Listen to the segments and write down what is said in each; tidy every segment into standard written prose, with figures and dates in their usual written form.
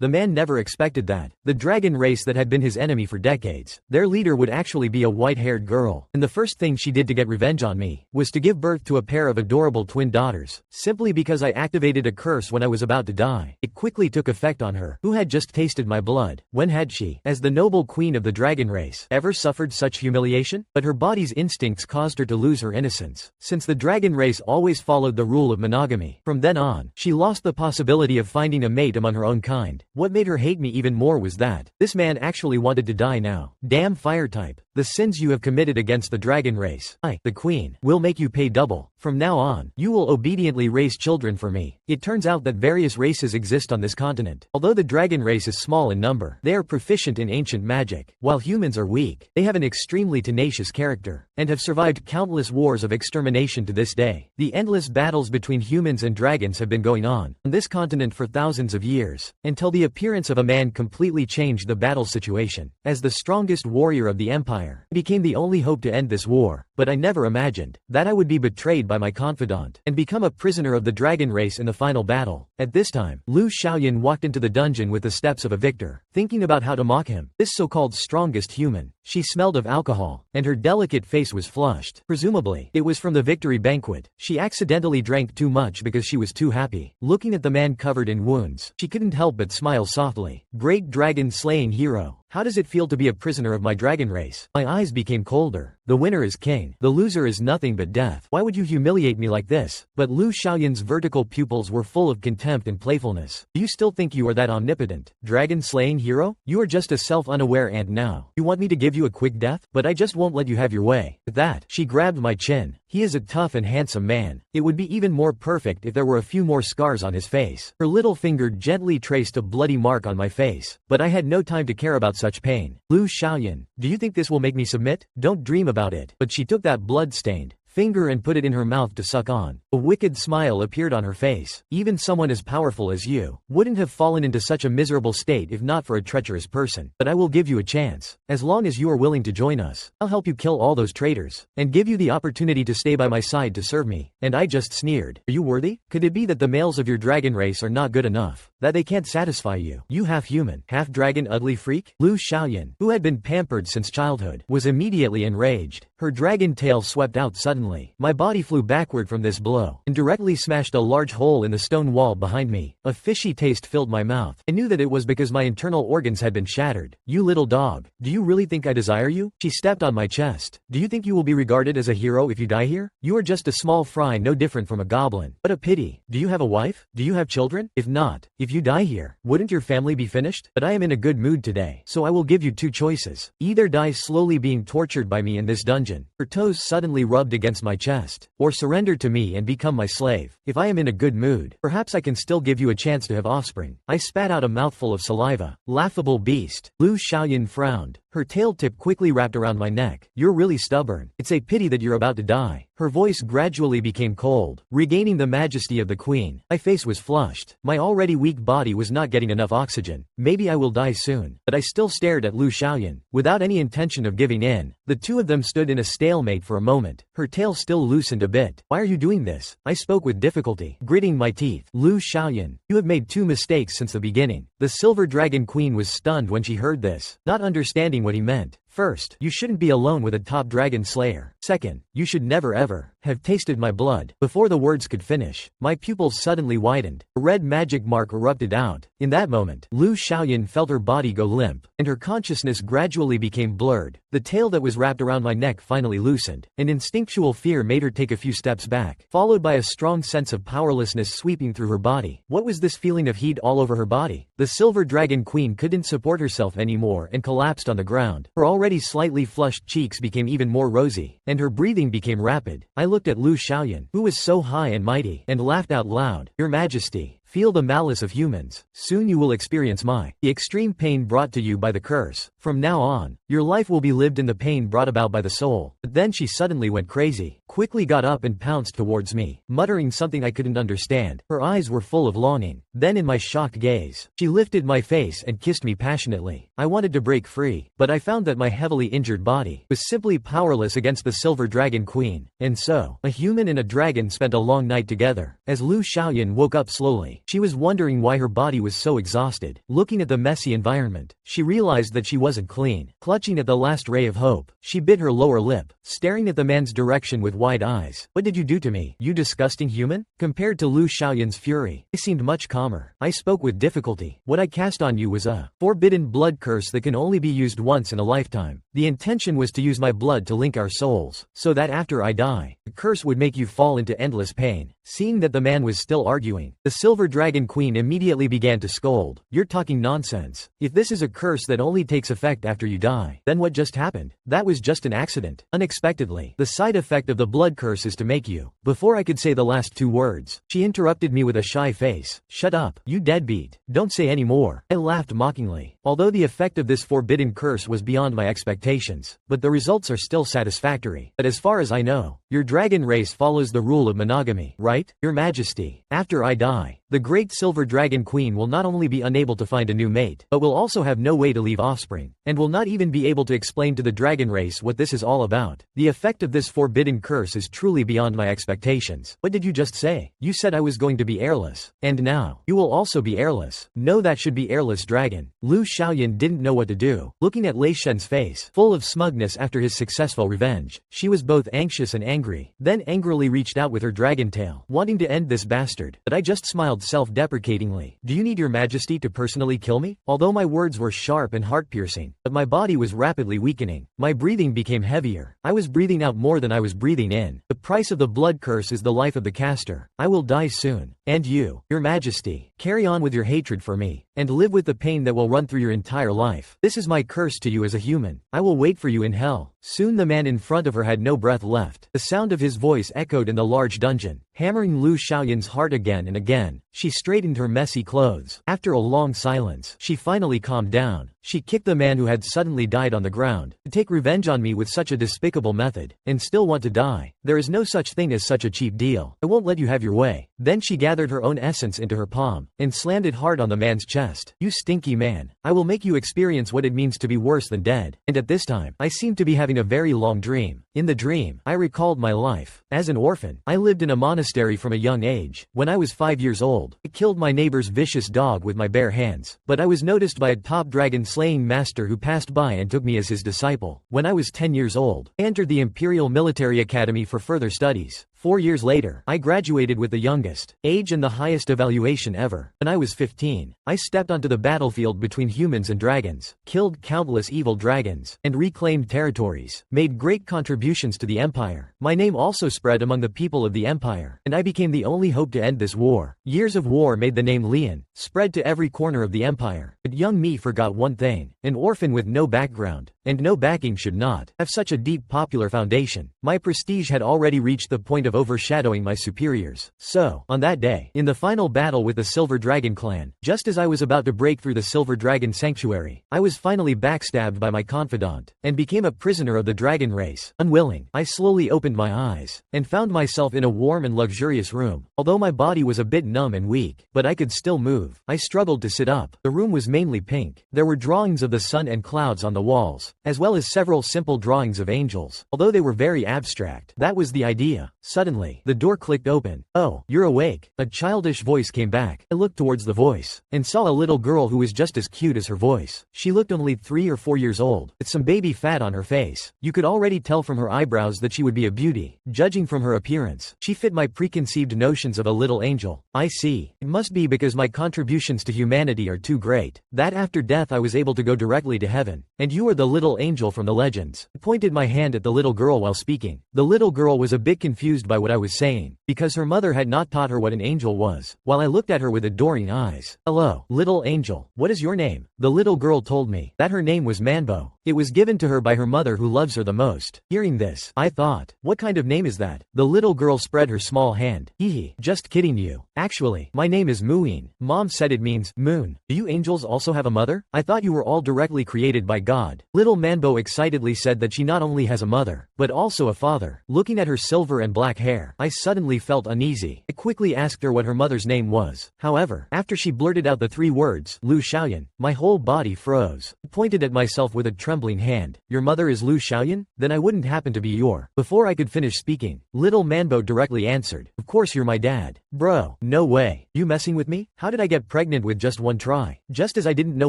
The man never expected that. The dragon race that had been his enemy for decades, their leader would actually be a white-haired girl. And the first thing she did to get revenge on me was to give birth to a pair of adorable twin daughters, simply because I activated a curse when I was about to die. It quickly took effect on her, who had just tasted my blood. When had she, as the noble queen of the dragon race, ever suffered such humiliation? But her body's instincts caused her to lose her innocence, since the dragon race always followed the rule of monogamy. From then on, she lost the possibility of finding a mate among her own kind. What made her hate me even more was that this man actually wanted to die now. Damn fire type. The sins you have committed against the dragon race, I, the queen, will make you pay double. From now on, you will obediently raise children for me. It turns out that various races exist on this continent. Although the dragon race is small in number, they are proficient in ancient magic. While humans are weak, they have an extremely tenacious character, and have survived countless wars of extermination to this day. The endless battles between humans and dragons have been going on this continent for thousands of years, until the appearance of a man completely changed the battle situation. As the strongest warrior of the empire, I became the only hope to end this war, but I never imagined that I would be betrayed by my confidant and become a prisoner of the dragon race in the final battle. At this time, Liu Xiaoyan walked into the dungeon with the steps of a victor, thinking about how to mock him, this so-called strongest human. She smelled of alcohol, and her delicate face was flushed. Presumably, it was from the victory banquet. She accidentally drank too much because she was too happy. Looking at the man covered in wounds, she couldn't help but smile softly. Great dragon slaying hero. How does it feel to be a prisoner of my dragon race? My eyes became colder. The winner is king. The loser is nothing but death. Why would you humiliate me like this? But Liu Xiaoyan's vertical pupils were full of contempt and playfulness. Do you still think you are that omnipotent, dragon-slaying hero? You are just a self-unaware ant now. You want me to give you a quick death? But I just won't let you have your way. With that, she grabbed my chin. He is a tough and handsome man. It would be even more perfect if there were a few more scars on his face. Her little finger gently traced a bloody mark on my face, but I had no time to care about such pain. Liu Xiaoyan, do you think this will make me submit? Don't dream about it. But she took that blood-stained finger and put it in her mouth to suck on. A wicked smile appeared on her face. Even someone as powerful as you wouldn't have fallen into such a miserable state if not for a treacherous person. But I will give you a chance. As long as you are willing to join us, I'll help you kill all those traitors, and give you the opportunity to stay by my side to serve me. And I just sneered. Are you worthy? Could it be that the males of your dragon race are not good enough? That they can't satisfy you? You half-human, half-dragon ugly freak? Liu Xiaoyan, who had been pampered since childhood, was immediately enraged. Her dragon tail swept out suddenly. My body flew backward from this blow, and directly smashed a large hole in the stone wall behind me. A fishy taste filled my mouth. I knew that it was because my internal organs had been shattered. You little dog, do you really think I desire you? She stepped on my chest. Do you think you will be regarded as a hero if you die here? You are just a small fry, no different from a goblin. What a pity. Do you have a wife? Do you have children? If not, if you die here, wouldn't your family be finished? But I am in a good mood today, so I will give you two choices. Either die slowly being tortured by me in this dungeon, her toes suddenly rubbed against my chest, or surrender to me and become my slave. If I am in a good mood, perhaps I can still give you a chance to have offspring. I spat out a mouthful of saliva. Laughable beast. Liu Xiaoyan frowned. Her tail tip quickly wrapped around my neck. You're really stubborn. It's a pity that you're about to die. Her voice gradually became cold, regaining the majesty of the queen. My face was flushed. My already weak body was not getting enough oxygen. Maybe I will die soon. But I still stared at Liu Xiaoyan, without any intention of giving in. The two of them stood in a stalemate for a moment. Her tail still loosened a bit. Why are you doing this? I spoke with difficulty, gritting my teeth. Liu Xiaoyan, you have made two mistakes since the beginning. The Silver Dragon Queen was stunned when she heard this, not understanding what he meant. First, you shouldn't be alone with a top dragon slayer. Second, you should never ever have tasted my blood. Before the words could finish, my pupils suddenly widened. A red magic mark erupted out. In that moment, Liu Xiaoyan felt her body go limp, and her consciousness gradually became blurred. The tail that was wrapped around my neck finally loosened. An instinctual fear made her take a few steps back, followed by a strong sense of powerlessness sweeping through her body. What was this feeling of heat all over her body? The Silver Dragon Queen couldn't support herself anymore and collapsed on the ground. Her already slightly flushed cheeks became even more rosy, and her breathing became rapid. I looked at Liu Xiaoyan, who was so high and mighty, and laughed out loud. Your Majesty, feel the malice of humans. Soon you will experience the extreme pain brought to you by the curse. From now on, your life will be lived in the pain brought about by the soul. But then she suddenly went crazy, quickly got up and pounced towards me, muttering something I couldn't understand. Her eyes were full of longing. Then in my shocked gaze, she lifted my face and kissed me passionately. I wanted to break free, but I found that my heavily injured body was simply powerless against the Silver Dragon Queen. And so, a human and a dragon spent a long night together. As Liu Xiaoyan woke up slowly, She was wondering why her body was so exhausted. Looking at the messy environment, she realized that she wasn't clean. Clutching at the last ray of hope, she bit her lower lip, staring at the man's direction with wide eyes. "What did you do to me, you disgusting human?" Compared to Liu Xiaoyan's fury, I seemed much calmer. I spoke with difficulty. "What I cast on you was a forbidden blood curse that can only be used once in a lifetime. The intention was to use my blood to link our souls, so that after I die, the curse would make you fall into endless pain." Seeing that the man was still arguing, the Silver Dragon Queen immediately began to scold. "You're talking nonsense. If this is a curse that only takes effect after you die, then what just happened? That was just an accident. Unexpectedly, the side effect of the blood curse is to make you." Before I could say the last two words, she interrupted me with a shy face. "Shut up, you deadbeat. Don't say any more." I laughed mockingly. Although the effect of this forbidden curse was beyond my expectations, but the results are still satisfactory. "But as far as I know, your dragon race follows the rule of monogamy, right? Your Majesty. After I die, the great Silver Dragon Queen will not only be unable to find a new mate, but will also have no way to leave offspring, and will not even be able to explain to the dragon race what this is all about. The effect of this forbidden curse is truly beyond my expectations." "What did you just say? You said I was going to be heirless. And now, you will also be heirless." "No, that should be heirless dragon." Liu Xiaoyan didn't know what to do. Looking at Lei Shen's face, full of smugness after his successful revenge, she was both anxious and angry, then angrily reached out with her dragon tail, wanting to end this bastard, but I just smiled self-deprecatingly. "Do you need your Majesty to personally kill me?" Although my words were sharp and heart-piercing, but my body was rapidly weakening. My breathing became heavier. I was breathing out more than I was breathing in. "The price of the blood curse is the life of the caster. I will die soon. And you, your Majesty, carry on with your hatred for me, and live with the pain that will run through your entire life. This is my curse to you as a human. I will wait for you in hell." Soon the man in front of her had no breath left. The sound of his voice echoed in the large dungeon, hammering Liu Xiaoyan's heart again and again. She straightened her messy clothes. After a long silence, she finally calmed down. She kicked the man who had suddenly died on the ground. "To take revenge on me with such a despicable method, and still want to die. There is no such thing as such a cheap deal. I won't let you have your way." Then she gathered her own essence into her palm, and slammed it hard on the man's chest. "You stinky man. I will make you experience what it means to be worse than dead." And at this time, I seemed to be having a very long dream. In the dream, I recalled my life. As an orphan, I lived in a monastery from a young age. When I was 5 years old, I killed my neighbor's vicious dog with my bare hands, but I was noticed by a top dragon slaying master who passed by and took me as his disciple. When I was 10 years old, I entered the Imperial Military Academy for further studies. 4 years later, I graduated with the youngest age and the highest evaluation ever. When I was 15, I stepped onto the battlefield between humans and dragons, killed countless evil dragons, and reclaimed territories, made great contributions to the empire. My name also spread among the people of the empire, and I became the only hope to end this war. Years of war made the name Lian spread to every corner of the empire. But young me forgot one thing: an orphan with no background, and no backing should not have such a deep popular foundation. My prestige had already reached the point of overshadowing my superiors. So, on that day, in the final battle with the Silver Dragon clan, just as I was about to break through the Silver Dragon sanctuary, I was finally backstabbed by my confidant, and became a prisoner of the dragon race. Unwilling, I slowly opened my eyes, and found myself in a warm and luxurious room. Although my body was a bit numb and weak, but I could still move. I struggled to sit up. The room was mainly pink. There were drawings of the sun and clouds on the walls, as well as several simple drawings of angels, although they were very abstract. That was the idea. Suddenly, the door clicked open. "Oh, you're awake." A childish voice came back. I looked towards the voice, and saw a little girl who was just as cute as her voice. She looked only 3 or 4 years old, with some baby fat on her face. You could already tell from her eyebrows that she would be a beauty. Judging from her appearance, she fit my preconceived notions of a little angel. I see. It must be because my contributions to humanity are too great, that after death I was able to go directly to heaven. And you are the little angel from the legends. I pointed my hand at the little girl while speaking. The little girl was a bit confused by what I was saying, because her mother had not taught her what an angel was, while I looked at her with adoring eyes. "Hello, little angel. What is your name?" The little girl told me that her name was Manbo. It was given to her by her mother who loves her the most. Hearing this, I thought, what kind of name is that? The little girl spread her small hand. Hee, just kidding you. Actually, my name is Muin. Mom said it means moon. Do you angels also have a mother? I thought you were all directly created by God. Little Manbo excitedly said that she not only has a mother, but also a father. Looking at her silver and black hair, I suddenly felt uneasy. I quickly asked her what her mother's name was. However, after she blurted out the 3 words, Liu Xiaoyan, my whole body froze. I pointed at myself with a trembling hand. Your mother is Liu Xiaoyan? Then I wouldn't happen to be your. Before I could finish speaking, little Manbo directly answered, of course you're my dad. Bro, no way. You messing with me? How did I get pregnant with just one try? Just as I didn't know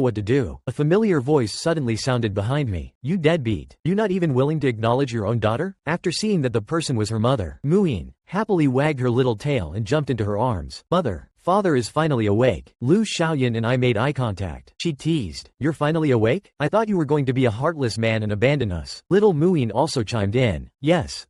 what to do, a familiar voice suddenly sounded behind me. You deadbeat. You not even willing to acknowledge your own daughter? After seeing that the person was her mother, Muin happily wagged her little tail and jumped into her arms. Mother. Father is finally awake. Liu Xiaoyan and I made eye contact. She teased. You're finally awake? I thought you were going to be a heartless man and abandon us. Little Muin also chimed in. Yes.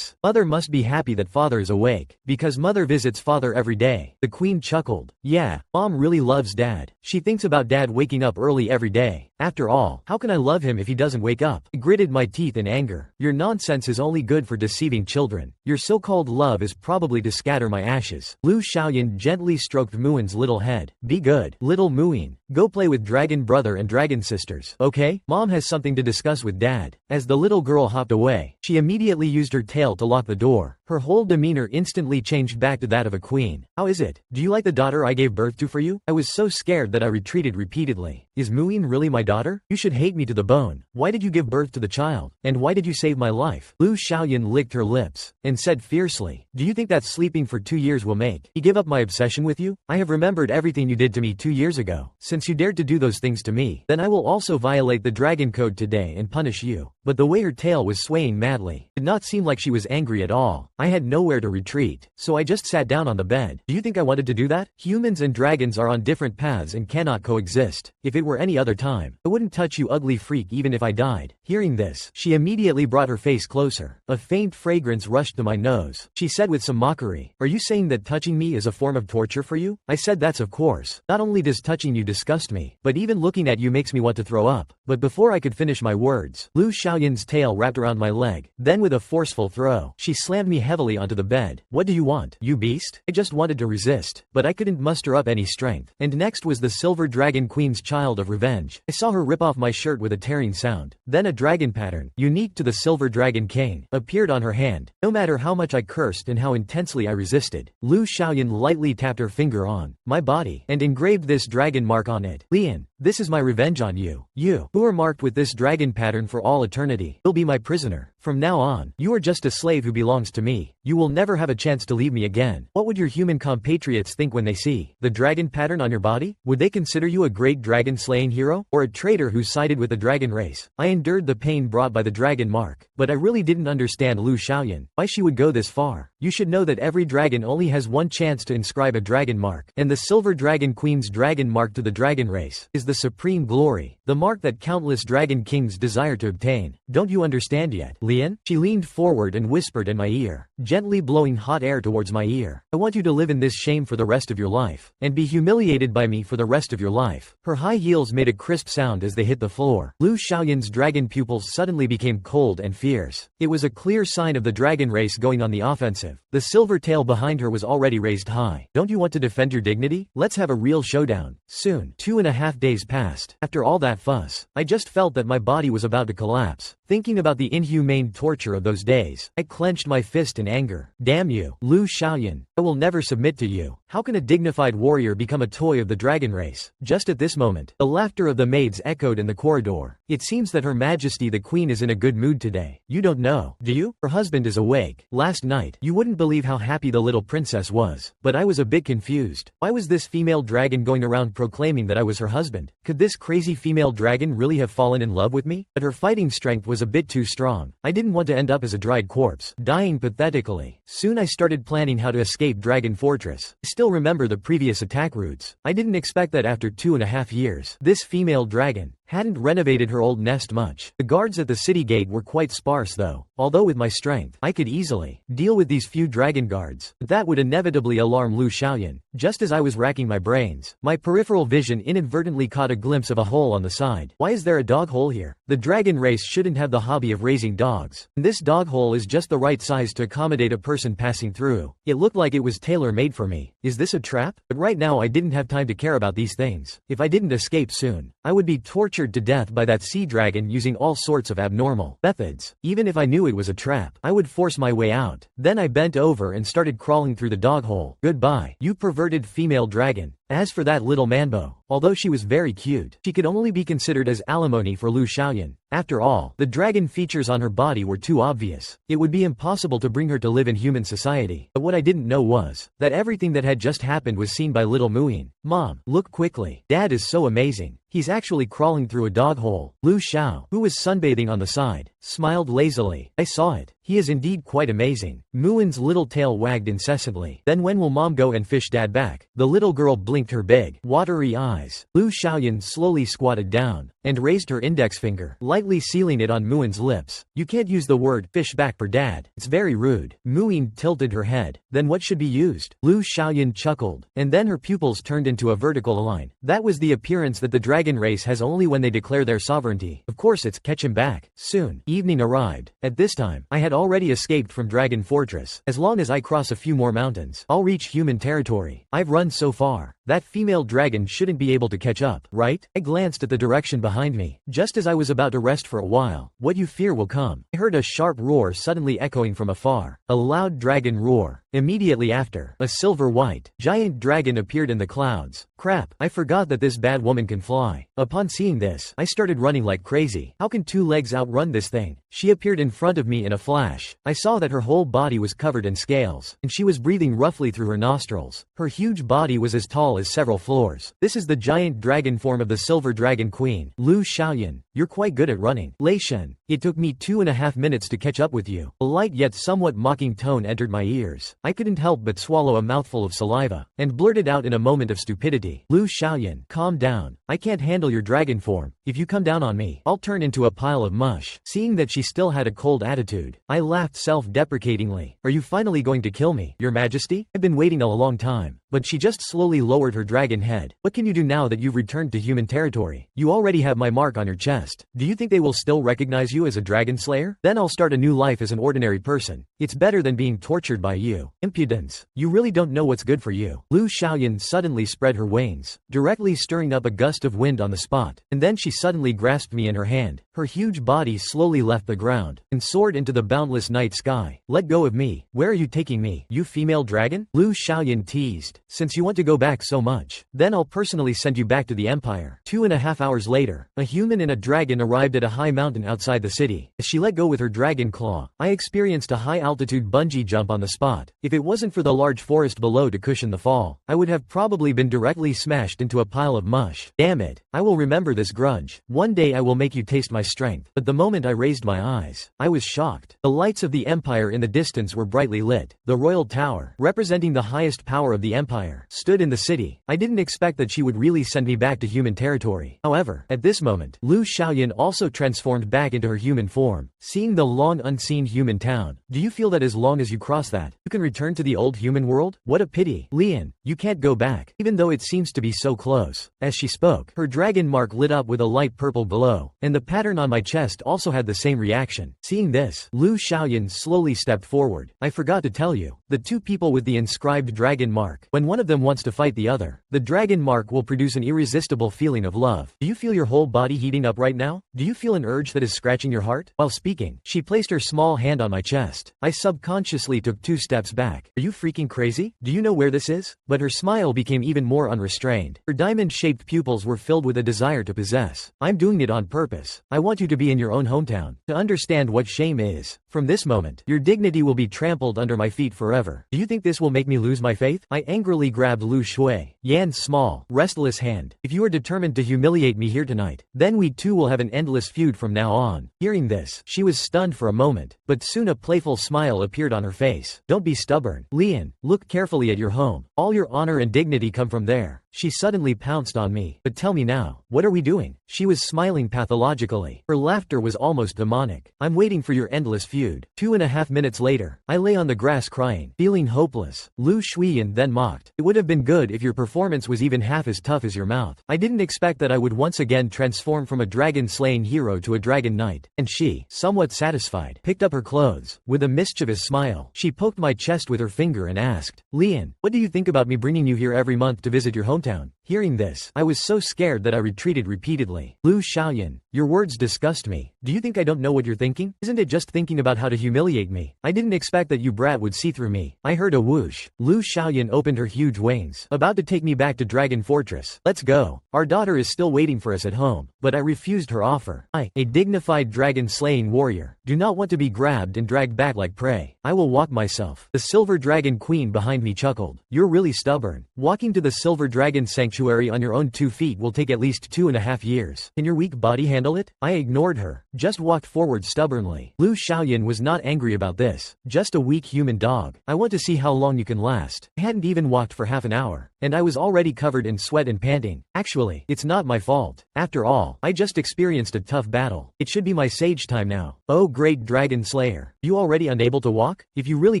Mother must be happy that father is awake, because mother visits father every day. The queen chuckled. Yeah, mom really loves dad. She thinks about dad waking up early every day. After all, how can I love him if he doesn't wake up? I gritted my teeth in anger. Your nonsense is only good for deceiving children. Your so-called love is probably to scatter my ashes. Liu Xiaoyan gently stroked Muin's little head. Be good, little Muin. Go play with dragon brother and dragon sisters, okay? Mom has something to discuss with dad. As the little girl hopped away, she immediately used her tail to lock the door. Her whole demeanor instantly changed back to that of a queen. How is it? Do you like the daughter I gave birth to for you? I was so scared that I retreated repeatedly. Is Muin really my daughter? You should hate me to the bone. Why did you give birth to the child? And why did you save my life? Liu Xiaoyan licked her lips and said fiercely, do you think that sleeping for 2 years will make me give up my obsession with you? I have remembered everything you did to me 2 years ago. Since you dared to do those things to me, then I will also violate the dragon code today and punish you. But the way her tail was swaying madly did not seem like she was angry at all. I had nowhere to retreat, so I just sat down on the bed. Do you think I wanted to do that? Humans and dragons are on different paths and cannot coexist. If it were any other time, I wouldn't touch you ugly freak even if I died. Hearing this, she immediately brought her face closer. A faint fragrance rushed to my nose. She said with some mockery, are you saying that touching me is a form of torture for you? I said that's of course. Not only does touching you disgust me, but even looking at you makes me want to throw up. But before I could finish my words, Liu Xiaoyan's tail wrapped around my leg. Then with a forceful throw, she slammed me heavily onto the bed. What do you want, you beast? I just wanted to resist, but I couldn't muster up any strength. And next was the Silver Dragon Queen's child of revenge. I saw her rip off my shirt with a tearing sound. Then a dragon pattern, unique to the Silver Dragon King, appeared on her hand. No matter how much I cursed and how intensely I resisted, Liu Xiaoyan lightly tapped her finger on my body and engraved this dragon mark on it. Lian, this is my revenge on you. You, who are marked with this dragon pattern for all eternity, will be my prisoner. From now on, you are just a slave who belongs to me. You will never have a chance to leave me again. What would your human compatriots think when they see the dragon pattern on your body? Would they consider you a great dragon-slaying hero, or a traitor who sided with the dragon race? I endured the pain brought by the dragon mark, but I really didn't understand Liu Xiaoyan, why she would go this far. You should know that every dragon only has one chance to inscribe a dragon mark, and the Silver Dragon Queen's dragon mark to the dragon race is the supreme glory, the mark that countless dragon kings desire to obtain. Don't you understand yet, Lian? She leaned forward and whispered in my ear, gently blowing hot air towards my ear. I want you to live in this shame for the rest of your life, and be humiliated by me for the rest of your life. Her high heels made a crisp sound as they hit the floor. Liu Xiaoyan's dragon pupils suddenly became cold and fierce. It was a clear sign of the dragon race going on the offensive. The silver tail behind her was already raised high. Don't you want to defend your dignity? Let's have a real showdown. Soon. 2.5 days passed. After all that fuss, I just felt that my body was about to collapse. Thinking about the inhumane torture of those days, I clenched my fist in anger. Damn you, Liu Xiaoyan. I will never submit to you. How can a dignified warrior become a toy of the dragon race? Just at this moment, the laughter of the maids echoed in the corridor. It seems that Her Majesty the Queen is in a good mood today. You don't know, do you? Her husband is awake. Last night, you wouldn't believe how happy the little princess was. But I was a bit confused. Why was this female dragon going around proclaiming that I was her husband? Could this crazy female dragon really have fallen in love with me? But her fighting strength was a bit too strong. I didn't want to end up as a dried corpse, dying pathetically. Soon I started planning how to escape Dragon Fortress. I still remember the previous attack routes. I didn't expect that after 2.5 years, this female dragon hadn't renovated her old nest much. The guards at the city gate were quite sparse though, although with my strength, I could easily deal with these few dragon guards. But that would inevitably alarm Liu Xiaoyan. Just as I was racking my brains, my peripheral vision inadvertently caught a glimpse of a hole on the side. Why is there a dog hole here? The dragon race shouldn't have the hobby of raising dogs. And this dog hole is just the right size to accommodate a person passing through. It looked like it was tailor-made for me. Is this a trap? But right now I didn't have time to care about these things. If I didn't escape soon, I would be tortured tortured to death by that sea dragon using all sorts of abnormal methods. Even if I knew it was a trap, I would force my way out. Then I bent over and started crawling through the dog hole. Goodbye, you perverted female dragon. As for that little manbo, although she was very cute, she could only be considered as alimony for Liu Xiaoyan. After all, the dragon features on her body were too obvious. It would be impossible to bring her to live in human society. But what I didn't know was that everything that had just happened was seen by little Muyin. Mom, look quickly. Dad is so amazing. He's actually crawling through a dog hole. Liu Xiao, who was sunbathing on the side, smiled lazily. I saw it. He is indeed quite amazing. Muin's little tail wagged incessantly. Then when will Mom go and fish Dad back? The little girl blinked her big, watery eyes. Liu Xiaoyan slowly squatted down and raised her index finger, lightly sealing it on Muin's lips. You can't use the word fish back for Dad. It's very rude. Muin tilted her head. Then what should be used? Liu Xiaoyan chuckled, and then her pupils turned into a vertical line. That was the appearance that the dragon race has only when they declare their sovereignty. Of course it's catch him back. Soon, evening arrived. At this time, I had already escaped from Dragon Fortress. As long as I cross a few more mountains, I'll reach human territory. I've run so far. That female dragon shouldn't be able to catch up, right? I glanced at the direction behind me. Just as I was about to rest for a while, what you fear will come. I heard a sharp roar suddenly echoing from afar. A loud dragon roar. Immediately after, a silver-white, giant dragon appeared in the clouds. Crap, I forgot that this bad woman can fly. Upon seeing this, I started running like crazy. How can two legs outrun this thing? She appeared in front of me in a flash. I saw that her whole body was covered in scales, and she was breathing roughly through her nostrils. Her huge body was as tall as several floors. This is the giant dragon form of the Silver Dragon Queen. Liu Xiaoyan, you're quite good at running. Lei Shen, it took me 2.5 minutes to catch up with you. A light yet somewhat mocking tone entered my ears. I couldn't help but swallow a mouthful of saliva, and blurted out in a moment of stupidity. Liu Xiaoyan, calm down. I can't handle your dragon form. If you come down on me, I'll turn into a pile of mush. Seeing that she still had a cold attitude, I laughed self-deprecatingly. Are you finally going to kill me, Your Majesty? I've been waiting a long time. But she just slowly lowered her dragon head. What can you do now that you've returned to human territory? You already have my mark on your chest. Do you think they will still recognize you as a dragon slayer? Then I'll start a new life as an ordinary person. It's better than being tortured by you. Impudence. You really don't know what's good for you. Liu Xiaoyan suddenly spread her wings, directly stirring up a gust of wind on the spot. And then she suddenly grasped me in her hand. Her huge body slowly left the ground and soared into the boundless night sky. Let go of me. Where are you taking me, you female dragon? Liu Xiaoyan teased. Since you want to go back so much, then I'll personally send you back to the empire. 2.5 hours later, a human and a dragon arrived at a high mountain outside the city. As she let go with her dragon claw, I experienced a high-altitude bungee jump on the spot. If it wasn't for the large forest below to cushion the fall, I would have probably been directly smashed into a pile of mush. Damn it. I will remember this grudge. One day I will make you taste my strength. But the moment I raised my eyes, I was shocked. The lights of the empire in the distance were brightly lit. The royal tower, representing the highest power of the empire, stood in the city. I didn't expect that she would really send me back to human territory. However, at this moment, Liu Xiaoyan also transformed back into her human form. Seeing the long unseen human town, do you feel that as long as you cross that, you can return to the old human world? What a pity. Lian, you can't go back, even though it seems to be so close. As she spoke, her dragon mark lit up with a light purple glow, and the pattern on my chest also had the same reaction. Seeing this, Liu Xiaoyan slowly stepped forward. I forgot to tell you, the two people with the inscribed dragon mark, when one of them wants to fight the other, the dragon mark will produce an irresistible feeling of love. Do you feel your whole body heating up right now? Do you feel an urge that is scratching your heart? While speaking, she placed her small hand on my chest. I subconsciously took 2 steps back. Are you freaking crazy? Do you know where this is? But her smile became even more unrestrained. Her diamond-shaped pupils were filled with a desire to possess. I'm doing it on purpose. I want you to be in your own hometown, to understand what shame is. From this moment, your dignity will be trampled under my feet forever. Do you think this will make me lose my faith? I angrily grabbed Liu Xiaoyan's small, restless hand. If you are determined to humiliate me here tonight, then we two will have an endless feud from now on. Hearing this, she was stunned for a moment, but soon a playful smile appeared on her face. Don't be stubborn. Lian, look carefully at your home. All your honor and dignity come from there. She suddenly pounced on me. But tell me now, what are we doing? She was smiling pathologically. Her laughter was almost demonic. I'm waiting for your endless feud. 2.5 minutes later, I lay on the grass crying, feeling hopeless. Liu Xiaoyan then mocked. It would have been good if your performance was even half as tough as your mouth. I didn't expect that I would once again transform from a dragon-slaying hero to a dragon knight. And she, somewhat satisfied, picked up her clothes. With a mischievous smile, she poked my chest with her finger and asked, Lian, what do you think about me bringing you here every month to visit your hometown? Hearing this, I was so scared that I retreated repeatedly. Liu Xiaoyan, your words disgust me. Do you think I don't know what you're thinking? Isn't it just thinking about how to humiliate me? I didn't expect that you brat would see through me. I heard a whoosh. Liu Xiaoyan opened her huge wings, about to take me back to Dragon Fortress. Let's go. Our daughter is still waiting for us at home. But I refused her offer. I, a dignified dragon-slaying warrior, do not want to be grabbed and dragged back like prey. I will walk myself. The Silver Dragon Queen behind me chuckled. You're really stubborn. Walking to the Silver Dragon Sanctuary on your own 2 feet will take at least 2.5 years. Can your weak body handle it? I ignored her, just walked forward stubbornly. Liu Xiaoyan was not angry about this. Just a weak human dog. I want to see how long you can last. I hadn't even walked for half an hour, and I was already covered in sweat and panting. Actually, it's not my fault. After all, I just experienced a tough battle. It should be my sage time now. Oh great dragon slayer, you already unable to walk? If you really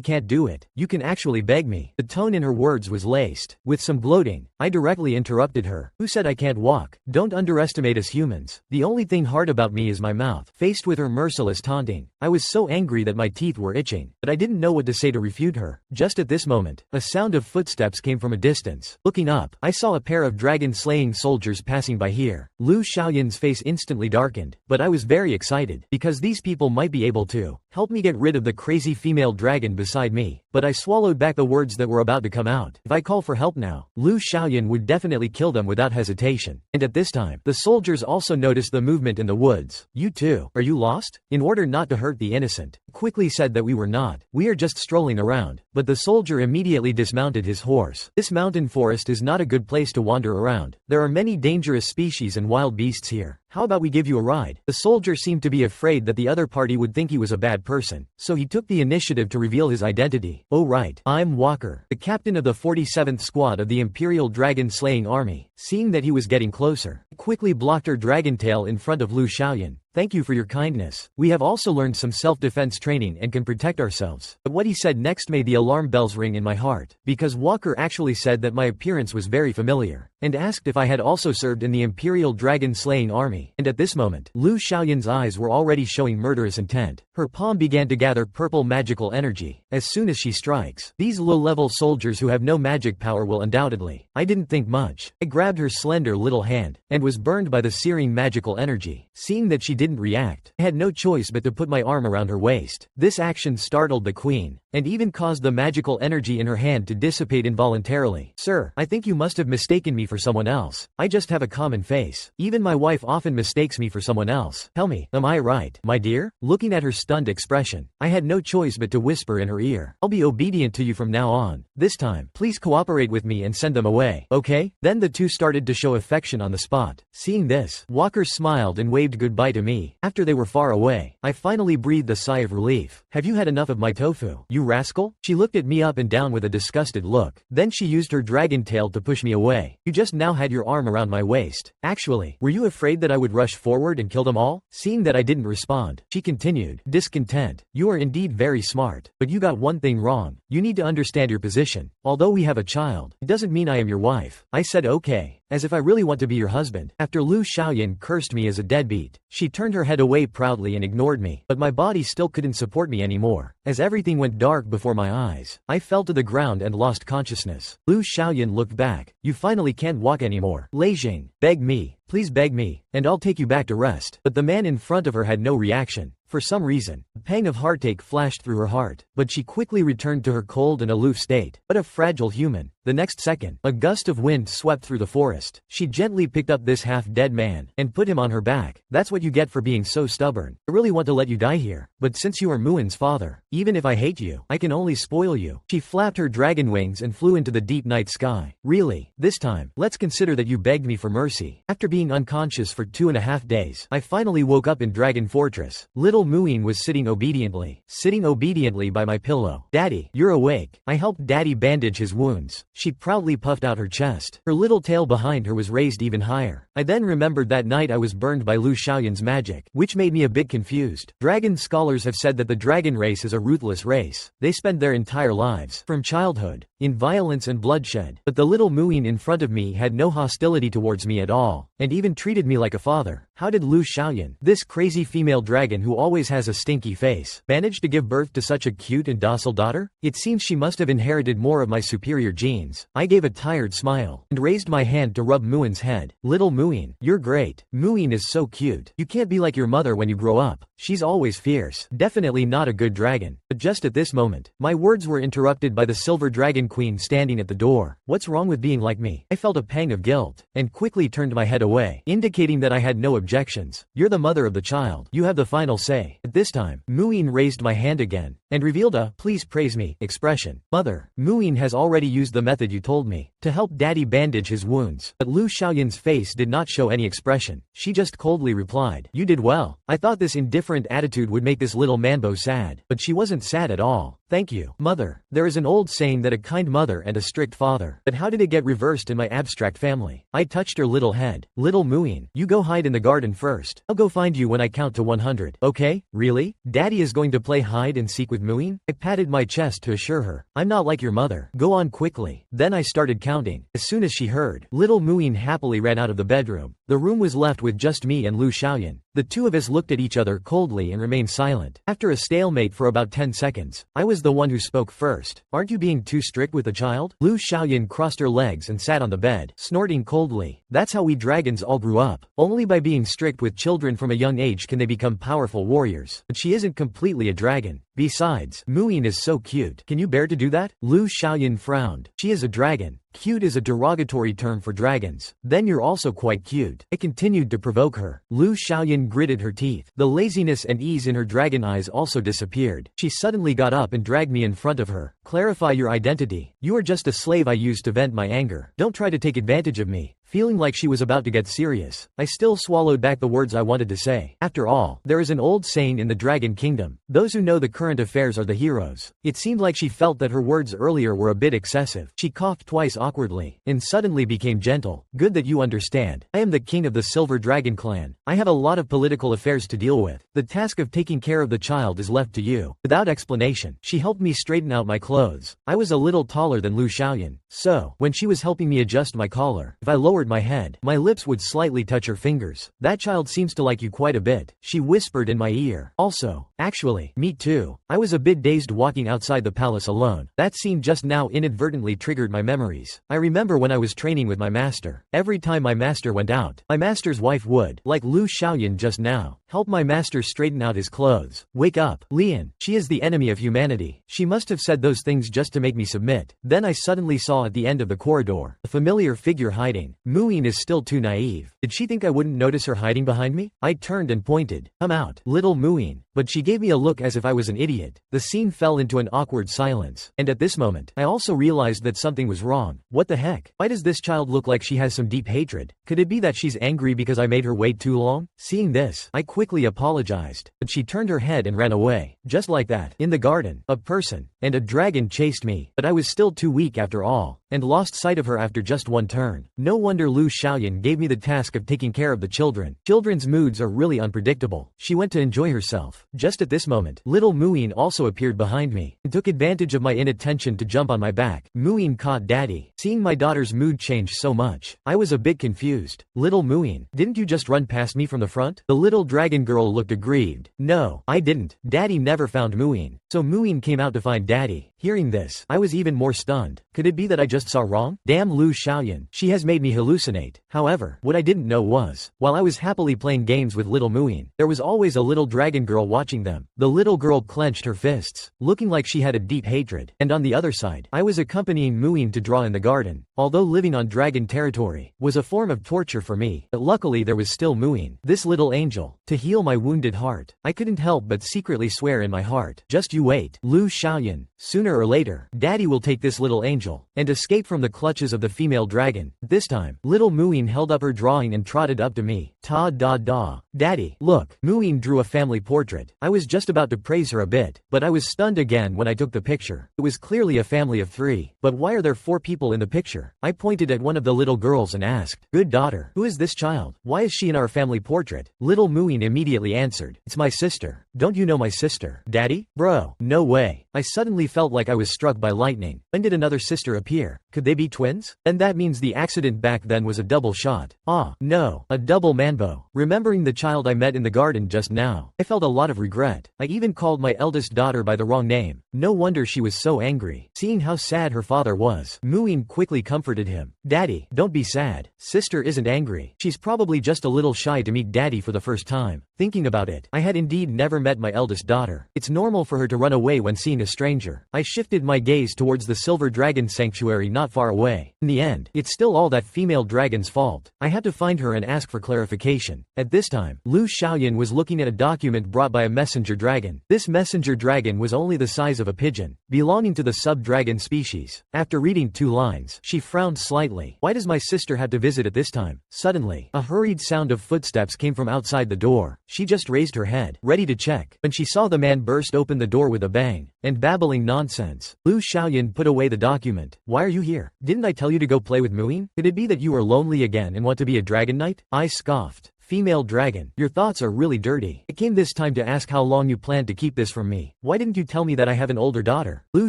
can't do it, you can actually beg me. The tone in her words was laced with some gloating. I directly interrupted her. Who said I can't walk? Don't underestimate us humans. The only thing hard about me is my mouth. Faced with her merciless taunting, I was so angry that my teeth were itching, but I didn't know what to say to refute her. Just at this moment, a sound of footsteps came from a distance. Looking up, I saw a pair of dragon-slaying soldiers passing by here. Liu Xiaoyan's face instantly darkened, but I was very excited, because these people might be able to help me get rid of the crazy female dragon beside me. But I swallowed back the words that were about to come out. If I call for help now, Liu Xiaoyan would definitely kill them without hesitation. And at this time, the soldiers also noticed the movement in the woods. You too, are you lost? In order not to hurt the innocent, quickly said that we were not. We are just strolling around. But the soldier immediately dismounted his horse. This mountain forest is not a good place to wander around. There are many dangerous species and wild beasts here. How about we give you a ride? The soldier seemed to be afraid that the other party would think he was a bad person, so he took the initiative to reveal his identity. Oh right, I'm Walker, the captain of the 47th Squad of the Imperial Dragon Slaying Army. Seeing that he was getting closer, I quickly blocked her dragon tail in front of Liu Xiaoyan. Thank you for your kindness. We have also learned some self-defense training and can protect ourselves. But what he said next made the alarm bells ring in my heart, because Walker actually said that my appearance was very familiar, and asked if I had also served in the Imperial Dragon Slaying Army. And at this moment, Liu Xiaoyan's eyes were already showing murderous intent. Her palm began to gather purple magical energy. As soon as she strikes, these low-level soldiers who have no magic power will undoubtedly. I didn't think much. I grabbed her slender little hand, and was burned by the searing magical energy. Seeing that she didn't react, I had no choice but to put my arm around her waist. This action startled the queen, and even caused the magical energy in her hand to dissipate involuntarily. Sir, I think you must have mistaken me for someone else. I just have a common face. Even my wife often mistakes me for someone else. Tell me, am I right, my dear? Looking at her stunned expression, I had no choice but to whisper in her ear. I'll be obedient to you from now on. This time, please cooperate with me and send them away, okay? Then the two started to show affection on the spot. Seeing this, Walker smiled and waved goodbye to me. After they were far away, I finally breathed a sigh of relief. Have you had enough of my tofu, you rascal? She looked at me up and down with a disgusted look. Then she used her dragon tail to push me away. You just now had your arm around my waist. Actually, were you afraid that I would rush forward and kill them all? Seeing that I didn't respond, she continued, discontent. You are indeed very smart, but you got one thing wrong. You need to understand your position. Although we have a child, it doesn't mean I am your wife. I said okay, as if I really want to be your husband. After Liu Xiaoyan cursed me as a deadbeat, she turned her head away proudly and ignored me. But my body still couldn't support me anymore. As everything went dark before my eyes, I fell to the ground and lost consciousness. Liu Xiaoyan looked back. You finally can't walk anymore. Leijing, beg me. Please beg me, and I'll take you back to rest. But the man in front of her had no reaction. For some reason, a pang of heartache flashed through her heart, but she quickly returned to her cold and aloof state. What a fragile human. The next second, a gust of wind swept through the forest. She gently picked up this half-dead man, and put him on her back. That's what you get for being so stubborn. I really want to let you die here, but since you are Muin's father, even if I hate you, I can only spoil you. She flapped her dragon wings and flew into the deep night sky. Really? This time, let's consider that you begged me for mercy. After being unconscious for 2.5 days, I finally woke up in Dragon Fortress. Little Muin was sitting obediently by my pillow. Daddy, you're awake. I helped Daddy bandage his wounds. She proudly puffed out her chest. Her little tail behind her was raised even higher. I then remembered that night I was burned by Liu Xiaoyan's magic, which made me a bit confused. Dragon scholars have said that the dragon race is a ruthless race. They spend their entire lives, from childhood, in violence and bloodshed. But the little Muin in front of me had no hostility towards me at all, and even treated me like a father. How did Liu Xiaoyan, this crazy female dragon who always has a stinky face, manage to give birth to such a cute and docile daughter? It seems she must have inherited more of my superior genes. I gave a tired smile, and raised my hand to rub Muin's head. Little Muin, you're great. Muin is so cute. You can't be like your mother when you grow up. She's always fierce. Definitely not a good dragon. But just at this moment, my words were interrupted by the silver dragon queen standing at the door. What's wrong with being like me? I felt a pang of guilt, and quickly turned my head away, indicating that I had no objections. You're the mother of the child. You have the final say. At this time, Muin raised my hand again, and revealed a "please praise me" expression. Mother, Muin has already used the method you told me, to help daddy bandage his wounds. But Liu Xiaoyan's face did not show any expression. She just coldly replied, you did well. I thought this indifferent attitude would make this little manbo sad, but she wasn't sad at all. Thank you, mother. There is an old saying that a kind mother and a strict father. But how did it get reversed in my abstract family? I touched her little head. Little Muin, you go hide in the garden first. I'll go find you when I count to 100. Okay? Really? Daddy is going to play hide and seek with Muin? I patted my chest to assure her. I'm not like your mother. Go on quickly. Then I started counting. As soon as she heard, little Muin happily ran out of the bedroom. The room was left with just me and Liu Xiaoyan. The two of us looked at each other coldly and remained silent. After a stalemate for about 10 seconds, I was the one who spoke first. Aren't you being too strict with the child? Liu Xiaoyan crossed her legs and sat on the bed, snorting coldly. That's how we dragons all grew up. Only by being strict with children from a young age can they become powerful warriors. But she isn't completely a dragon. Besides, Muin is so cute. Can you bear to do that? Liu Xiaoyan frowned. She is a dragon. Cute is a derogatory term for dragons. Then you're also quite cute. I continued to provoke her. Liu Xiaoyan gritted her teeth. The laziness and ease in her dragon eyes also disappeared. She suddenly got up and dragged me in front of her. Clarify your identity. You are just a slave I used to vent my anger. Don't try to take advantage of me. Feeling like she was about to get serious, I still swallowed back the words I wanted to say. After all, there is an old saying in the Dragon Kingdom, those who know the current affairs are the heroes. It seemed like she felt that her words earlier were a bit excessive. She coughed twice awkwardly, and suddenly became gentle. Good that you understand. I am the king of the Silver Dragon clan. I have a lot of political affairs to deal with. The task of taking care of the child is left to you. Without explanation, she helped me straighten out my clothes. I was a little taller than Liu Xiaoyan, so, when she was helping me adjust my collar, if I lowered my head, my lips would slightly touch her fingers. That child seems to like you quite a bit, she whispered in my ear. Also, actually, me too. I was a bit dazed walking outside the palace alone. That scene just now inadvertently triggered my memories. I remember when I was training with my master. Every time my master went out, my master's wife would, like Liu Xiaoyan just now, help my master straighten out his clothes. Wake up, Lian. She is the enemy of humanity. She must have said those things just to make me submit. Then I suddenly saw at the end of the corridor a familiar figure hiding. Muin is still too naive. Did she think I wouldn't notice her hiding behind me? I turned and pointed. Come out, little Muin. But she gave me a look as if I was an idiot. The scene fell into an awkward silence. And at this moment, I also realized that something was wrong. What the heck? Why does this child look like she has some deep hatred? Could it be that she's angry because I made her wait too long? Seeing this, I quickly apologized. But she turned her head and ran away. Just like that. In the garden, a person and a dragon chased me. But I was still too weak after all, and lost sight of her after just one turn. No wonder Liu Xiaoyan gave me the task of taking care of the children. Children's moods are really unpredictable. She went to enjoy herself. Just at this moment, little Muin also appeared behind me, and took advantage of my inattention to jump on my back. Muin caught daddy. Seeing my daughter's mood change so much, I was a bit confused. Little Muin, didn't you just run past me from the front? The little dragon girl looked aggrieved. No, I didn't. Daddy never found Muin. So Muin came out to find daddy. Hearing this, I was even more stunned. Could it be that I just saw wrong? Damn Liu Xiaoyan, she has made me hallucinate. However, what I didn't know was, while I was happily playing games with little Muin, there was always a little dragon girl watching them. The little girl clenched her fists, looking like she had a deep hatred. And on the other side, I was accompanying Muin to draw in the garden. Although living on dragon territory was a form of torture for me, but luckily there was still Muin, this little angel, to heal my wounded heart. I couldn't help but secretly swear in my heart. Just you wait, Liu Xiaoyan. Sooner or later, daddy will take this little angel and escape from the clutches of the female dragon. This time, little Muin held up her drawing and trotted up to me. Ta-da-da. Daddy, look. Muin drew a family portrait. I was just about to praise her a bit, but I was stunned again when I took the picture. It was clearly a family of 3. But why are there 4 people in the picture? I pointed at one of the little girls and asked, good daughter, who is this child? Why is she in our family portrait? Little Muin immediately answered, "It's my sister. Don't you know my sister?" "Daddy? Bro, no way." I suddenly felt like I was struck by lightning. When did another sister appear? Could they be twins? And that means the accident back then was a double shot. Ah, no, a double manbo. Remembering the child I met in the garden just now, I felt a lot of regret. I even called my eldest daughter by the wrong name. No wonder she was so angry. Seeing how sad her father was, Muin quickly comforted him. "Daddy, don't be sad. Sister isn't angry. She's probably just a little shy to meet Daddy for the first time." Thinking about it, I had indeed never met my eldest daughter. It's normal for her to run away when seeing a stranger. I shifted my gaze towards the silver dragon sanctuary not far away. In the end, it's still all that female dragon's fault. I had to find her and ask for clarification. At this time, Liu Xiaoyan was looking at a document brought by a messenger dragon. This messenger dragon was only the size of a pigeon, belonging to the sub-dragon species. After reading 2 lines, she frowned slightly. Why does my sister have to visit at this time? Suddenly, a hurried sound of footsteps came from outside the door. She just raised her head, ready to check, when she saw the man burst open the door with a bang, and babbling nonsense. Liu Xiaoyan put away the document. "Why are you here? Didn't I tell you to go play with Muin? Could it be that you are lonely again and want to be a dragon knight?" I scoffed. "Female dragon, your thoughts are really dirty. I came this time to ask how long you planned to keep this from me. Why didn't you tell me that I have an older daughter?" Liu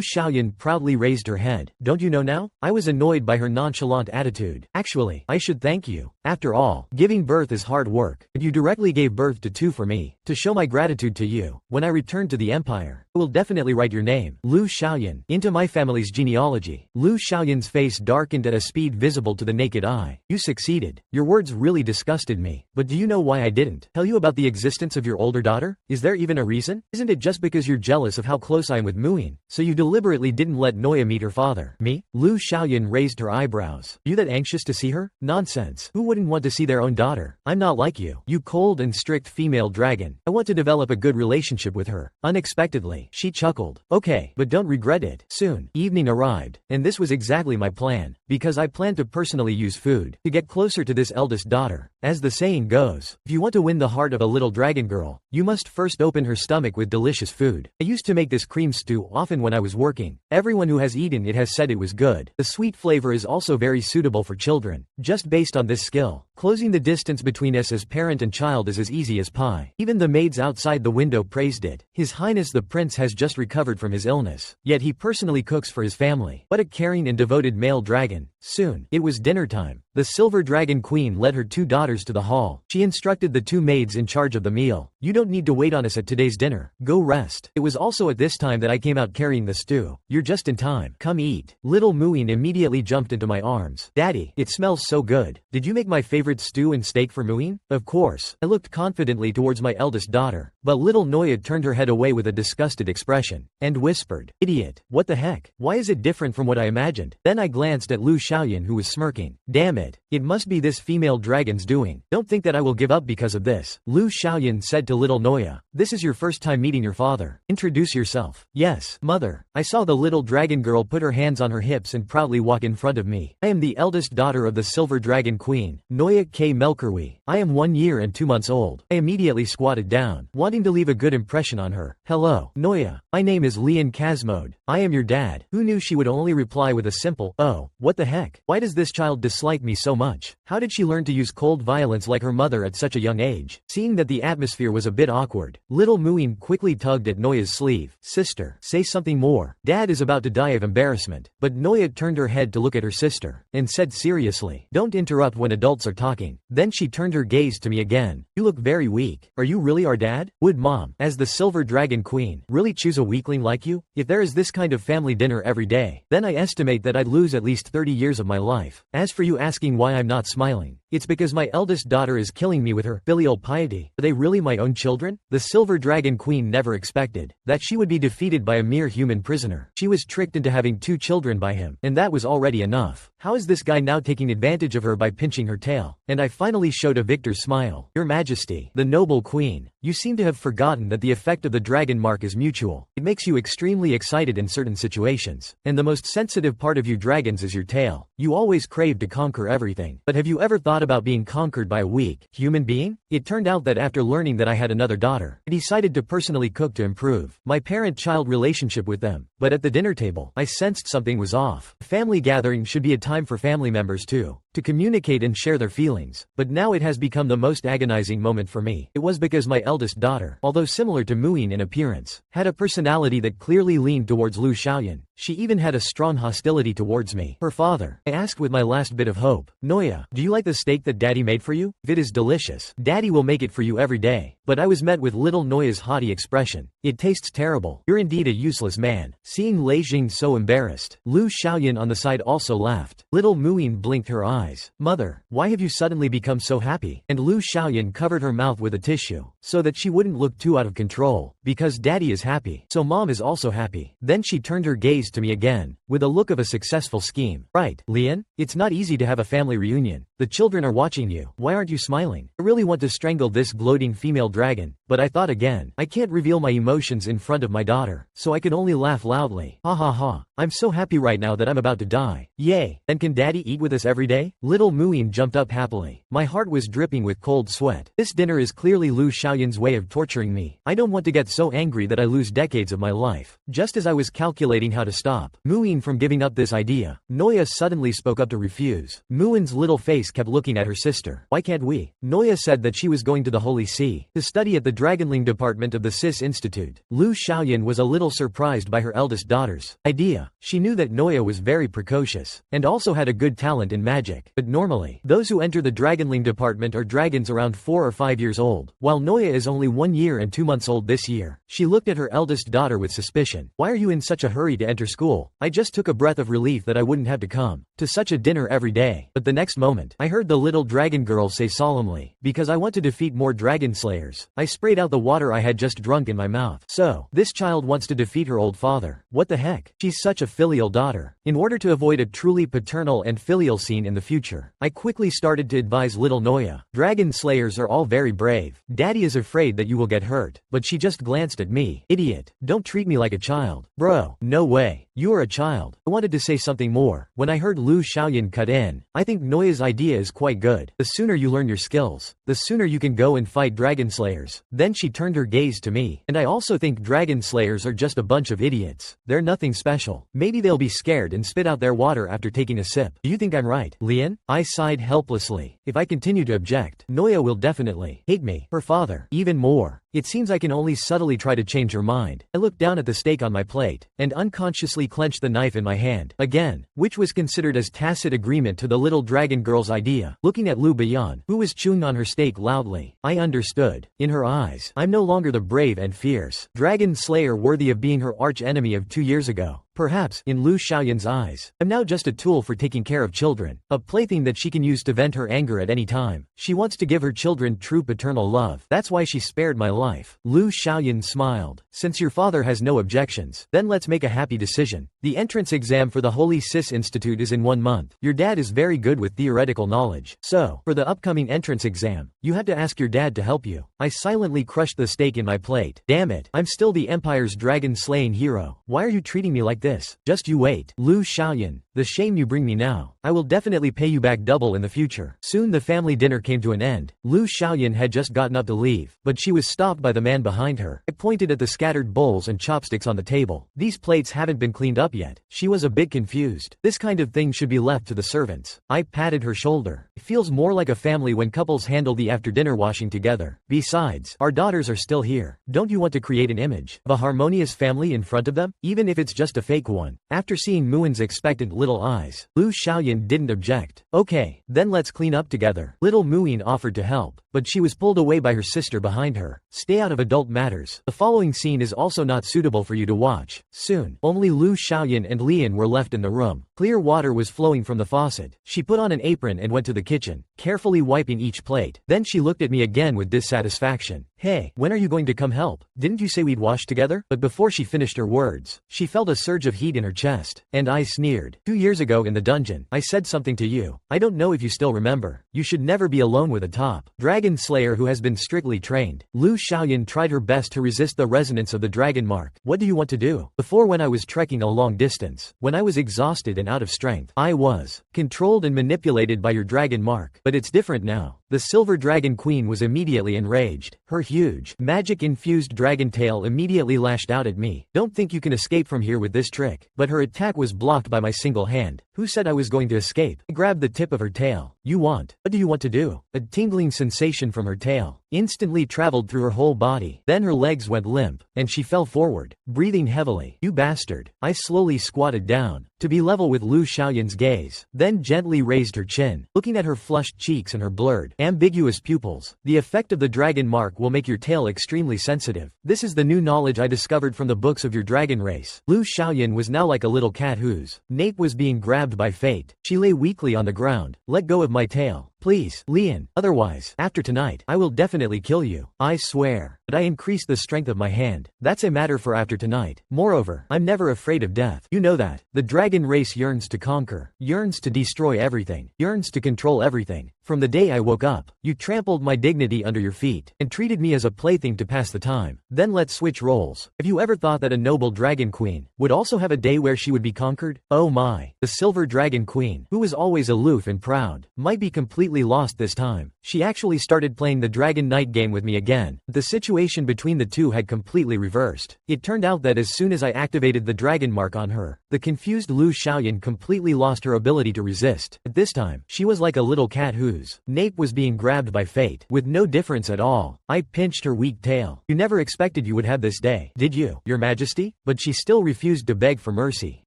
Xiaoyan proudly raised her head. "Don't you know now?" I was annoyed by her nonchalant attitude. "Actually, I should thank you. After all, giving birth is hard work, but you directly gave birth to 2 for me. To show my gratitude to you, when I return to the empire, I will definitely write your name, Liu Xiaoyan, into my family's genealogy." Liu Xiaoyan's face darkened at a speed visible to the naked eye. "You succeeded. Your words really disgusted me. But do you know why I didn't tell you about the existence of your older daughter? Is there even a reason? Isn't it just because you're jealous of how close I am with Muin? So you deliberately didn't let Nuoya meet her father?" "Me?" Liu Xiaoyan raised her eyebrows. "You that anxious to see her? Nonsense. Who wouldn't want to see their own daughter? I'm not like you. You cold and strict female dragon. I want to develop a good relationship with her." Unexpectedly, she chuckled. "Okay, but don't regret it." Soon, evening arrived, and this was exactly my plan, because I planned to personally use food to get closer to this eldest daughter. As the saying goes, if you want to win the heart of a little dragon girl, you must first open her stomach with delicious food. I used to make this cream stew often when I was working. Everyone who has eaten it has said it was good. The sweet flavor is also very suitable for children. Just based on this skill, closing the distance between us as parent and child is as easy as pie. Even the maids outside the window praised it. His Highness the Prince has just recovered from his illness, yet he personally cooks for his family. What a caring and devoted male dragon. Soon, it was dinner time. The Silver Dragon Queen led her 2 daughters to the hall. She instructed the 2 maids in charge of the meal. "You don't need to wait on us at today's dinner. Go rest." It was also at this time that I came out carrying the stew. "You're just in time. Come eat." Little Muin immediately jumped into my arms. "Daddy, it smells so good. Did you make my favorite stew and steak for Muin?" Of course. I looked confidently towards my eldest daughter, but little Nuoya turned her head away with a disgusted expression, and whispered, "Idiot. What the heck? Why is it different from what I imagined?" Then I glanced at Liu Xiaoyan, who was smirking. "Damn it. It must be this female dragon's doing. Don't think that I will give up because of this." Liu Xiaoyan said to little Nuoya, "This is your first time meeting your father. Introduce yourself." "Yes, mother." I saw the little dragon girl put her hands on her hips and proudly walk in front of me. "I am the eldest daughter of the Silver Dragon Queen, Nuoya K. Melkerwi. I am 1 year and 2 months old." I immediately squatted down, wanting to leave a good impression on her. "Hello, Nuoya. My name is Lian Kazmode. I am your dad." Who knew she would only reply with a simple, "Oh, what the heck? Why does this child dislike me so much? How did she learn to use cold violence like her mother at such a young age?" Seeing that the atmosphere was a bit awkward, little Muin quickly tugged at Noya's sleeve. "Sister, say something more. Dad is about to die of embarrassment." But Nuoya turned her head to look at her sister, and said seriously, "Don't interrupt when adults are talking." Then she turned her gaze to me again. "You look very weak. Are you really our dad? Would Mom, as the Silver Dragon Queen, really choose a weakling like you? If there is this kind of family dinner every day, then I estimate that I'd lose at least 30 years of my life. As for you asking why I'm not smiling, it's because my eldest daughter is killing me with her filial piety. Are they really my own children?" The Silver Dragon Queen never expected that she would be defeated by a mere human prisoner. She was tricked into having 2 children by him, and that was already enough. How is this guy now taking advantage of her by pinching her tail? And I finally showed a victor's smile. "Your Majesty, the noble queen, you seem to have forgotten that the effect of the dragon mark is mutual. It makes you extremely excited in certain situations, and the most sensitive part of you dragons is your tail. You always crave to conquer everything. But have you ever thought about being conquered by a weak human being?" It turned out that after learning that I had another daughter, I decided to personally cook to improve my parent-child relationship with them. But at the dinner table, I sensed something was off. Family gatherings should be a time for family members too, to communicate and share their feelings. But now it has become the most agonizing moment for me. It was because my eldest daughter, although similar to Muin in appearance, had a personality that clearly leaned towards Liu Xiaoyan. She even had a strong hostility towards me. Her father. I asked with my last bit of hope. Nuoya, do you like the steak that daddy made for you? If it is delicious, daddy will make it for you every day. But I was met with little Nuoya's haughty expression. It tastes terrible. You're indeed a useless man. Seeing Lei Jing so embarrassed, Liu Xiaoyan on the side also laughed. Little Muin blinked her eyes. Mother, why have you suddenly become so happy? And Liu Xiaoyan covered her mouth with a tissue, so that she wouldn't look too out of control. Because daddy is happy, so mom is also happy. Then she turned her gaze to me again, with a look of a successful scheme. Right, Lian? It's not easy to have a family reunion. The children are watching you. Why aren't you smiling? I really want to strangle this gloating female dragon, but I thought again. I can't reveal my emotions in front of my daughter, so I can only laugh loudly. Ha ha ha. I'm so happy right now that I'm about to die. Yay. And can daddy eat with us every day? Little Muin jumped up happily. My heart was dripping with cold sweat. This dinner is clearly Liu Xiaoyan's way of torturing me. I don't want to get so angry that I lose decades of my life. Just as I was calculating how to stop Muin from giving up this idea, Nuoya suddenly spoke up to refuse. Muin's little face kept looking at her sister. Why can't we? Nuoya said that she was going to the Holy See to study at the Dragonling department of the CIS Institute. Liu Xiaoyan was a little surprised by her eldest daughter's idea. She knew that Nuoya was very precocious, and also had a good talent in magic. But normally, those who enter the Dragonling department are dragons around 4 or 5 years old, while Nuoya is only 1 year and 2 months old this year. She looked at her eldest daughter with suspicion. Why are you in such a hurry to enter school? I just took a breath of relief that I wouldn't have to come to such a dinner every day. But the next moment, I heard the little dragon girl say solemnly, because I want to defeat more dragon slayers. I sprayed out the water I had just drunk in my mouth. So, this child wants to defeat her old father. What the heck? She's such a filial daughter. In order to avoid a truly paternal and filial scene in the future, I quickly started to advise little Nuoya. Dragon slayers are all very brave. Daddy is afraid that you will get hurt. But she just glanced at me. Idiot. Don't treat me like a child. Bro, no way. You are a child. I wanted to say something more. When I heard Liu Xiaoyan cut in, I think Nuoya's idea is quite good. The sooner you learn your skills, the sooner you can go and fight dragon slayers. Then she turned her gaze to me. And I also think dragon slayers are just a bunch of idiots. They're nothing special. Maybe they'll be scared and spit out their water after taking a sip. Do you think I'm right, Lian? I sighed helplessly. If I continue to object, Nuoya will definitely hate me, her father, even more. It seems I can only subtly try to change her mind. I looked down at the steak on my plate, and unconsciously clenched the knife in my hand, again, which was considered as tacit agreement to the little dragon girl's idea. Looking at Liu Bian, who was chewing on her steak loudly, I understood. In her eyes, I'm no longer the brave and fierce dragon slayer worthy of being her arch enemy of 2 years ago. Perhaps, in Liu Xiaoyan's eyes, I'm now just a tool for taking care of children, a plaything that she can use to vent her anger at any time. She wants to give her children true paternal love. That's why she spared my life. Liu Xiaoyan smiled. Since your father has no objections, then let's make a happy decision. The entrance exam for the Holy CIS Institute is in 1 month. Your dad is very good with theoretical knowledge. So, for the upcoming entrance exam, you have to ask your dad to help you. I silently crushed the steak in my plate. Damn it, I'm still the Empire's dragon-slaying hero. Why are you treating me like this? Just you wait. Liu Xiaoyan, the shame you bring me now. I will definitely pay you back double in the future. Soon the family dinner came to an end. Liu Xiaoyan had just gotten up to leave, but she was stopped by the man behind her. I pointed at the scattered bowls and chopsticks on the table. These plates haven't been cleaned up yet. She was a bit confused. This kind of thing should be left to the servants. I patted her shoulder. It feels more like a family when couples handle the after-dinner washing together. Besides, our daughters are still here. Don't you want to create an image of a harmonious family in front of them, even if it's just a fake one? After seeing Muin's expectant little eyes, Liu Xiaoyan didn't object. Okay, then let's clean up together. Little Muin offered to help, but she was pulled away by her sister behind her. Stay out of adult matters. The following scene is also not suitable for you to watch. Soon, only Liu Xiaoyan and Lian were left in the room. Clear water was flowing from the faucet. She put on an apron and went to the kitchen, carefully wiping each plate. Then she looked at me again with dissatisfaction. Hey, when are you going to come help? Didn't you say we'd wash together? But before she finished her words, she felt a surge of heat in her chest, and I sneered. 2 years ago in the dungeon, I said something to you. I don't know if you still remember. You should never be alone with a top dragon slayer who has been strictly trained. Liu Xiaoyan tried her best to resist the resonance of the dragon mark. What do you want to do? Before, when I was trekking a long distance, when I was exhausted and out of strength, I was controlled and manipulated by your dragon mark. But it's different now. The silver dragon queen was immediately enraged. Her huge, magic-infused dragon tail immediately lashed out at me. Don't think you can escape from here with this trick. But her attack was blocked by my single hand. Who said I was going to escape? I grabbed the tip of her tail. What do you want to do? A tingling sensation from her tail instantly traveled through her whole body. Then her legs went limp, and she fell forward, breathing heavily. You bastard. I slowly squatted down, to be level with Liu Xiaoyan's gaze, then gently raised her chin, looking at her flushed cheeks and her blurred, ambiguous pupils. The effect of the dragon mark will make your tail extremely sensitive. This is the new knowledge I discovered from the books of your dragon race. Liu Xiaoyan was now like a little cat whose nape was being grabbed by fate. She lay weakly on the ground. Let go of my tail, please, Lian. Otherwise, after tonight, I will definitely kill you. I swear. But I increased the strength of my hand. That's a matter for after tonight. Moreover, I'm never afraid of death. You know that. The dragon race yearns to conquer, yearns to destroy everything, yearns to control everything. From the day I woke up, you trampled my dignity under your feet, and treated me as a plaything to pass the time. Then let's switch roles. Have you ever thought that a noble dragon queen would also have a day where she would be conquered? Oh my. The silver dragon queen, who was always aloof and proud, might be completely lost this time. She actually started playing the dragon knight game with me again. The situation between the two had completely reversed. It turned out that as soon as I activated the dragon mark on her, the confused Liu Xiaoyan completely lost her ability to resist. At this time, she was like a little cat whose nape was being grabbed by fate, with no difference at all. I pinched her weak tail. You never expected you would have this day, did you, Your Majesty? But she still refused to beg for mercy.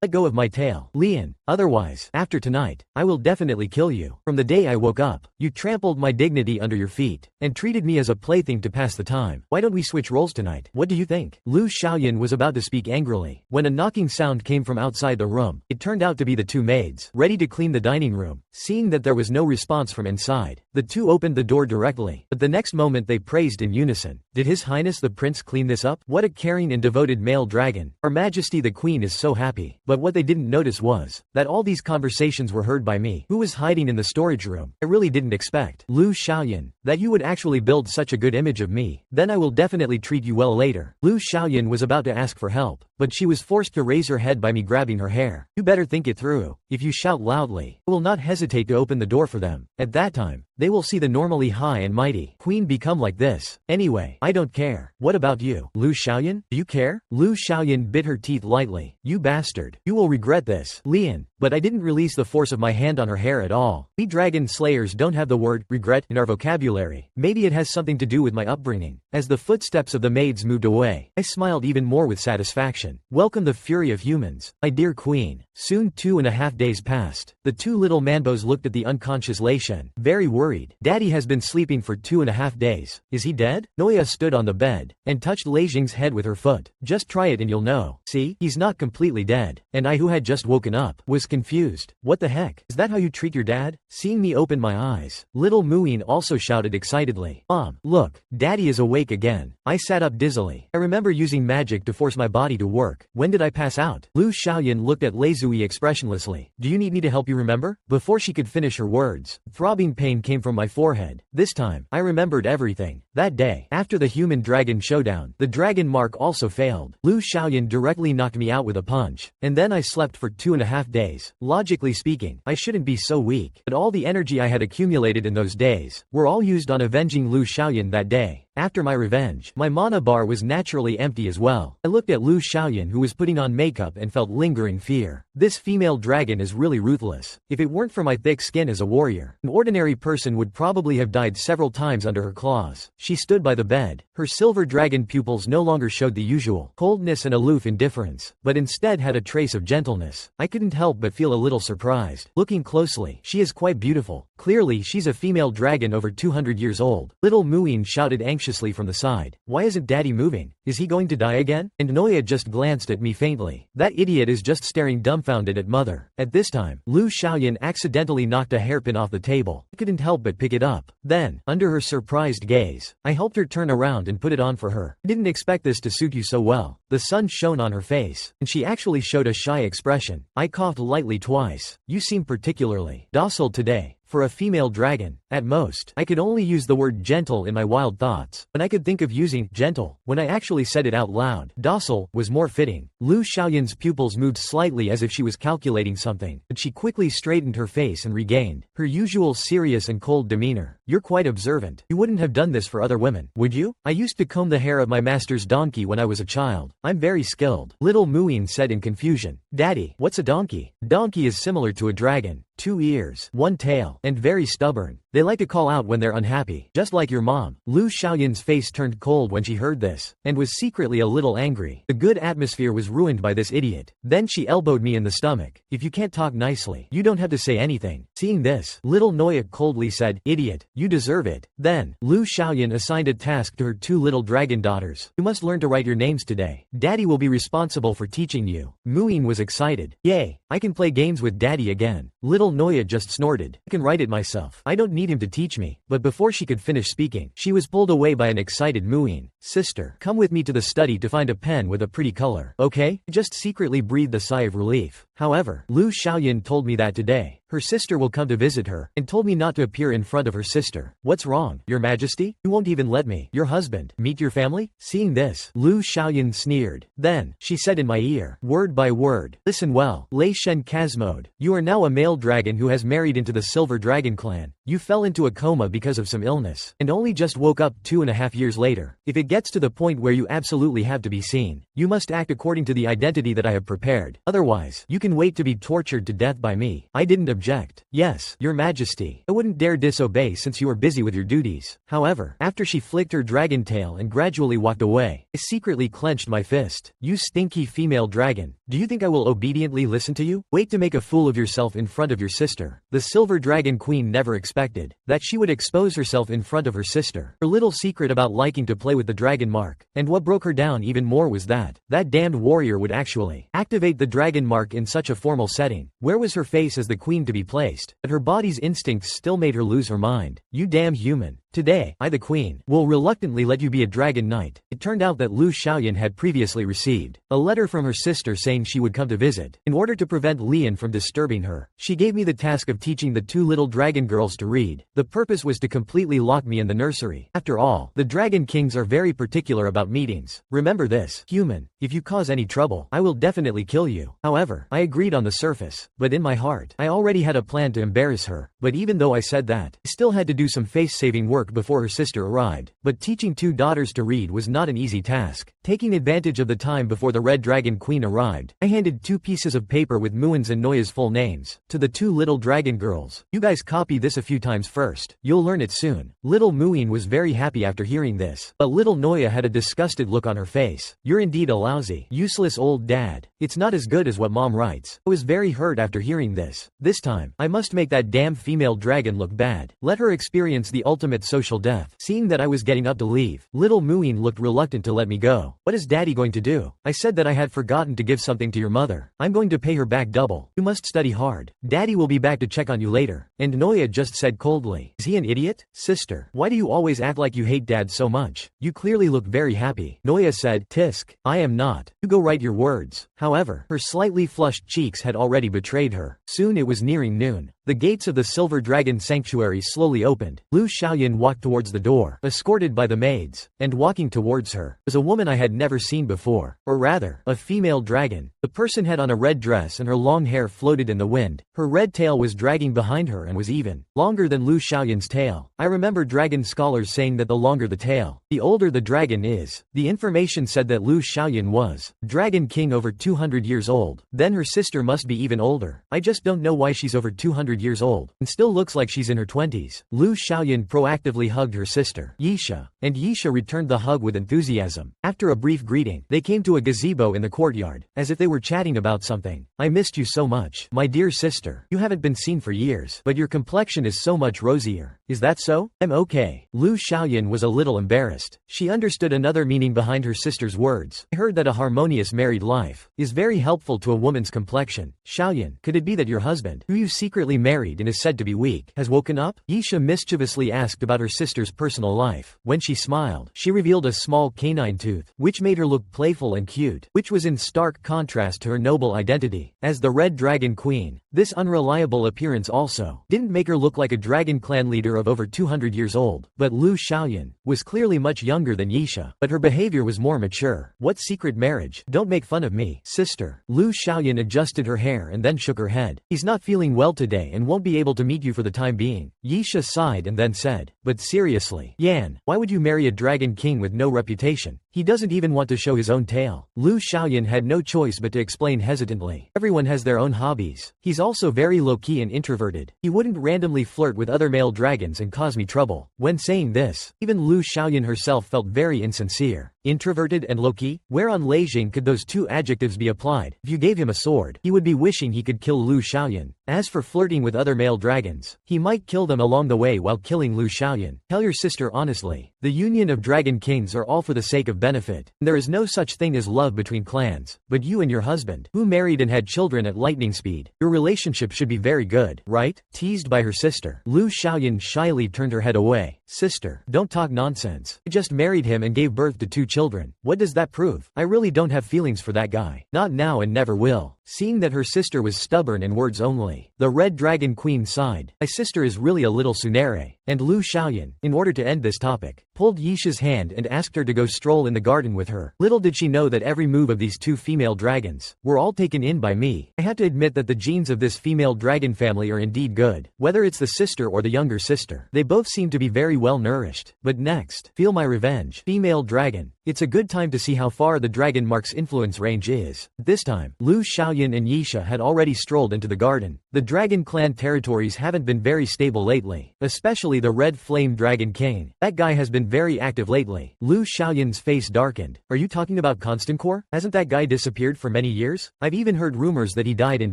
Let go of my tail, Lian. Otherwise, after tonight, I will definitely kill you. From the day I woke up, you trampled my dignity under your feet, and treated me as a plaything to pass the time. Why don't we switch roles tonight? What do you think? Liu Xiaoyan was about to speak angrily, when a knocking sound came from outside the room. It turned out to be the two maids, ready to clean the dining room. Seeing that there was no response from inside, the two opened the door directly, but the next moment they praised in unison. Did His Highness the Prince clean this up? What a caring and devoted male dragon. Her Majesty the Queen is so happy. But what they didn't notice was that all these conversations were heard by me, who was hiding in the storage room. I really didn't expect, Liu Xiaoyan, that you would actually build such a good image of me. Then I will definitely treat you well later. Liu Xiaoyan was about to ask for help, but she was forced to raise her head by me grabbing her hair. You better think it through. If you shout loudly, I will not hesitate to open the door for them. At that time, they will see the normally high and mighty queen become like this. Anyway, I don't care. What about you, Liu Xiaoyan? Do you care? Liu Xiaoyan bit her teeth lightly. You bastard. You will regret this, Lian. But I didn't release the force of my hand on her hair at all. We dragon slayers don't have the word regret in our vocabulary. Maybe it has something to do with my upbringing. As the footsteps of the maids moved away, I smiled even more with satisfaction. Welcome the fury of humans, my dear queen. Soon 2.5 days passed. The two little manbos looked at the unconscious Lei Shen, very worried. Daddy has been sleeping for 2.5 days. Is he dead? Nuoya stood on the bed, and touched Lei Jing's head with her foot. Just try it and you'll know. See, he's not completely dead. And I, who had just woken up, was confused. What the heck? Is that how you treat your dad? Seeing me open my eyes, little Muin also shouted excitedly. Look, Daddy is awake again. I sat up dizzily. I remember using magic to force my body to work. When did I pass out? Liu Xiaoyan looked at Lei Zui expressionlessly. Do you need me to help you remember? Before she could finish her words, throbbing pain came from my forehead. This time, I remembered everything. That day, after the human-dragon showdown, the dragon mark also failed. Liu Xiaoyan directly knocked me out with a punch. And then I slept for 2.5 days. Logically speaking, I shouldn't be so weak. But all the energy I had accumulated in those days were all used on avenging Liu Xiaoyan that day. After my revenge, my mana bar was naturally empty as well. I looked at Liu Xiaoyan, who was putting on makeup, and felt lingering fear. This female dragon is really ruthless. If it weren't for my thick skin as a warrior, an ordinary person would probably have died several times under her claws. She stood by the bed. Her silver dragon pupils no longer showed the usual coldness and aloof indifference, but instead had a trace of gentleness. I couldn't help but feel a little surprised. Looking closely, she is quite beautiful. Clearly, she's a female dragon over 200 years old. Little Muin shouted anxiously from the side. Why isn't Daddy moving? Is he going to die again? And Nuoya just glanced at me faintly. That idiot is just staring dumbfounded at Mother. At this time, Liu Xiaoyan accidentally knocked a hairpin off the table. I couldn't help but pick it up. Then, under her surprised gaze, I helped her turn around and put it on for her. I didn't expect this to suit you so well. The sun shone on her face, and she actually showed a shy expression. I coughed lightly twice. You seem particularly docile today. For a female dragon, at most, I could only use the word gentle in my wild thoughts, and I could think of using gentle when I actually said it out loud. Docile was more fitting. Liu Xiaoyan's pupils moved slightly as if she was calculating something, but she quickly straightened her face and regained her usual serious and cold demeanor. You're quite observant. You wouldn't have done this for other women, would you? I used to comb the hair of my master's donkey when I was a child. I'm very skilled. Little Muin said in confusion. Daddy, what's a donkey? Donkey is similar to a dragon. 2 ears, 1 tail, and very stubborn. They like to call out when they're unhappy, just like your mom. Liu Xiaoyan's face turned cold when she heard this, and was secretly a little angry. The good atmosphere was ruined by this idiot. Then she elbowed me in the stomach. If you can't talk nicely, you don't have to say anything. Seeing this, little Nuoya coldly said, idiot, you deserve it. Then, Liu Xiaoyan assigned a task to her 2 little dragon daughters. You must learn to write your names today. Daddy will be responsible for teaching you. Muin was excited. Yay, I can play games with daddy again. Little Nuoya just snorted. I can write it myself. I don't need him to teach me. But before she could finish speaking, she was pulled away by an excited Muin. Sister, come with me to the study to find a pen with a pretty color. Okay? Just secretly breathed a sigh of relief. However, Liu Xiaoyan told me that today, her sister will come to visit her, and told me not to appear in front of her sister. What's wrong, Your Majesty? You won't even let me, your husband, meet your family? Seeing this, Liu Xiaoyan sneered. Then, she said in my ear, word by word, listen well, Lei Shen Kazmode, you are now a male dragon who has married into the Silver Dragon clan. You fell into a coma because of some illness, and only just woke up 2.5 years later. If it gets to the point where you absolutely have to be seen, you must act according to the identity that I have prepared. Otherwise, you can wait to be tortured to death by me. I didn't object. Yes, Your Majesty. I wouldn't dare disobey since you are busy with your duties. However, after she flicked her dragon tail and gradually walked away, I secretly clenched my fist. You stinky female dragon. Do you think I will obediently listen to you? Wait to make a fool of yourself in front of your sister. The Silver Dragon Queen never expected that she would expose herself in front of her sister. Her little secret about liking to play with the dragon mark. And what broke her down even more was that damned warrior would actually activate the dragon mark in such a formal setting. Where was her face as the queen to be placed? But her body's instincts still made her lose her mind. You damn human. Today, I the queen, will reluctantly let you be a dragon knight. It turned out that Liu Xiaoyan had previously received a letter from her sister saying she would come to visit. In order to prevent Lian from disturbing her, she gave me the task of teaching the 2 little dragon girls to read. The purpose was to completely lock me in the nursery. After all, the dragon kings are very particular about meetings. Remember this, human. If you cause any trouble, I will definitely kill you. However, I agreed on the surface, but in my heart, I already had a plan to embarrass her. But even though I said that, I still had to do some face-saving work before her sister arrived. But teaching 2 daughters to read was not an easy task. Taking advantage of the time before the Red Dragon Queen arrived, I handed 2 pieces of paper with Muin's and Nuoya's full names to the 2 little dragon girls. You guys copy this a few times first. You'll learn it soon. Little Muin was very happy after hearing this, but little Nuoya had a disgusted look on her face. You're indeed a lousy, useless old dad. It's not as good as what mom writes. I was very hurt after hearing this. This time, I must make that damn female dragon look bad. Let her experience the ultimate social death. Seeing that I was getting up to leave, little Muin looked reluctant to let me go. What is daddy going to do? I said that I had forgotten to give something to your mother. I'm going to pay her back double. You must study hard. Daddy will be back to check on you later. And Nuoya just said coldly, is he an idiot? Sister, why do you always act like you hate dad so much? You clearly look very happy. Nuoya said, Tisk, I am not. You go write your words. However, her slightly flushed cheeks had already betrayed her. Soon it was nearing noon. The gates of the Silver Dragon Sanctuary slowly opened. Liu Xiaoyan walked towards the door, escorted by the maids, and walking towards her was a woman I had never seen before, or rather, a female dragon. The person had on a red dress and her long hair floated in the wind. Her red tail was dragging behind her and was even longer than Liu Xiaoyan's tail. I remember dragon scholars saying that the longer the tail, the older the dragon is. The information said that Liu Xiaoyan was Dragon King over 200 years old. Then her sister must be even older. I just don't know why she's over 200 years old and still looks like she's in her 20s. Liu Xiaoyan proactively hugged her sister, Yisha, and Yisha returned the hug with enthusiasm. After a brief greeting, they came to a gazebo in the courtyard, as if they were chatting about something. I missed you so much, my dear sister. You haven't been seen for years, but your complexion is so much rosier. Is that so? I'm okay. Liu Xiaoyan was a little embarrassed. She understood another meaning behind her sister's words. I heard that a harmonious married life is very helpful to a woman's complexion. Xiaoyan, could it be that your husband, who you secretly married and is said to be weak, has woken up? Yisha mischievously asked about her sister's personal life. When she smiled, she revealed a small canine tooth. youth, which made her look playful and cute, which was in stark contrast to her noble identity as the Red Dragon Queen. This unreliable appearance also didn't make her look like a dragon clan leader of over 200 years old, but Liu Xiaoyan was clearly much younger than Yisha, but her behavior was more mature. What secret marriage? Don't make fun of me, sister. Liu Xiaoyan adjusted her hair and then shook her head. He's not feeling well today and won't be able to meet you for the time being. Yisha sighed and then said, but seriously, Yan, why would you marry a dragon king with no reputation? He doesn't even want to show his own tail. Liu Xiaoyan had no choice but to explain hesitantly. Everyone has their own hobbies. He's also very low-key and introverted. He wouldn't randomly flirt with other male dragons and cause me trouble. When saying this, even Liu Xiaoyan herself felt very insincere. Introverted and low-key? Where on Leijing could those two adjectives be applied? If you gave him a sword, he would be wishing he could kill Liu Xiaoyan. As for flirting with other male dragons, he might kill them along the way while killing Liu Xiaoyan. Tell your sister honestly. The union of dragon kings are all for the sake of benefit. There is no such thing as love between clans. But you and your husband, who married and had children at lightning speed, your relationship should be very good, right? Teased by her sister, Liu Xiaoyan shyly turned her head away. Sister, don't talk nonsense. I just married him and gave birth to 2 children. What does that prove? I really don't have feelings for that guy. Not now and never will. Seeing that her sister was stubborn and words only, the Red Dragon Queen sighed. My sister is really a little tsundere. And Liu Xiaoyan, in order to end this topic, pulled Yisha's hand and asked her to go stroll in the garden with her. Little did she know that every move of these 2 female dragons were all taken in by me. I had to admit that the genes of this female dragon family are indeed good. Whether it's the sister or the younger sister, they both seem to be very well nourished. But next, feel my revenge. Female dragon. It's a good time to see how far the dragon mark's influence range is. This time, Liu Xiaoyan and Yisha had already strolled into the garden. The dragon clan territories haven't been very stable lately, especially the Red Flame Dragon King. That guy has been very active lately. Liu Xiaoyan's face darkened. Are you talking about Constancore? Hasn't that guy disappeared for many years? I've even heard rumors that he died in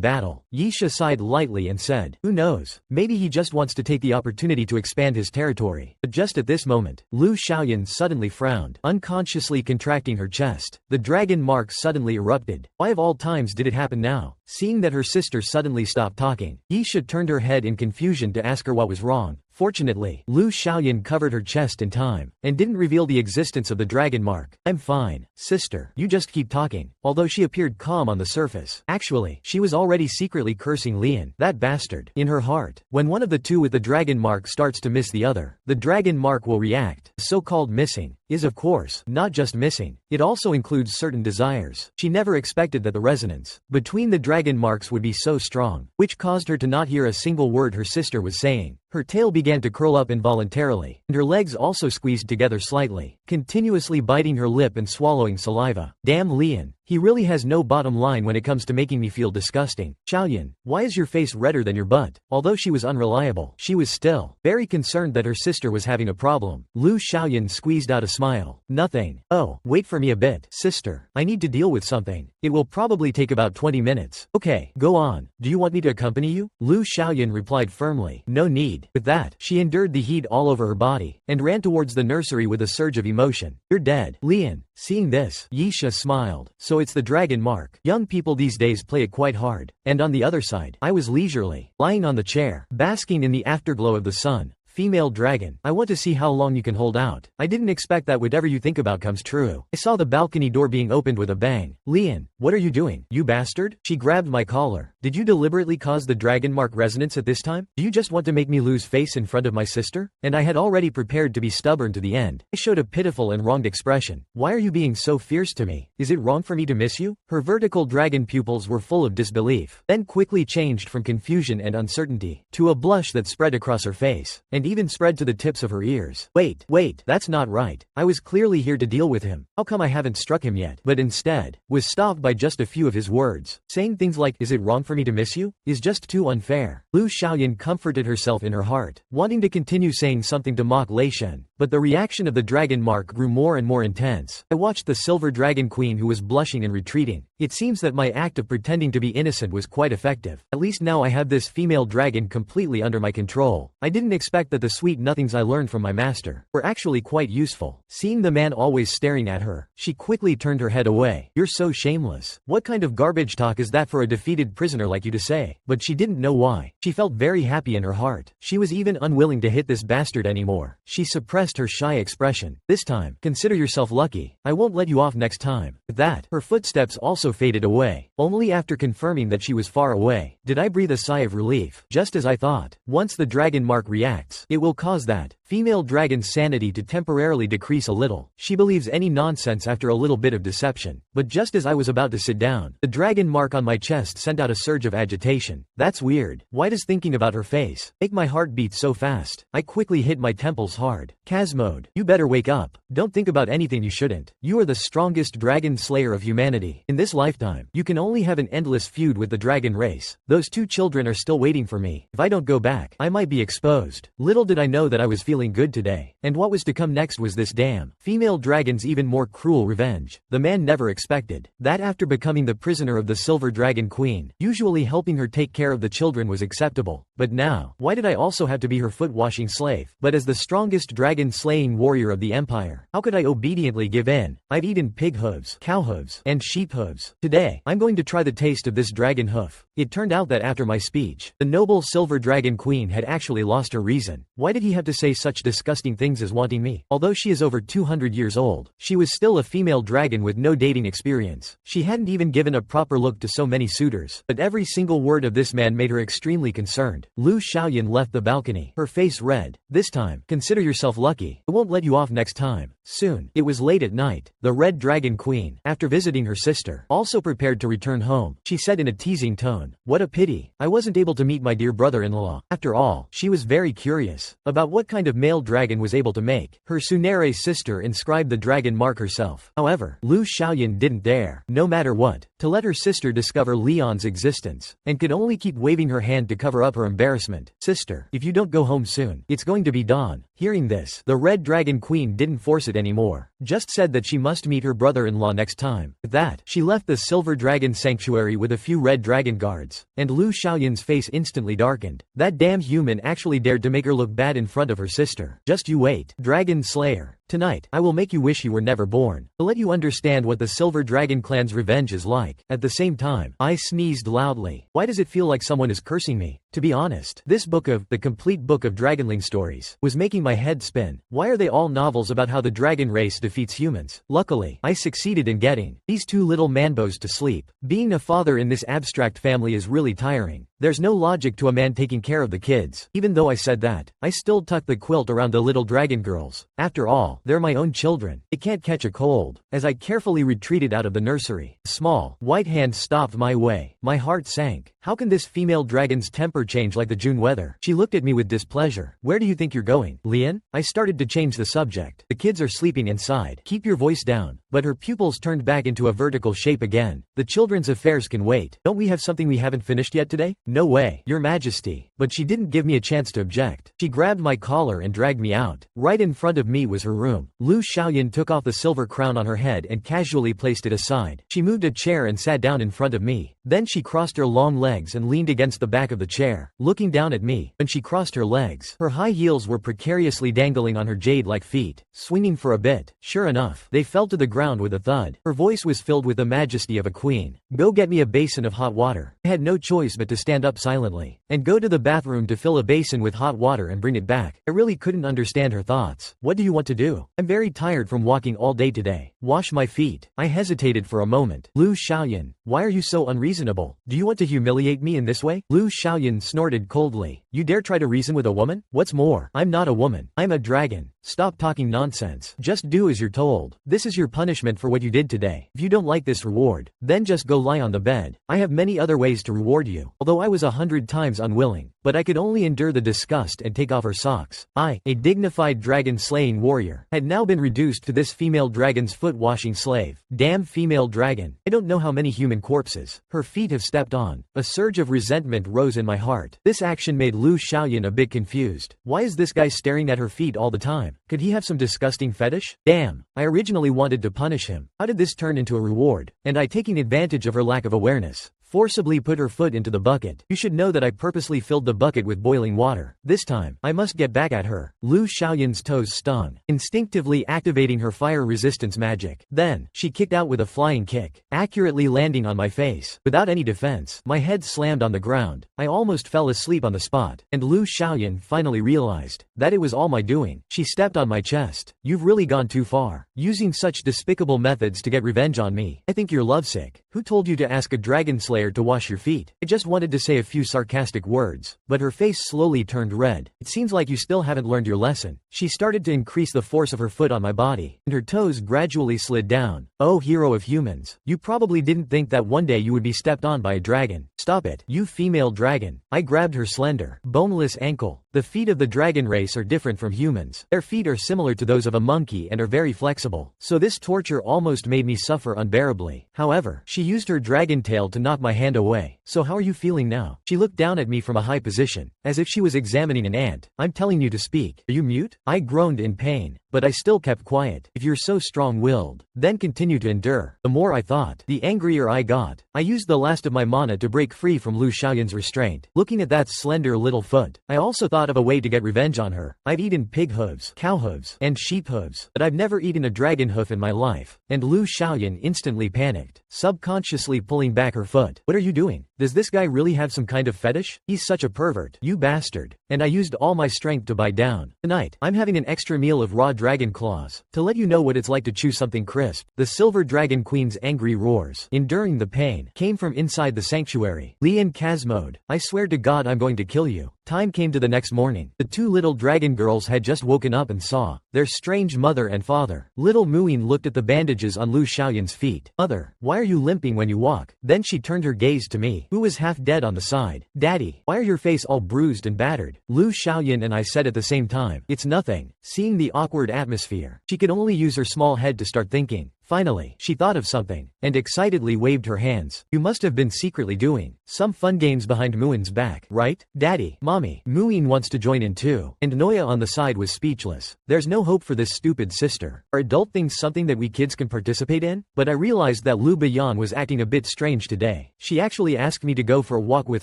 battle. Yisha sighed lightly and said, who knows? Maybe he just wants to take the opportunity to expand his territory. But just at this moment, Liu Xiaoyan suddenly frowned, unconsciously contracting her chest. The dragon mark suddenly erupted. Why of all times did it happen now? Seeing that her sister suddenly stopped talking, Yisha turned her head in confusion to ask her what was wrong. Fortunately, Liu Xiaoyan covered her chest in time, and didn't reveal the existence of the dragon mark. I'm fine, sister. You just keep talking. Although she appeared calm on the surface, actually, she was already secretly cursing Lian, that bastard, in her heart. When one of the 2 with the dragon mark starts to miss the other, the dragon mark will react. So-called missing is of course not just missing. It also includes certain desires. She never expected that the resonance between the dragon marks would be so strong, which caused her to not hear a single word her sister was saying. Her tail began to curl up involuntarily, and her legs also squeezed together slightly, continuously biting her lip and swallowing saliva. Damn Lian. He really has no bottom line when it comes to making me feel disgusting. Xiaoyan, why is your face redder than your butt? Although she was unreliable, she was still very concerned that her sister was having a problem. Liu Xiaoyan squeezed out a smile. Nothing. Oh, wait for me a bit, sister. I need to deal with something. It will probably take about 20 minutes. Okay, go on. Do you want me to accompany you? Liu Xiaoyan replied firmly. No need. With that, she endured the heat all over her body, and ran towards the nursery with a surge of emotion. You're dead, Lian. Seeing this, Yisha smiled. So it's the dragon mark. Young people these days play it quite hard. And on the other side, I was leisurely, lying on the chair, basking in the afterglow of the sun. Female dragon, I want to see how long you can hold out. I didn't expect that whatever you think about comes true. I saw the balcony door being opened with a bang. Lian, what are you doing? You bastard? She grabbed my collar. Did you deliberately cause the dragon mark resonance at this time? Do you just want to make me lose face in front of my sister? And I had already prepared to be stubborn to the end. I showed a pitiful and wronged expression. Why are you being so fierce to me? Is it wrong for me to miss you? Her vertical dragon pupils were full of disbelief, then quickly changed from confusion and uncertainty to a blush that spread across her face, and even spread to the tips of her ears. Wait, that's not right. I was clearly here to deal with him. How come I haven't struck him yet? But instead, was stopped by just a few of his words. Saying things like, is it wrong for me to miss you? Is just too unfair. Liu Xiaoyan comforted herself in her heart, wanting to continue saying something to mock Lei Shen. But the reaction of the dragon mark grew more and more intense. I watched the silver dragon queen who was blushing and retreating. It seems that my act of pretending to be innocent was quite effective. At least now I have this female dragon completely under my control. I didn't expect that the sweet nothings I learned from my master were actually quite useful. Seeing the man always staring at her, she quickly turned her head away. You're so shameless. What kind of garbage talk is that for a defeated prisoner like you to say? But she didn't know why. She felt very happy in her heart. She was even unwilling to hit this bastard anymore. She suppressed her shy expression. This time, consider yourself lucky. I won't let you off next time. With that, her footsteps also faded away. Only after confirming that she was far away, did I breathe a sigh of relief. Just as I thought. Once the dragon mark reacts, it will cause that female dragon's sanity to temporarily decrease a little. She believes any nonsense after a little bit of deception. But just as I was about to sit down, the dragon mark on my chest sent out a surge of agitation. That's weird. Why does thinking about her face make my heart beat so fast? I quickly hit my temples hard. Casmode, you better wake up. Don't think about anything you shouldn't. You are the strongest dragon slayer of humanity. In this lifetime, you can only have an endless feud with the dragon race. Those two children are still waiting for me. If I don't go back, I might be exposed. Little did I know that I was feeling good today. And what was to come next was this damn female dragon's even more cruel revenge. The man never expected that after becoming the prisoner of the Silver Dragon Queen, usually helping her take care of the children was acceptable. But now, why did I also have to be her foot-washing slave? But as the strongest dragon-slaying warrior of the empire, how could I obediently give in? I've eaten pig hooves, cow hooves, and sheep hooves. Today, I'm going to try the taste of this dragon hoof. It turned out that after my speech, the noble Silver Dragon Queen had actually lost her reason. Why did he have to say such disgusting things as wanting me? Although she is over 200 years old, she was still a female dragon with no dating experience. She hadn't even given a proper look to so many suitors. But every single word of this man made her extremely concerned. Liu Xiaoyan left the balcony, her face red. This time, consider yourself lucky. I won't let you off next time. Soon, it was late at night. The Red Dragon Queen, after visiting her sister, also prepared to return home. She said in a teasing tone, "What a pity. I wasn't able to meet my dear brother-in-law." After all, she was very curious about what kind of male dragon was able to make her Tsunere sister inscribe the dragon mark herself. However, Liu Xiaoyan didn't dare, no matter what, to let her sister discover Leon's existence, and could only keep waving her hand to cover up her embarrassment. "Sister, if you don't go home soon, it's going to be dawn." Hearing this, the Red Dragon Queen didn't force it anymore, just said that she must meet her brother-in-law next time. With that, she left the Silver Dragon Sanctuary with a few Red Dragon guards, and Liu Xiaoyan's face instantly darkened. That damn human actually dared to make her look bad in front of her sister. Just you wait, Dragon Slayer. Tonight, I will make you wish you were never born, to let you understand what the Silver Dragon clan's revenge is like. At the same time, I sneezed loudly. Why does it feel like someone is cursing me? To be honest, this book of The Complete Book of Dragonling Stories was making my head spin. Why are they all novels about how the dragon race defeats humans? Luckily, I succeeded in getting these two little manbos to sleep. Being a father in this abstract family is really tiring. There's no logic to a man taking care of the kids. Even though I said that, I still tucked the quilt around the little dragon girls. After all, they're my own children. It can't catch a cold. As I carefully retreated out of the nursery, a small, white hand stopped my way. My heart sank. How can this female dragon's temper change like the June weather? She looked at me with displeasure. Where do you think you're going, Lian? I started to change the subject. The kids are sleeping inside. Keep your voice down. But her pupils turned back into a vertical shape again. The children's affairs can wait. Don't we have something we haven't finished yet today? No way, Your Majesty. But she didn't give me a chance to object. She grabbed my collar and dragged me out. Right in front of me was her room. Liu Xiaoyan took off the silver crown on her head and casually placed it aside. She moved a chair and sat down in front of me. Then she crossed her long legs and leaned against the back of the chair, looking down at me. When she crossed her legs, her high heels were precariously dangling on her jade-like feet, swinging for a bit. Sure enough, they fell to the ground with a thud. Her voice was filled with the majesty of a queen. Go get me a basin of hot water. I had no choice but to stand up silently and go to the bathroom to fill a basin with hot water and bring it back. I really couldn't understand her thoughts. What do you want to do? I'm very tired from walking all day today. Wash my feet. I hesitated for a moment. Liu Xiaoyan, why are you so unreasonable? Do you want to humiliate me in this way? Liu Xiaoyan snorted coldly. You dare try to reason with a woman? What's more, I'm not a woman. I'm a dragon. Stop talking nonsense. Just do as you're told. This is your punishment for what you did today. If you don't like this reward, then just go lie on the bed. I have many other ways to reward you, although I was 100 times unwilling. But I could only endure the disgust and take off her socks. I, a dignified dragon-slaying warrior, had now been reduced to this female dragon's foot-washing slave. Damn female dragon. I don't know how many human human corpses. Her feet have stepped on. A surge of resentment rose in my heart. This action made Liu Xiaoyan a bit confused. Why is this guy staring at her feet all the time? Could he have some disgusting fetish? Damn, I originally wanted to punish him. How did this turn into a reward? And I, taking advantage of her lack of awareness, forcibly put her foot into the bucket. You should know that I purposely filled the bucket with boiling water. This time, I must get back at her. Liu Xiaoyan's toes stung, instinctively activating her fire resistance magic. Then, she kicked out with a flying kick, accurately landing on my face. Without any defense, my head slammed on the ground. I almost fell asleep on the spot, and Liu Xiaoyan finally realized that it was all my doing. She stepped on my chest. You've really gone too far, using such despicable methods to get revenge on me. I think you're lovesick. Who told you to ask a dragon slayer to wash your feet? I just wanted to say a few sarcastic words, but her face slowly turned red. It seems like you still haven't learned your lesson. She started to increase the force of her foot on my body, and her toes gradually slid down. Oh, hero of humans, you probably didn't think that one day you would be stepped on by a dragon. Stop it, you female dragon. I grabbed her slender, boneless ankle. The feet of the dragon race are different from humans. Their feet are similar to those of a monkey and are very flexible, so this torture almost made me suffer unbearably. However, she used her dragon tail to knock my hand away. So how are you feeling now? She looked down at me from a high position, as if she was examining an ant. I'm telling you to speak. Are you mute? I groaned in pain, but I still kept quiet. If you're so strong-willed, then continue to endure. The more I thought, the angrier I got. I used the last of my mana to break free from Liu Xiaoyan's restraint. Looking at that slender little foot, I also thought of a way to get revenge on her. I've eaten pig hooves, cow hooves, and sheep hooves, but I've never eaten a dragon hoof in my life. And Liu Xiaoyan instantly panicked, subconsciously pulling back her foot. What are you doing? Does this guy really have some kind of fetish? He's such a pervert. You bastard. And I used all my strength to bite down. Tonight, I'm having an extra meal of raw dragon claws, to let you know what it's like to chew something crisp. The Silver Dragon Queen's angry roars, enduring the pain, came from inside the sanctuary. Lian Kazmode, I swear to God I'm going to kill you. Time came to the next morning. The two little dragon girls had just woken up and saw their strange mother and father. Little Muin looked at the bandages on Liu Xiaoyan's feet. Mother, why are you limping when you walk? Then she turned her gaze to me, who was half dead on the side. Daddy, why are your face all bruised and battered? Liu Xiaoyan and I said at the same time, it's nothing. Seeing the awkward atmosphere, she could only use her small head to start thinking. Finally, she thought of something, and excitedly waved her hands. You must have been secretly doing some fun games behind Muin's back, right? Daddy, Mommy, Muin wants to join in too. And Nuoya on the side was speechless. There's no hope for this stupid sister. Are adult things something that we kids can participate in? But I realized that Liu Bayan was acting a bit strange today. She actually asked me to go for a walk with